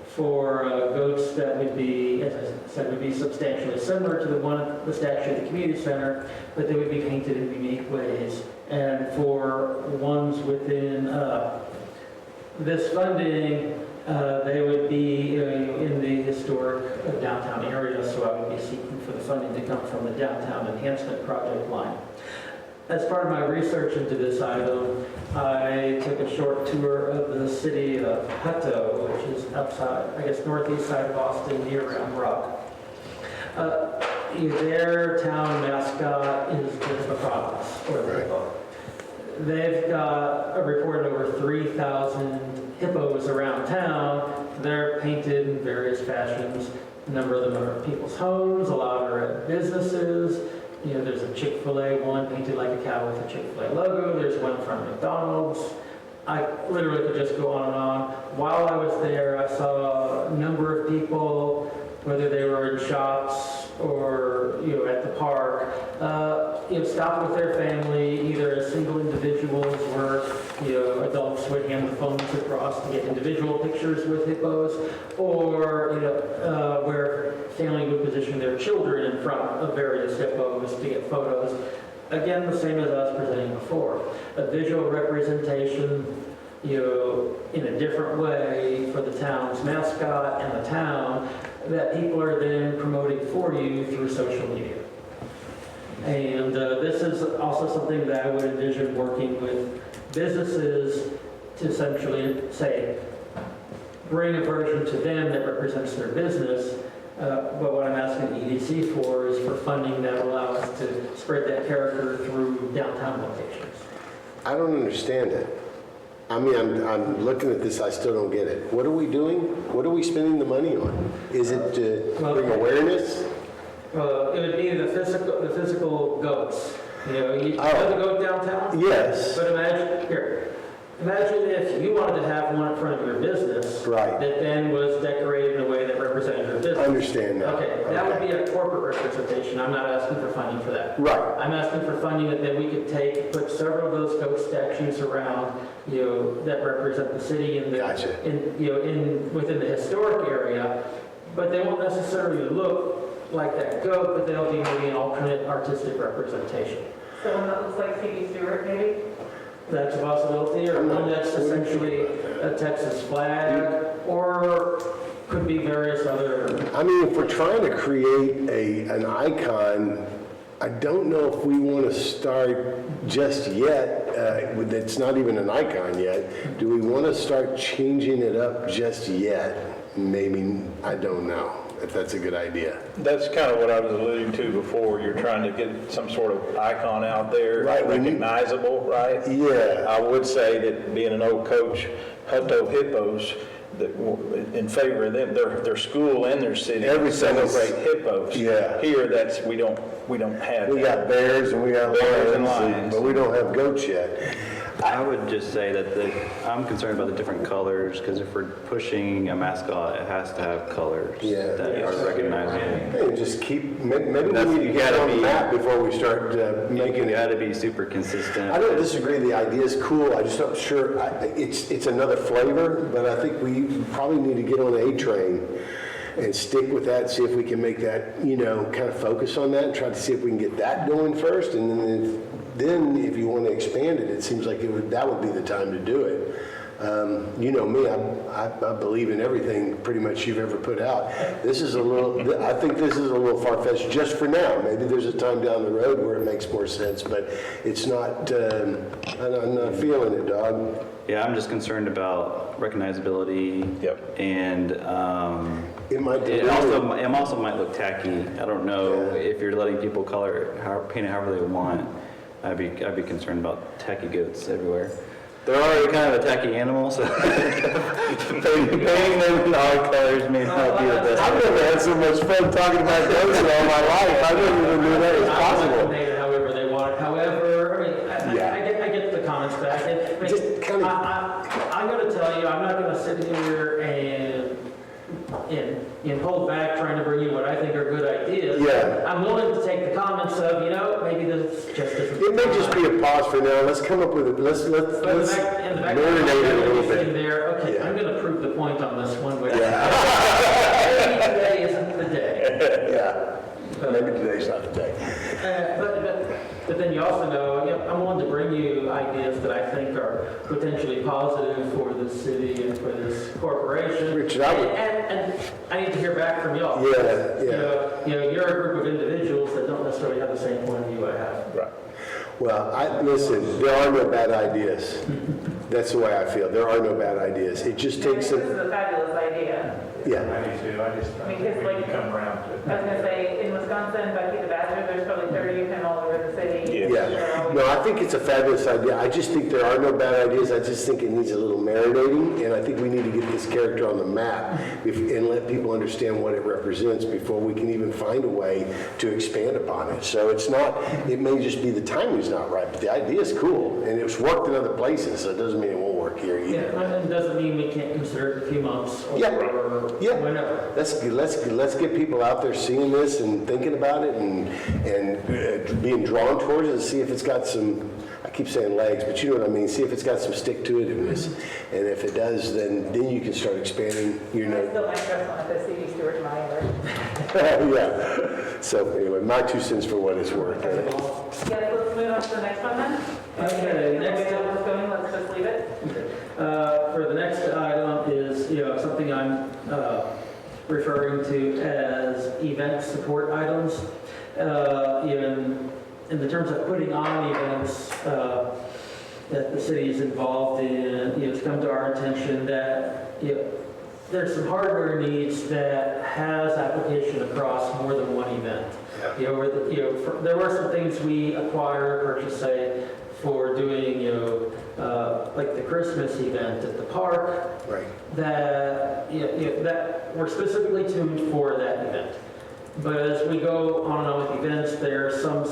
for goats that would be, as I said, would be substantially similar to the statue at the community center, but they would be painted in unique ways. And for ones within this funding, they would be in the historic downtown area, so I would be seeking for the funding to come from the downtown enhancement project line. As part of my research into this item, I took a short tour of the city of Hutto, which is outside, northeast side of Austin, near Round Rock. Their town mascot is the hippopotamus, or the hippo. They've got reported over 3,000 hippos around town. They're painted in various fashions. A number of them are at people's homes, a lot are at businesses. There's a Chick-fil-A one painted like a cow with a Chick-fil-A logo. There's one from McDonald's. I literally could just go on and on. While I was there, I saw a number of people, whether they were in shops or at the park, stop with their family, either as single individuals where adults would hand the phones across to get individual pictures with hippos, or where family would position their children in front of various hippos to get photos. Again, the same as I was presenting before. A visual representation in a different way for the town's mascot and the town that people are then promoting for you through social media. And this is also something that I would envision working with businesses to essentially say, bring a version to them that represents their business. But what I'm asking EDC for is for funding that will allow us to spread that character through downtown locations. I don't understand it. I mean, I'm looking at this, I still don't get it. What are we doing? What are we spending the money on? Is it to bring awareness? It would be the physical goats. You know the goat downtown? Yes. But imagine if you wanted to have one in front of your business. Right. That then was decorated in a way that represented your business. I understand that. Okay, that would be a corporate representation. I'm not asking for funding for that. Right. I'm asking for funding that then we could put several of those goat statues around, that represent the city and Gotcha. within the historic area, but they won't necessarily look like that goat, but they'll be maybe an alternate artistic representation. So one that looks like C.D. Stewart, maybe? That's a possibility, or one that's essentially a Texas flag, or could be various other. I mean, if we're trying to create an icon, I don't know if we want to start just yet. It's not even an icon yet. Do we want to start changing it up just yet? Maybe, I don't know if that's a good idea. That's kind of what I was alluding to before. You're trying to get some sort of icon out there, Right, recognizable, right? Yeah. I would say that being an old coach, Hutto Hippos, that in favor of them, their school and their city celebrate hippos. Yeah. Here, we don't have We that. got bears and we got Bears and lions, lions. but we don't have goats yet. I would just say that I'm concerned about the different colors, because if we're pushing a mascot, it has to have colors Yeah. that are recognizable. Hey, just maybe we That's- need to you get gotta on the be- map before we start making You it. got to be super consistent. I don't disagree, the idea is cool, I just not sure, it's another flavor, but I think we probably need to get on the A train and stick with that, see if we can make that, kind of focus on that, and try to see if we can get that going first, and then if you want to expand it, it seems like that would be the time to do it. You know me, I believe in everything pretty much you've ever put out. I think this is a little far-fetched just for now. Maybe there's a time down the road where it makes more sense, but it's not, I'm not feeling it, dog. Yeah, I'm just concerned about recognizability. Yep. And It also might look tacky. I don't know if you're letting people paint it however they want. I'd be concerned about tacky goats everywhere. They're already kind of a tacky animal, so painting them in odd colors may not be the best. I've never had so much fun talking about goats in all my life. I didn't even know that was possible. Paint it however they want. However, I get the comments back. I'm going to tell you, I'm not going to sit here and hold back trying to bring you what I think are good ideas. Yeah. I'm willing to take the comments of, maybe this just isn't. It may just be a pause for now. Let's come up with it. Let's In the back marinate it a little bit. there, okay, Yeah. I'm going to prove the point on this one way. Yeah. Maybe today isn't the day. Yeah. Maybe today's not the day. But then you also know, I'm willing to bring you ideas that I think are potentially positive for the city and for this corporation. Richard, I would- And I need to hear back from y'all. Yeah. You're a group of individuals that don't necessarily have the same point of view I have. Right. Well, listen, there are no bad ideas. That's the way I feel. There are no bad ideas. It just takes This is a fabulous idea. yeah. I do too, I think we come around to it. I was going to say, in Wisconsin, Bucky the Badger, there's probably 30 of him all over the city. Yeah. No, I think it's a fabulous idea. I just think there are no bad ideas. I just think it needs a little marinating, and I think we need to get this character on the map and let people understand what it represents before we can even find a way to expand upon it. So it may just be the timing's not right, but the idea is cool, and it's worked in other places, so it doesn't mean it won't work here Yeah, either. and it doesn't mean we can't consider it in a few months or Yeah. whenever. Let's get people out there seeing this and thinking about it and being drawn towards it and see if it's got some, I keep saying legs, but you know what I mean, see if it's got some stick to it in this. And if it does, then you can start expanding your I still might trust one of the C.D. Stewart money. Yeah. So anyway, my 2 cents for what it's worth. Yes, let's move on to the next one then. Okay, next Nobody else is going, let's just leave it. For the next item is, something I'm referring to as event support items. In the terms of putting on events that the city is involved in, it's come to our attention that there's some hardware needs that has application across more than one event. There were some things we acquired, purchased, say, for doing, like the Christmas event at the park, Right. that that were specifically tuned for that event. But as we go on and on with events, there are some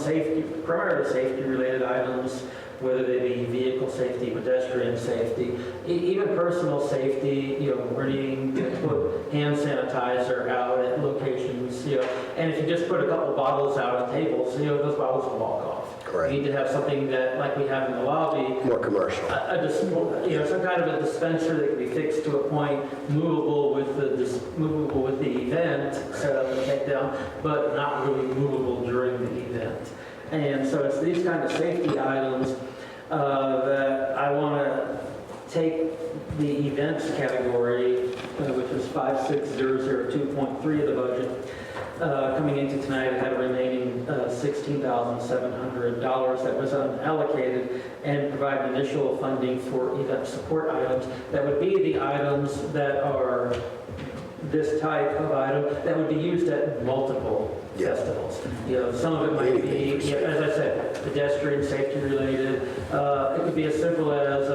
primarily safety-related items, whether they be vehicle safety, pedestrian safety, even personal safety. We're needing to put hand sanitizer out at locations. And if you just put a couple bottles out on tables, those bottles will walk off. Correct. You need to have something that, like we have in the lobby, More commercial. some kind of a dispenser that can be fixed to a point, movable with the event, set up and take down, but not really movable during the event. And so it's these kind of safety items that I want to take the events category, which is 56002.3 of the budget. Coming into tonight, I had a remaining $16,700 that was unallocated, and provide initial funding for event support items. That would be the items that are this type of item that would be used at multiple festivals. Some of it might be, as I said, pedestrian safety related. It could be as simple as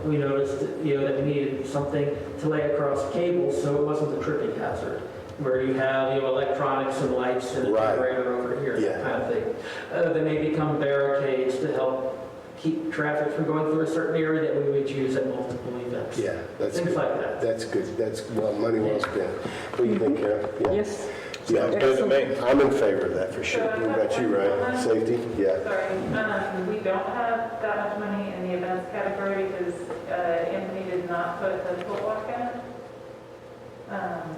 we noticed, that we needed something to lay across cables so it wasn't a tripping hazard, where you have electronics and lights and a generator over here, that kind of thing. They may become barricades to help keep traffic from going through a certain area that we would use at multiple events. Yeah, that's Things good. like that. That's good. That's money well spent. What do you think, Karen? Yeah. Yes. Yeah, Good to me. I'm in favor of that for sure. What about you, Ryan? Safety? Yeah. Sorry, we don't have that much money in the events category because Anthony did not put the foot walk in.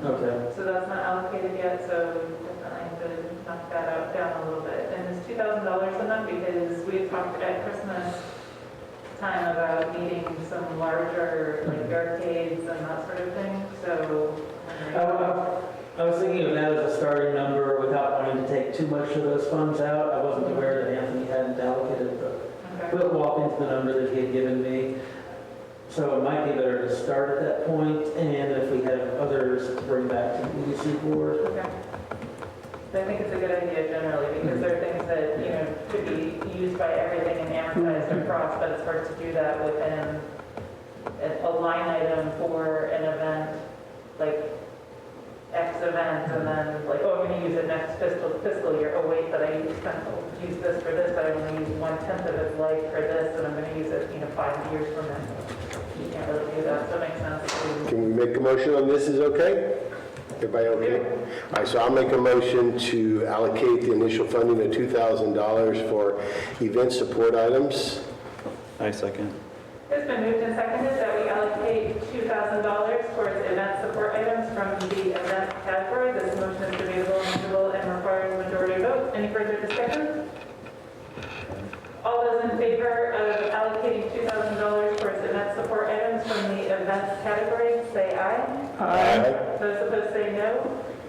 Okay. So that's not allocated yet, so definitely have to knock that down a little bit. And is $2,000 enough? Because we've talked at Christmas time about needing some larger barricades and that sort of thing, so. I was thinking of that as a starting number without wanting to take too much of those funds out. I wasn't aware that Anthony hadn't allocated, but we'll walk into the number that he had given me. So it might be better to start at that point, and if we have others, to bring back to the EDC board. Okay. I think it's a good idea generally, because there are things that, could be used by everything and amortized across, but it's hard to do that within a line item for an event, like X event, and then I'm going to use it next fiscal year. Oh wait, but I use this for this, but I only use 1/10 of its life for this, and I'm going to use it, 5 years from now. You can't really do that, so it makes sense to. Can we make a motion on this? Is okay? Everybody okay? All right, so I'll make a motion to allocate the initial funding of $2,000 for event support items. I second. It's been moved and seconded that we allocate $2,000 towards event support items from the event category. This motion is debatable, amendable, and requires a majority vote. Any further discussion? All those in favor of allocating $2,000 towards event support items from the events category, say aye. Aye. Those opposed say no.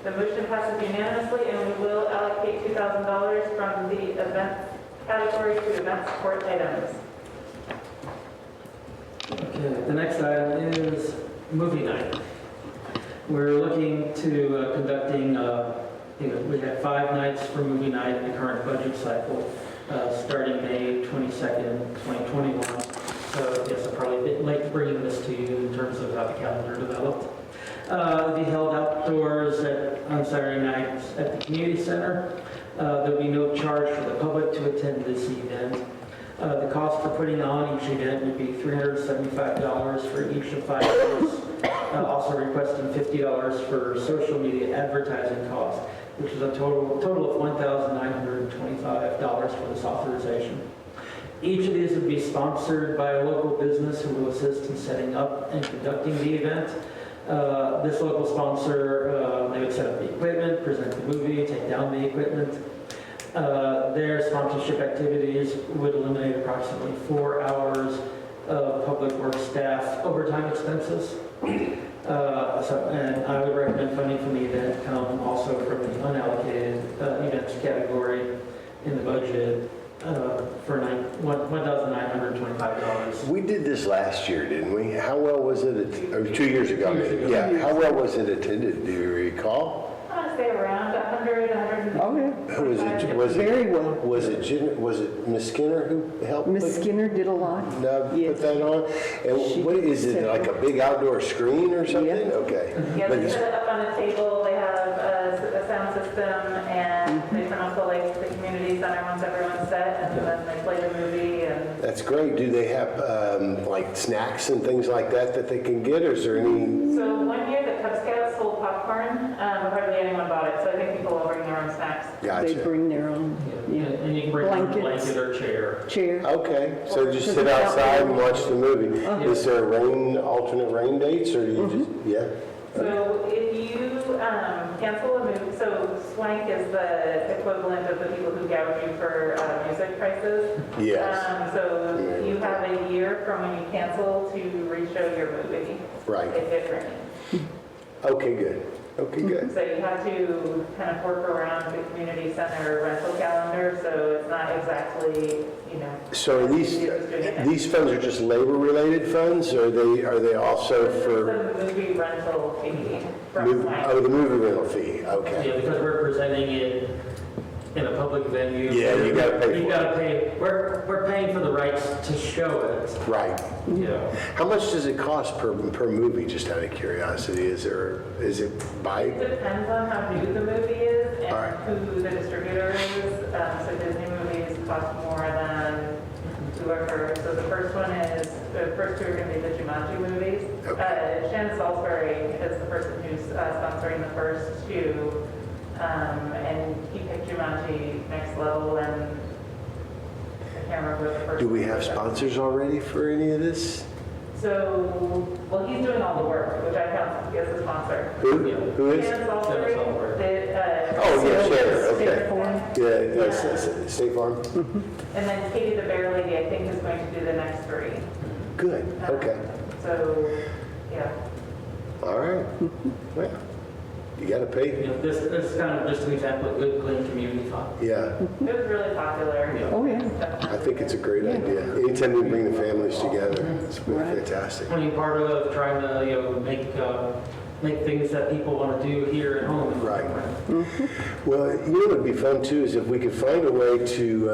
The motion passes unanimously, and we will allocate $2,000 from the event category to event support items. Okay, the next item is movie night. We're looking to conducting, we have 5 nights for movie night in the current budget cycle, starting May 22nd, 2021. So I guess I'm probably a bit late bringing this to you in terms of how the calendar developed. It'll be held outdoors on Saturday nights at the community center. There'll be no charge for the public to attend this event. The cost for putting on each event would be $375 for each of 5 days. Also requesting $50 for social media advertising costs, which is a total of $1,925 for this authorization. Each of these would be sponsored by a local business who will assist in setting up and conducting the event. This local sponsor, they would set up the equipment, present the movie, take down the equipment. Their sponsorship activities would eliminate approximately 4 hours of Public Works staff overtime expenses. And I would recommend funding from the event come also from the unallocated events category in the budget for $1,925. We did this last year, didn't we? How well was it, or 2 years ago? 2 years ago. Yeah, how well was it attended? Do you recall? I want to say around 100, 150. Oh, yeah. Very well. Was it Ms. Skinner who helped? Ms. put it? Skinner did a lot. Put Yes. that on? And She what did is it, like a big outdoor screen or something? Yeah. Okay. Yeah, But they it's- set it up on a table, they have a sound system, and they turn off the lights at the community center once everyone's set, and then they play the movie, and That's great. Do they have like snacks and things like that that they can get, or is there any? so one year the Cub Scouts sold popcorn, but hardly anyone bought it, so I think people will bring their own snacks. They Gotcha. bring their own And you can bring a Blankets. blanket or chair. chair. Okay, so just sit outside and watch the movie. Is there alternate rain dates, or you just, yeah? So if you cancel a movie, so swank is the equivalent of the people who gouge you for music prices. Yes. So you have a year from when you cancel to reshow your movie. Right. If it rains. Okay, good. Okay, good. So you have to kind of work around the community center rental calendar, so it's not exactly, So are these funds are just labor-related funds, or are they also for? the movie rental fee from Swank. Oh, the movie rental fee, okay. Yeah, because we're presenting it in a public venue. Yeah, you gotta pay for You it. gotta pay, we're paying for the rights to show it. Right. Yeah. How much does it cost per movie, just out of curiosity? Is it by? It depends on how new the movie is and Alright. who the distributor is. So Disney movies cost more than whoever. So the first two are going to be the Jumanji movies. Okay. Shannon Salisbury is the person who's sponsoring the first two. And he picked Jumanji Next Level, and I can't remember what the first Do we one have was. sponsors already for any of this? So, well, he's doing all the work, which I count as a sponsor. Who is? Shannon Salisbury Shannon Salisbury. did, Oh, yeah, Shannon, State okay. Farm. Yeah, State Farm? And then Katie the Bear Lady, I think, is going to do the next three. Good, okay. So, yeah. All right. Well, you gotta pay. This is kind of just an example of good, clean community fun. Yeah, It was really popular. Oh, yeah. I think it's a great idea. Anytime we bring the families together, it's been fantastic. When you're part of trying to, make things that people want to do here at home. Right. Well, what would be fun too is if we could find a way to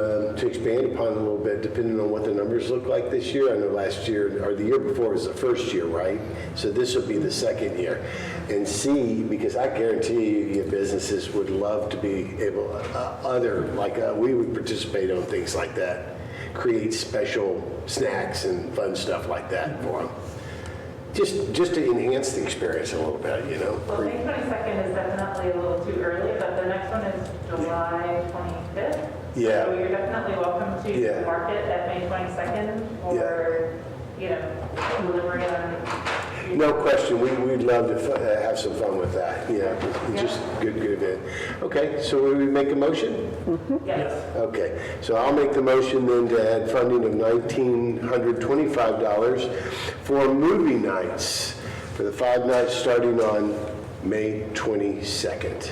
expand upon it a little bit, depending on what the numbers look like this year. I know last year, or the year before was the first year, right? So this would be the second year. And see, because I guarantee you, your businesses would love to be able, we would participate on things like that, create special snacks and fun stuff like that for them. Just to enhance the experience a little bit, Well, May 22nd is definitely a little too early, but the next one is July 25th. Yeah. So you're definitely welcome to Yeah. market at May 22nd for, delivery on. No question, we'd love to have some fun with that, it's just good event. Okay, so will we make a motion? Yes. Okay, so I'll make the motion then to add funding of $1,925 for movie nights for the 5 nights starting on May 22nd.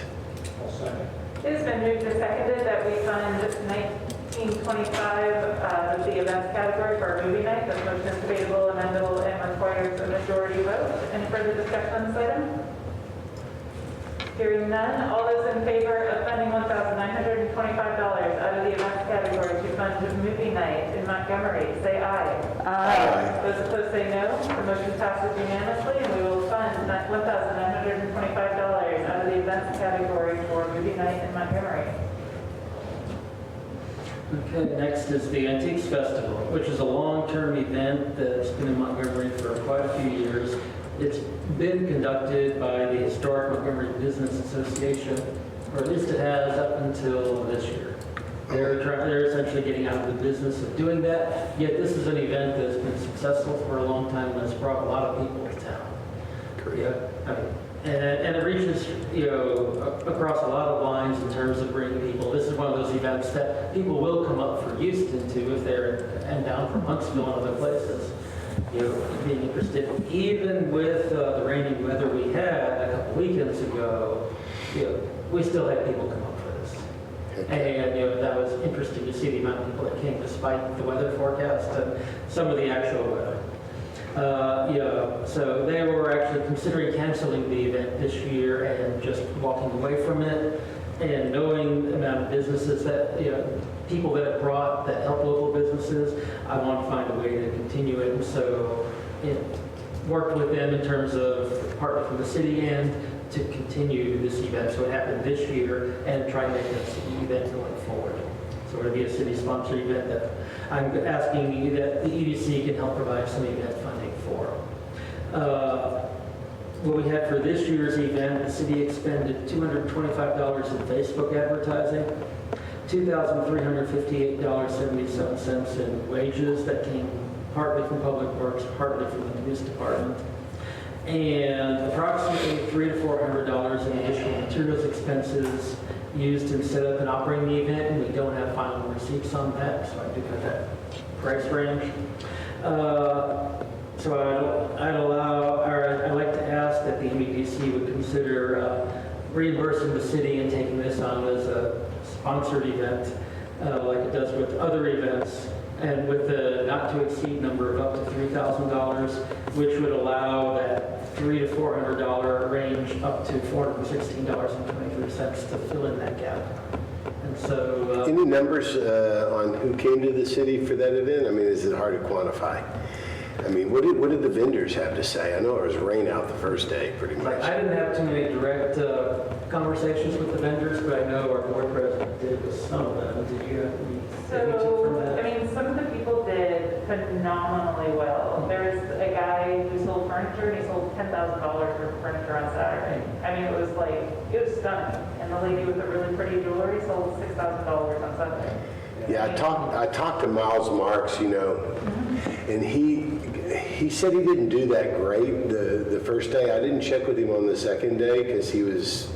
It has been moved and seconded that we fund 1925 of the events category for our movie night. This motion is debatable, amendable, and requires a majority vote. Any further discussion on this item? Hearing none, all those in favor of funding $1,925 out of the events category to fund movie night in Montgomery, say aye. Aye. Those opposed say no. The motion passes unanimously, and we will fund $1,925 out of the events category for movie night in Montgomery. Okay, next is the Antiques Festival, which is a long-term event that's been in Montgomery for quite a few years. It's been conducted by the Historic Montgomery Business Association, or at least it has up until this year. They're essentially getting out of the business of doing that, yet this is an event that's been successful for a long time and has brought a lot of people to town. And it reaches, across a lot of lines in terms of bringing people. This is one of those events that people will come up for Houston to if they're and down from Huntsville and other places. being interested. Even with the rainy weather we had a couple weekends ago, we still had people come up for this. And that was interesting to see the amount of people that came despite the weather forecast and some of the actual weather. So they were actually considering canceling the event this year and just walking away from it. And knowing the amount of businesses that, people that have brought, that help local businesses, I want to find a way to continue it. And so worked with them in terms of partner from the city and to continue this event. So it happened this year and try to make it a city event going forward. So it'll be a city-sponsored event that I'm asking you that the EDC can help provide some event funding for. What we had for this year's event, the city expended $225 in Facebook advertising, $2,358.77 in wages that came partly from Public Works, partly from the police department, and approximately $300 to $400 in additional materials expenses used in set up and operating the event, and we don't have final receipts on that, so I do have that price range. So I'd like to ask that the MEDC would consider reimbursing the city and taking this on as a sponsored event, like it does with other events, and with a not to exceed number of up to $3,000, which would allow that $300 to $400 range up to $416.23 to fill in that gap. And so, Any numbers on who came to the city for that event? I mean, is it hard to quantify? I mean, what did the vendors have to say? I know it was rain out the first day, pretty much. I didn't have too many direct conversations with the vendors, but I know our board president did with some of them. Did you have any input from that? I mean, some of the people did phenomenally well. There was a guy who sold furniture, and he sold $10,000 worth of furniture on Saturday. I mean, it was stunning. And the lady with the really pretty jewelry sold $6,000 on Sunday. Yeah, I talked to Miles Marks, and he said he didn't do that great the first day. I didn't check with him on the second day because he was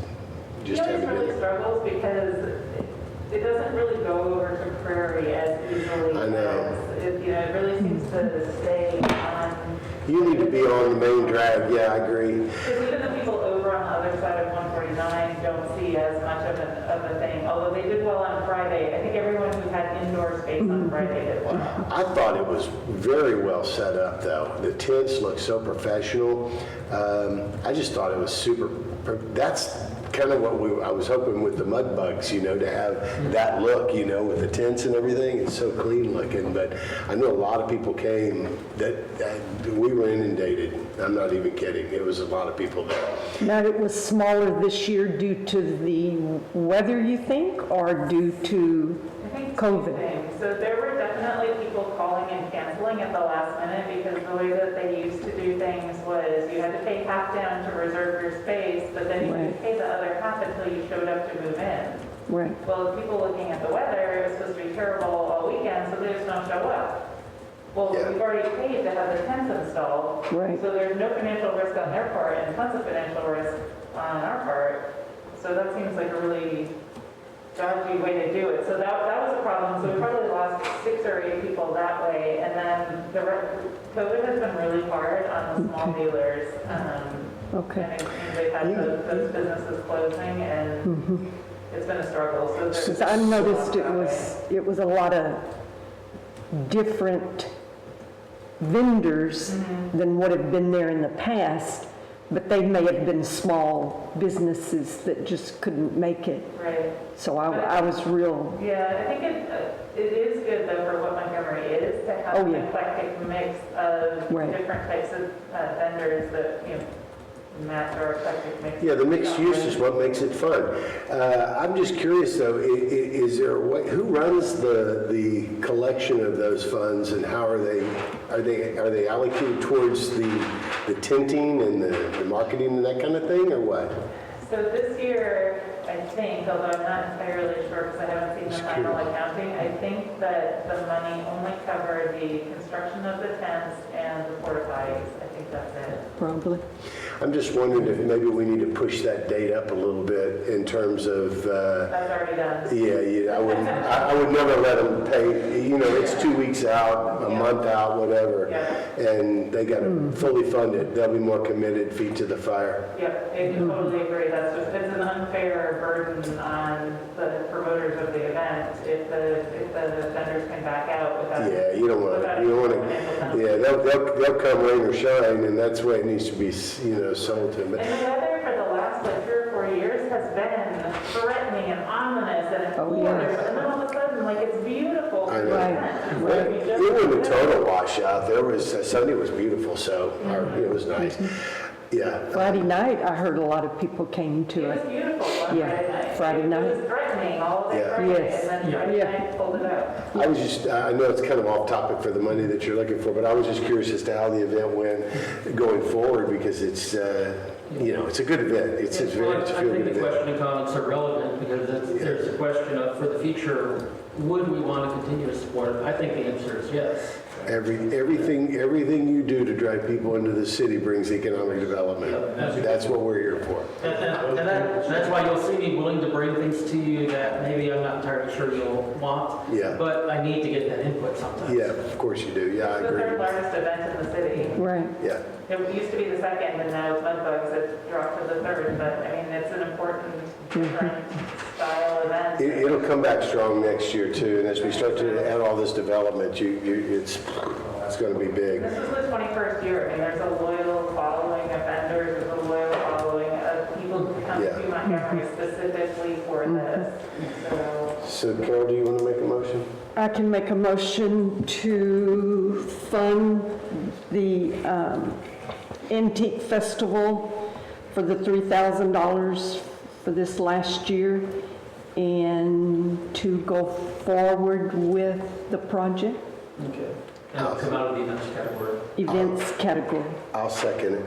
just He always having really it. struggles because it doesn't really go over to Prairie as easily. I know. It really seems to stay on. You need to be on the main drag. Yeah, I agree. Because even the people over on the other side of 149 don't see as much of a thing. Although they did well on Friday. I think everyone who had indoor space on Friday did well. I thought it was very well set up, though. The tents looked so professional. I just thought it was super. That's kind of what I was hoping with the mud bugs, to have that look, with the tents and everything. It's so clean looking. But I know a lot of people came that we were inundated. I'm not even kidding. It was a lot of people there. Now, it was smaller this year due to the weather, you think, or due to I think COVID? So there were definitely people calling and canceling at the last minute because the way that they used to do things was you had to pay half down to reserve your space, but then you Right. could pay the other half until you showed up to move in. Right. Well, people looking at the weather, it was supposed to be terrible all weekend, so they just don't show up. Well, Yeah. we've already paid to have the tents installed, Right. so there's no financial risk on their part and tons of financial risk on our part. So that seems like a really dodgy way to do it. So that was a problem. So we probably lost 6 or 8 people that way. And then COVID has been really hard on the small dealers. Okay. And it seems they've had those businesses closing, and it's been a struggle. So Because I noticed it was a lot of different vendors than what have been there in the past, but they may have been small businesses that just couldn't make it. Right. So I was real, Yeah, I think it is good though for what Montgomery is to have Oh, an yeah. eclectic mix of Right. different types of vendors that match our eclectic mix. Yeah, the mixed use is what makes it fun. I'm just curious though, is there who runs the collection of those funds, and how are they allocated towards the tinting and the marketing and that kind of thing, or what? So this year, I think, although I'm not entirely sure because I haven't seen the final accounting, I think that the money only covered the construction of the tents and the porta potties. I think that's it. Probably. I'm just wondering if maybe we need to push that date up a little bit in terms of, That's already done. yeah, I would never let them pay, you know, it's 2 weeks out, a month out, whatever. Yeah. And they got to fully fund it. They'll be more committed, feet to the fire. Yep, I totally agree. That's just, it's an unfair burden on the promoters of the event if the vendors can back out without. Yeah, you don't want to, yeah, they'll come rain or shine, and that's the way it needs to be, you know, sold to them. And the weather for the last like 3 or 4 years has been threatening and ominous and it's cold. And then all of a sudden, like, it's beautiful. I know. It wasn't a total washout. There was, Sunday was beautiful, so it was nice. Yeah. Friday night, I heard a lot of people came It to was it. beautiful on Yeah, Friday night. Friday night. It was threatening all day Yeah. Friday, Yes. and then Friday night pulled it out. I was just, I know it's kind of off topic for the money that you're looking for, but I was just curious as to how the event went going forward, because it's, you know, it's a good event. It's a Well, it's a I feel think good the event. question and comments are relevant because there's a question of, for the future, would we want to continue to support it? I think the answer is yes. Everything you do to drive people into the city brings economic development. That's what we're here for. And that's why you'll see me willing to bring things to you that maybe I'm not entirely sure you'll want. Yeah. But I need to get that input sometimes. Yeah, of course you do. Yeah, I It's the third agree. largest event in the city. Right. Yeah. It used to be the second, and now it's Mudbugs that dropped to the third, but I mean, it's an important different style event. It'll come back strong next year too, and as we start to add all this development, it's going to be big. This is the 21st year. I mean, there's a loyal following of vendors, there's a loyal following of people who come Yeah. to Montgomery specifically for this. So Carol, do you want to make a motion? I can make a motion to fund the Antique Festival for the $3,000 for this last year and to go forward with the project Okay. And it'll come out of the events category. events category. I'll second it.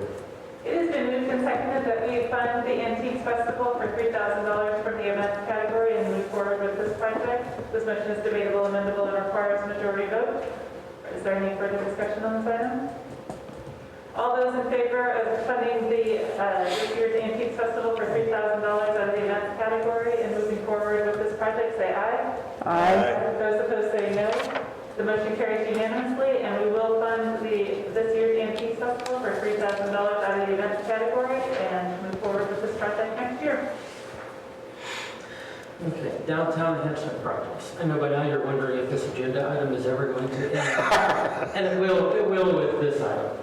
It has been moved and seconded that we fund the Antiques Festival for $3,000 from the events category and move forward with this project. This motion is debatable, amendable, and requires a majority vote. Is there any further discussion on this item? All those in favor of funding the this year's Antiques Festival for $3,000 out of the events category and moving forward with this project, say aye. Aye. Those opposed say no. The motion carries unanimously, and we will fund this year's Antiques Festival for $3,000 out of the events category and move forward with this project next year. Okay, downtown enhancement projects. I know by now you're wondering if this agenda item is ever going to end. And it will with this item.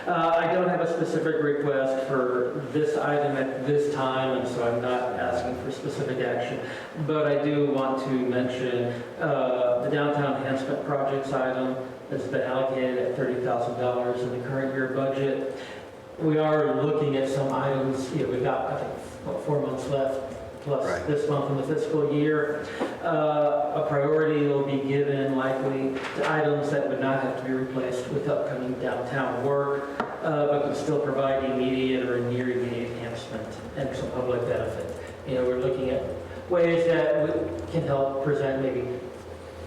I don't have a specific request for this item at this time, and so I'm not asking for specific action. But I do want to mention the downtown enhancement projects item that's been allocated at $30,000 in the current year budget. We are looking at some items, we've got, I think, about 4 months left, plus Right. this month in the fiscal year. A priority will be given likely to items that would not have to be replaced with upcoming downtown work, but can still provide immediate or near immediate enhancement and some public benefit. We're looking at ways that can help present maybe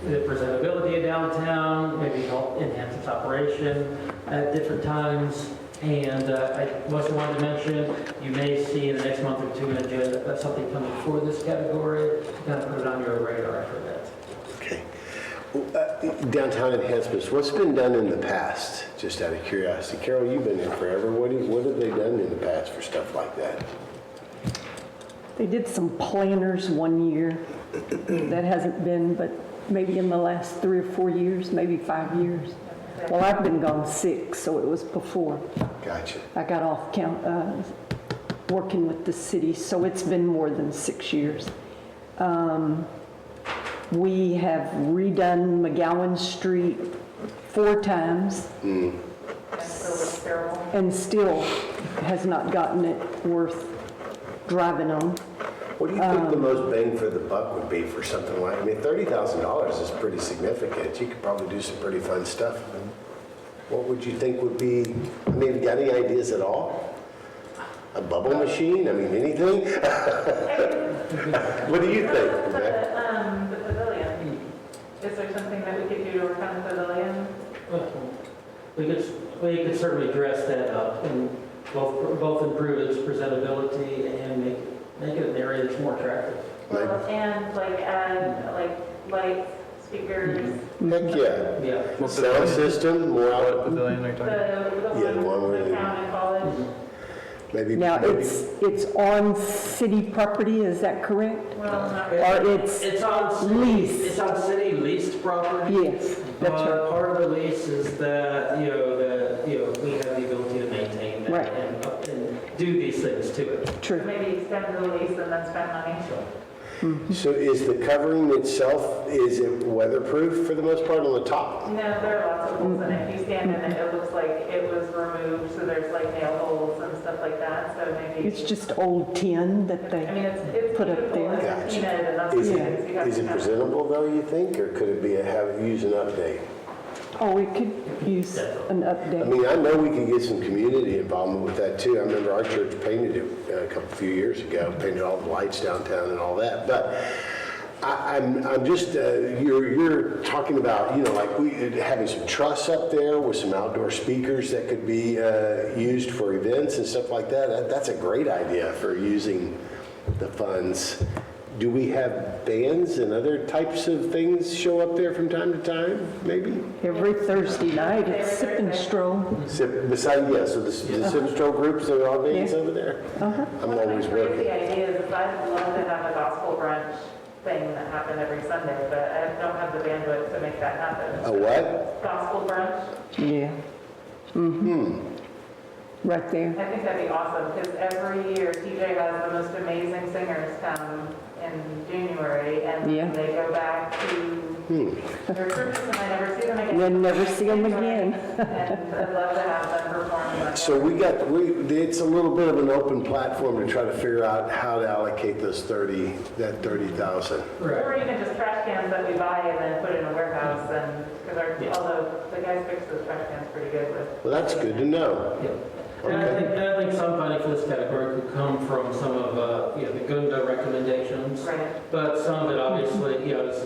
the presentability of downtown, maybe help enhance its operation at different times. And I also wanted to mention, you may see in the next month or two an agenda, that's something coming for this category, to kind of put it on your radar for that. Okay. Downtown enhancements, what's been done in the past, just out of curiosity? Carol, you've been here forever. What have they done in the past for stuff like that? They did some planners one year. That hasn't been, but maybe in the last 3 or 4 years, maybe 5 years. Well, I've been gone 6, so it was before. Gotcha. I got off working with the city, so it's been more than 6 years. We have redone McGowan Street 4 times And so it's terrible. and still has not gotten it worth driving on. What do you think the most bang for the buck would be for something like, I mean, $30,000 is pretty significant. You could probably do some pretty fun stuff. What would you think would be, I mean, got any ideas at all? A bubble machine? I mean, anything? What do you think, Rebecca? The pavilion. Is there something that we could do to work on the pavilion? We could certainly dress that up and both improve its presentability and make it an area that's more attractive. Well, and like add like lights, speakers, Heck, yeah. Yeah. Sound system, more What out, pavilion are you talking about? Yeah, the one where the they- town and college. maybe. Now, maybe- it's on city property, is that correct? Well, not Or really. It's on lease. It's on city leased property. Yes, that's right. Part of the lease is that, we have the ability to maintain that Right. and do these things to it. True. Maybe extend the lease and then spend money. So is the covering itself, is it weatherproof for the most part on the top? No, there are lots of holes in it. If you stand in it, it looks like it was removed, so there's like nail holes and stuff like that, so maybe. It's just old tin that I mean, they, it's put up beautiful, there. it's painted and that's Is the things you have is to it know. presentable though, you think, or could it be use an update? oh, we could use an I update. mean, I know we could get some community involvement with that too. I remember our church painted it a few years ago, painted all the lights downtown and all that. But I'm just, you're talking about, like having some truss up there with some outdoor speakers that could be used for events and stuff like that. That's a great idea for using the funds. Do we have bands and other types of things show up there from time to time, maybe? Every Thursday night, it's Sip and Stroll. Besides, yeah, so the Sip and Stroll groups, are all bands Yeah. over there? Uh-huh. I'm One of always the crazy working. ideas is I'd love to have a gospel brunch thing that happened every Sunday, but I don't have the bandwidth to make that happen. A what? Gospel brunch, Yeah. Right there. I think that'd be awesome, because every year TJ has the most amazing singers come in January, and Yeah. they go back to their churches, and I never see them again. Then never see 'em again. And I'd love to have them perform. So it's a little bit of an open platform to try to figure out how to allocate that 30,000. Or even just trash cans that we buy and then put in a warehouse, and, because although the guys fix those trash cans pretty good with. Well, that's good to know. Yeah. And I think some funding for this category could come from some of, the Gunda recommendations. Right. But some of it obviously, just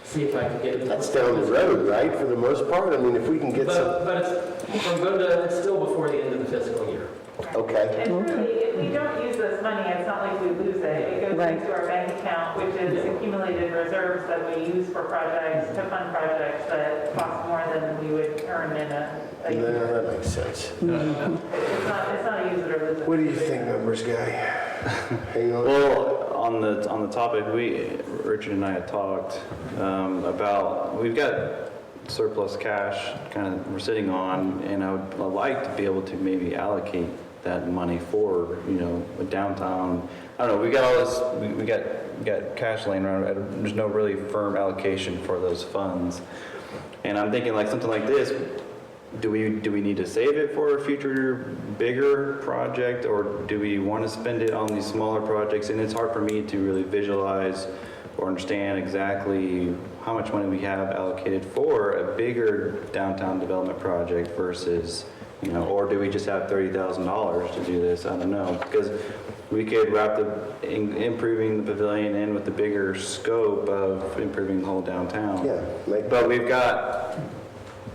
see if I can get it. That's down the road, right, for the most part? I mean, if we can get some, But it's, from Gunda, it's still before the end of the fiscal year. okay. And really, if we don't use this money, it's not like we lose it. It goes Right. into our bank account, which is accumulated reserves that we use for projects, to fund projects that cost more than we would earn in a No, year. that makes sense. It's not a use it or lose it. What do you think, numbers guy? Hang on. Well, on the topic, Richard and I had talked about, we've got surplus cash kind of we're sitting on, and I'd like to be able to maybe allocate that money for, a downtown. I don't know, we got all this, we got cash laying around, there's no really firm allocation for those funds. And I'm thinking like something like this, do we need to save it for a future bigger project, or do we want to spend it on these smaller projects? And it's hard for me to really visualize or understand exactly how much money we have allocated for a bigger downtown development project versus, or do we just have $30,000 to do this? I don't know, because we could wrap improving the pavilion in with the bigger scope of improving the whole downtown. Yeah, But we've got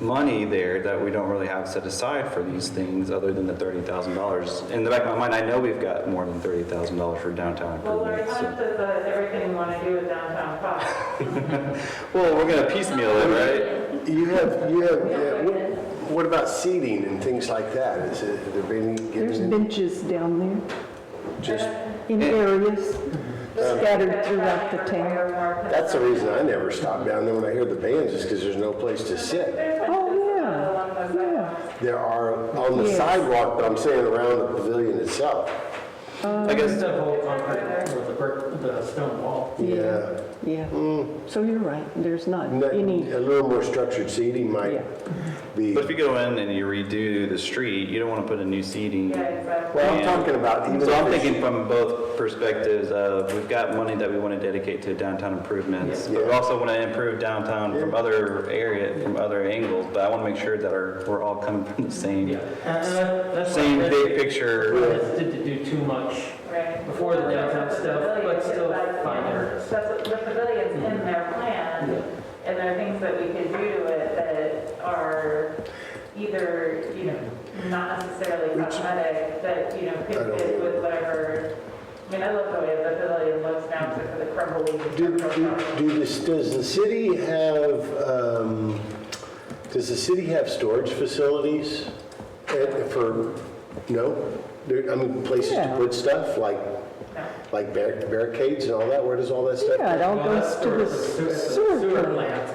money there that we don't really have set aside for these things other than the $30,000. In the back of my mind, I know we've got more than $30,000 for downtown Well, Larry, improvements. how much does everything we want to do with downtown cost? Well, we're gonna piecemeal it, right? You have, yeah, what about seating and things like that? Is there been There's given benches down there just, in areas scattered throughout the town. that's the reason I never stop down there when I hear the bands, is because there's no place to sit. Oh, yeah, yeah. There are on the Yes. sidewalk, but I'm saying around the pavilion itself. I guess, The whole concrete or the stone wall. Yeah. Yeah, so you're right, there's not A any, little more structured seating might yeah. be. but if you go in and you redo the street, you don't want to put a new seating. Yeah, exactly. Well, I'm talking about even So I'm if it's- thinking from both perspectives of, we've got money that we want to dedicate to downtown improvements, but we Yeah. also want to improve downtown from other angles, but I want to make sure that we're all coming from the same, Yeah. And that's same why I big picture. hesitant to do too much Right. before the downtown The stuff, pavilion but is still like, find areas. That's what, the pavilion's in their plan, and there are things that we could do to it that are either, not necessarily cosmetic, that, could fit with whatever. I mean, I love the way the pavilion looks now, except for the crumbly. Does the city have storage facilities for, no? I mean, places to Yeah. put stuff, like barricades and all that? Where does all that stuff Yeah, it all Well, goes that's to the sewer sewer plant plant.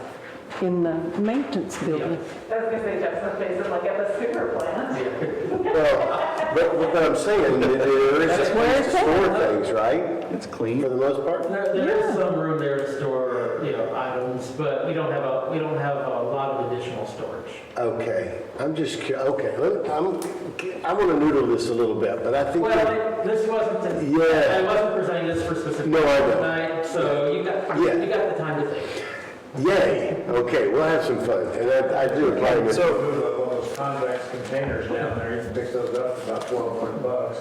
in the maintenance building. I was gonna say, Jeff, some places like at the sewer plant. Well, but what I'm saying, there is a place to store things, right? It's clean. For the most part? There is some room there to store, items, but we don't have a lot of additional storage. Okay, I'm just, okay, I want to noodle this a little bit, but I think. Well, this wasn't, Yeah. I wasn't presenting this for specific No, I know. tonight, so you got the time to think. Yay, okay, we'll have some fun, and I do apply with. Move one of those convex containers down there, you can fix those up for about $1,200.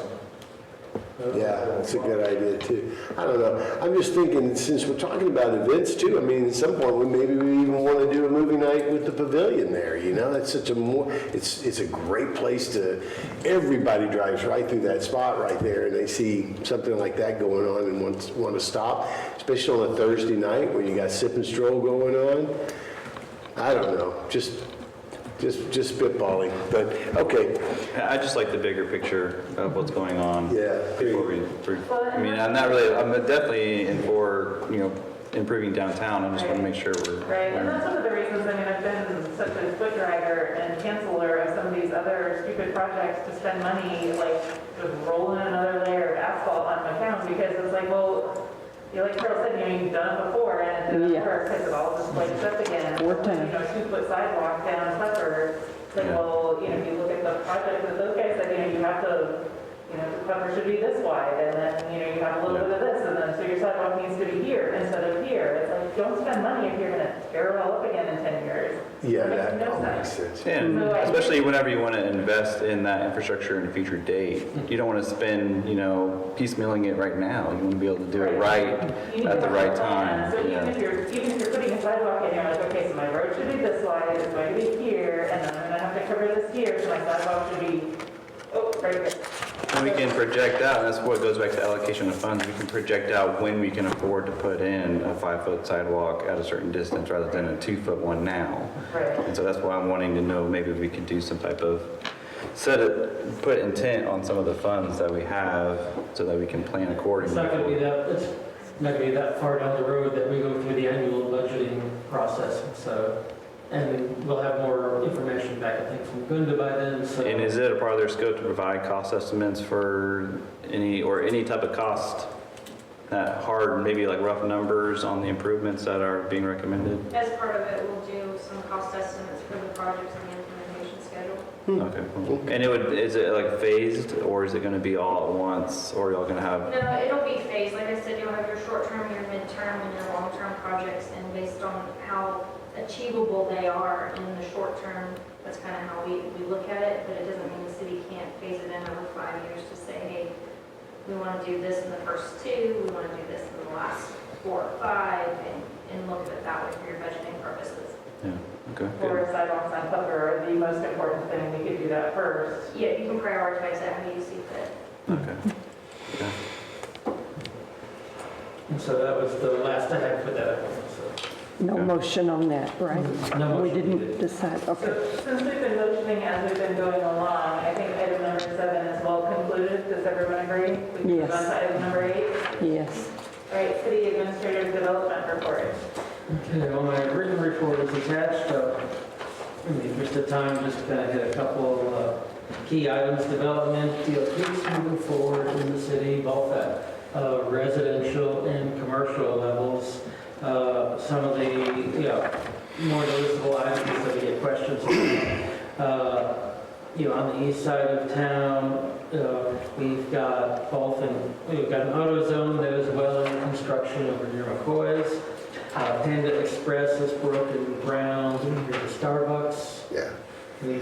Yeah, that's a good idea too. I don't know, I'm just thinking, since we're talking about events too, I mean, at some point, maybe we even want to do a movie night with the pavilion there, That's such it's a great place to, everybody drives right through that spot right there, and they see something like that going on and want to stop, especially on a Thursday night when you got sip and stroll going on. I don't know, just spitballing, but, okay, I just like the bigger picture of what's going on. yeah. I'm not really, I'm definitely for, improving downtown. I just want to make sure we're. Right, and that's one of the reasons, I've been such a foot dragger and canceller of some of these other stupid projects to spend money, like, just rolling another layer of asphalt on my town, because it's like, well, like Carol said, you've done it before, and it didn't Yeah. work, because it all just like up again. 4 times. 2-foot sidewalk down Pepper, it's like, Yeah. well, if you look at the project that those guys said, you have to, the cover should be this wide, and then, you have a little bit of this, and then, so your sidewalk needs to be here instead of here. It's like, don't spend money if you're gonna tear it all up again in 10 years. Yeah, It makes that no all makes sense. sense. And So I- especially whenever you want to invest in that infrastructure in a future date, you don't want to spend, piecemealing it right now. You want to be able to do it right You need at to the have right a plan. time. So even Yeah. if you're putting a sidewalk in, you're like, okay, so my road should be this wide, it's going to be here, and then I'm gonna have to cover this here, so my sidewalk should be, right here. And we can project out, and that's what goes back to allocation of funds. We can project out when we can afford to put in a 5-foot sidewalk at a certain distance rather than a 2-foot one now. Right. And so that's why I'm wanting to know, maybe we could do some type of put intent on some of the funds that we have so that we can plan It's accordingly. not going to be that far down the road that we go through the annual budgeting process, so, and we'll have more information back, I think, from Gunda by then, so. And is it a part of their scope to provide cost estimates for any type of cost? Hard, maybe like rough numbers on the improvements that are being recommended? As part of it, we'll do some cost estimates for the projects and the implementation schedule. Okay, cool. And is it like phased, or is it gonna be all at once, or y'all gonna have? No, it'll be phased. Like I said, you'll have your short-term, your mid-term, and your long-term projects, and based on how achievable they are in the short term, that's kind of how we look at it, but it doesn't mean the city can't phase it in over 5 years to say, hey, we want to do this in the first 2, we want to do this in the last 4 or 5, and look at it that way for your budgeting purposes. Yeah, okay, Or good. sidewalks on Pepper are the most important thing, we could do that first. Yeah, you can prioritize that how you see fit. Okay. Okay. And so that was the last I had for that, so. No motion on that, right? No We motion didn't needed. decide, okay. So since we've been motioning as we've been going along, I think item number 7 is well concluded. Does everyone agree? We can move Yes. on to item number 8. Yes. All right, city administrator's development report. Okay, well, my written report is attached. In the interest of time, just kind of hit a couple key items development, keeps moving forward in the city, both at residential and commercial levels. Some of the more noticeable items that we get questions about. On the east side of town, we've got an auto zone that is well in construction over near McCoy's. Panda Express is broken ground near the Starbucks. Yeah. We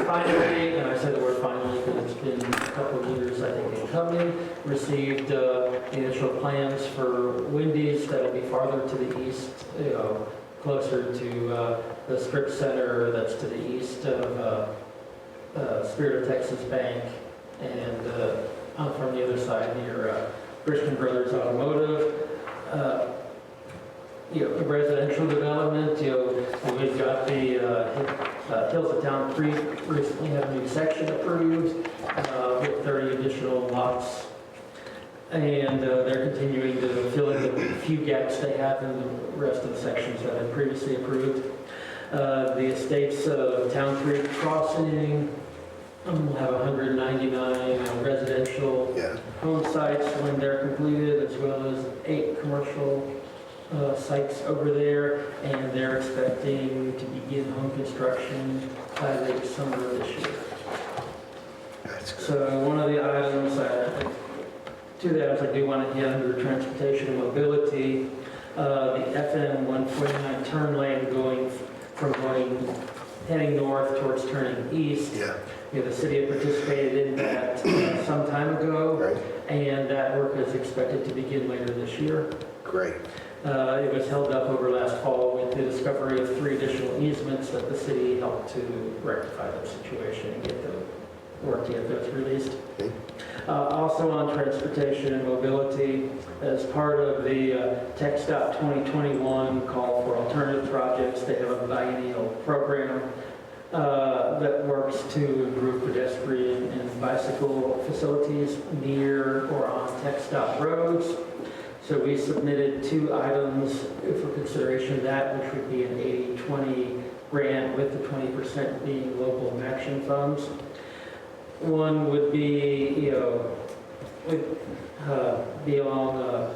finally, and I say the word finally because it's been a couple of years, I think, in coming, received the initial plans for Wendy's that'll be farther to the east, closer to the strip center that's to the east of Spirit of Texas Bank, and from the other side near Christian Brothers Automotive. Residential development, we've got the Hills of Town Creek recently had a new section approved with 30 additional lots. And they're continuing to fill in the few gaps they have in the rest of the sections that had previously approved. The estates of Town Creek Crossing will have 199 residential home sites when they're completed, as well as 8 commercial sites over there, and they're expecting to begin home construction by late summer this year. That's good. So one of the items, two items I do want to hit under transportation and mobility, the FM 149 turn lane heading north towards turning east. Yeah. The city had participated in that some time ago, Right. and that work is expected to begin later this year. Great. It was held up over last fall with the discovery of 3 additional easements that the city helped to rectify that situation and get the work to get those released. Okay. Also on transportation and mobility, as part of the TechStop 2021 call for alternative projects, they have a biennial program that works to improve pedestrian and bicycle facilities near or on TechStop roads. So we submitted 2 items for consideration of that, which would be an 80-20 grant with the 20% being local matching funds. One would be, be along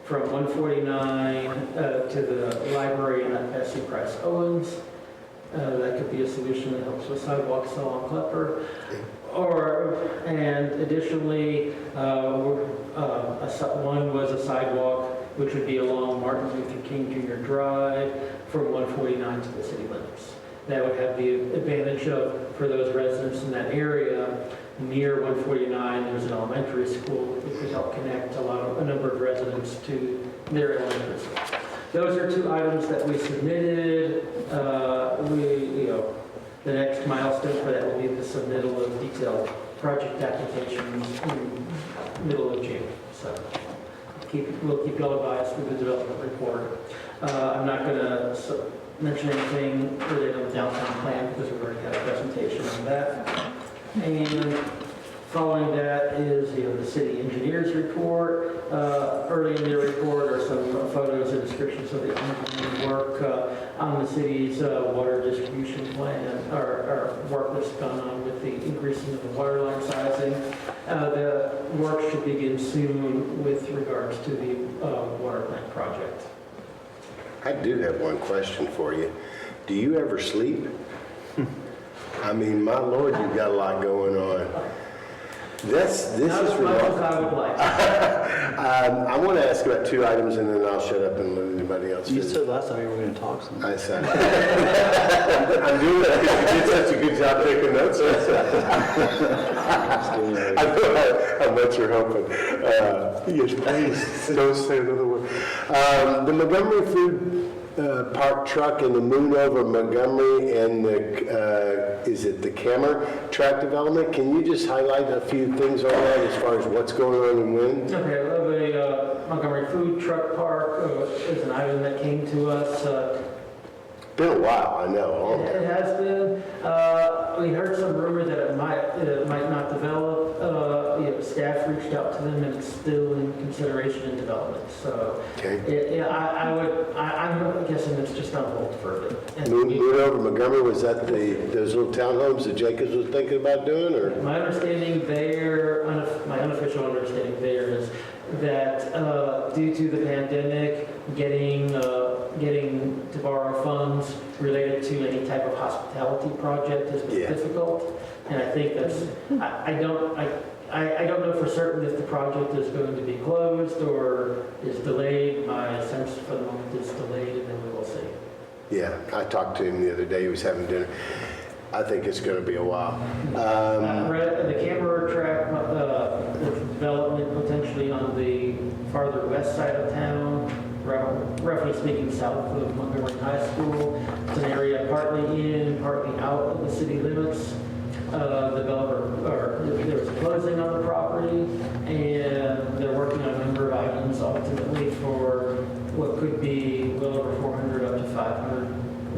from 149 to the library and Bessie Price Owens. That could be a solution that helps with sidewalks along Klepper. And additionally, one was a sidewalk which would be along Martin Luther King Jr. Drive from 149 to the city limits. That would have the advantage of, for those residents in that area, near 149, there's an elementary school that could help connect a number of residents to their elementary school. Those are 2 items that we submitted. The next milestone for that will be the submittal of detailed project applications in the middle of June. So we'll keep you all advised through the development report. I'm not going to mention anything related to the downtown plan because we've already had a presentation on that. And following that is the city engineer's report. Early in the report are some photos and descriptions of the engineering work on the city's water distribution plan, or work that's gone on with the increasing of the water line sizing. The work should begin soon with regards to the water plant project. I do have one question for you. Do you ever sleep? I mean, my Lord, you've got a lot going on. This Not is as much as remarkable. I would like. I want to ask about 2 items, and then I'll shut up and let anybody else. You finish. said last time you were going to talk some. I said, I'm doing that because you did such a good job taking notes. I know how much you're hoping. Yes, please, don't say another word. The Montgomery Food Park truck and the move over Montgomery and is it the Cammer track development? Can you just highlight a few things on that as far as what's going on and when? Okay, well, the Montgomery Food Truck Park is an item that came to us. Been a while, I know. It has been. We heard some rumor that it might not develop. staff reached out to them and it's still in consideration and development. So Okay. I'm guessing it's just on hold for a bit. And Moving over Montgomery, was that those little townhomes that Jacobs was thinking about doing, or? my understanding there, my unofficial understanding there is that due to the pandemic, getting to borrow funds related to any type of hospitality project has been difficult. And I think that's, I don't know for certain if the project is going to be closed or is delayed. My sense for the moment is delayed, and then we will see. Yeah, I talked to him the other day, he was having dinner. I think it's going to be a while. The camera track, the development potentially on the farther west side of town, roughly speaking south of Montgomery High School. It's an area partly in, partly out of the city limits. There was a closing on the property, and they're working on a number of items ultimately for what could be well over 400 up to 500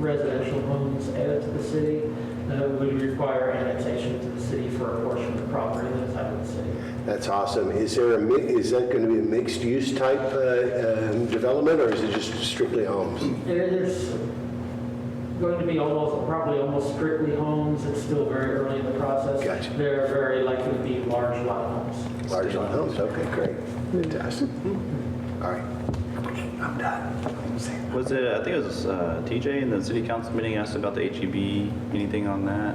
residential homes added to the city. Would require annexation to the city for a portion of the property that's out of the city. That's awesome. Is that going to be a mixed-use type development, or is it just strictly homes? It is going to be probably almost strictly homes. It's still very early in the process. Gotcha. They're very likely to be large lot homes. Large homes, okay, great. Fantastic. All right. I'm done. Was it, I think it was TJ in the city council meeting asked about the HEB, anything on that?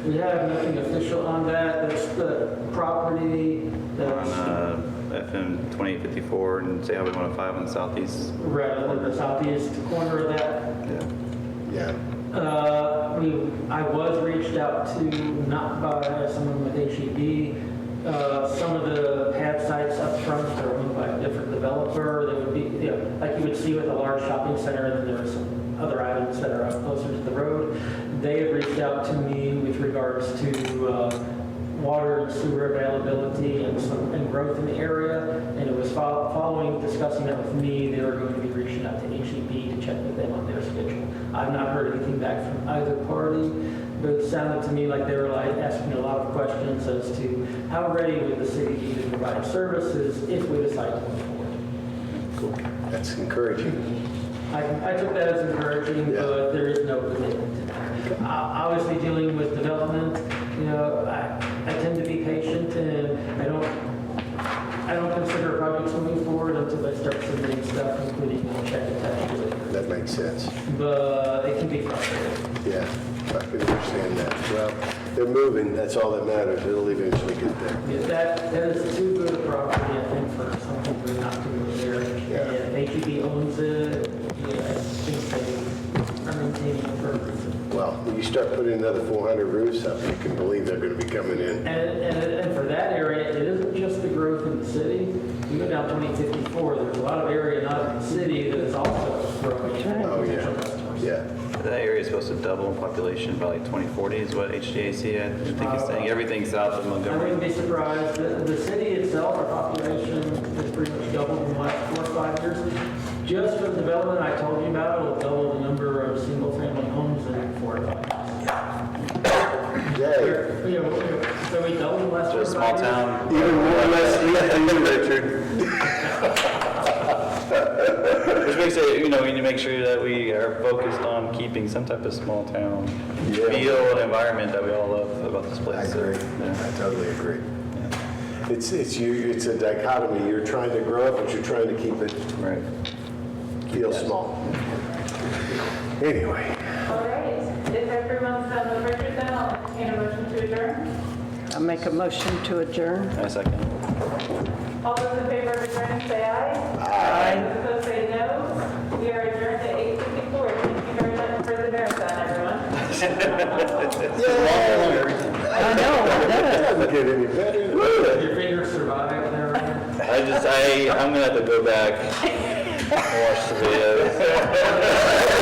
We have nothing official on that. That's the property that's On FM 2854 and say Highway 105 on the southeast. right on the southeast corner of that. Yeah. Yeah. I was reached out to, not by someone with HEB. Some of the pad sites up front are owned by a different developer. They would be, like you would see with a large shopping center, and then there are some other items that are up closer to the road. They have reached out to me with regards to water and sewer availability and growth in the area. And it was following discussing that with me, they were going to be reaching out to HEB to check with them on their schedule. I've not heard anything back from either party, but it sounded to me like they were asking a lot of questions as to how ready would the city be to provide services if we decide to move forward. Cool. That's encouraging. I took that as encouraging, but there is no commitment. Obviously, dealing with development, I tend to be patient, and I don't consider projects moving forward until I start submitting stuff, including check attached. That makes sense. But it can be frustrating. Yeah, I can understand that. Well, they're moving, that's all that matters. It'll eventually get there. Yeah, that is too good a property, I think, for some people not to live there. Yeah. And if HEB owns it, I think they are maintaining it for a reason. Well, when you start putting another 400 roofs up, you can believe they're going to be coming in. And for that area, it isn't just the growth in the city. You go down 2054, there's a lot of area not in the city that is also growing. Oh, yeah. Potential customers. Yeah. That area is supposed to double in population by like 2040 is what HGAC I think is saying. Everything south of I Montgomery. wouldn't be surprised. The city itself, our population has pretty much doubled in the last 4 or 5 years. Just for the development I told you about, it'll double the number of single-family homes in 4 or 5 years. Yay. So we doubled in the last 4 or 5 years. Just a small town. Even more or less Richard. Which makes it, we need to make sure that we are focused on keeping some type of small town feel and environment that we all love about this place. I agree. Yeah. I totally agree. It's a dichotomy. You're trying to grow up, but you're trying to keep it Right. feel small. Anyway. All right, if everyone's done with Richard, then I'll entertain a motion to adjourn. I make a motion to adjourn. I second. All those in favor of adjourning, say aye. Aye. Those opposed, say no. We are adjourned at 8:54. Thank you very much for the marathon, everyone. I know, it does. Doesn't get any better. Your fingers survive and everything. I'm gonna have to go back and watch the videos.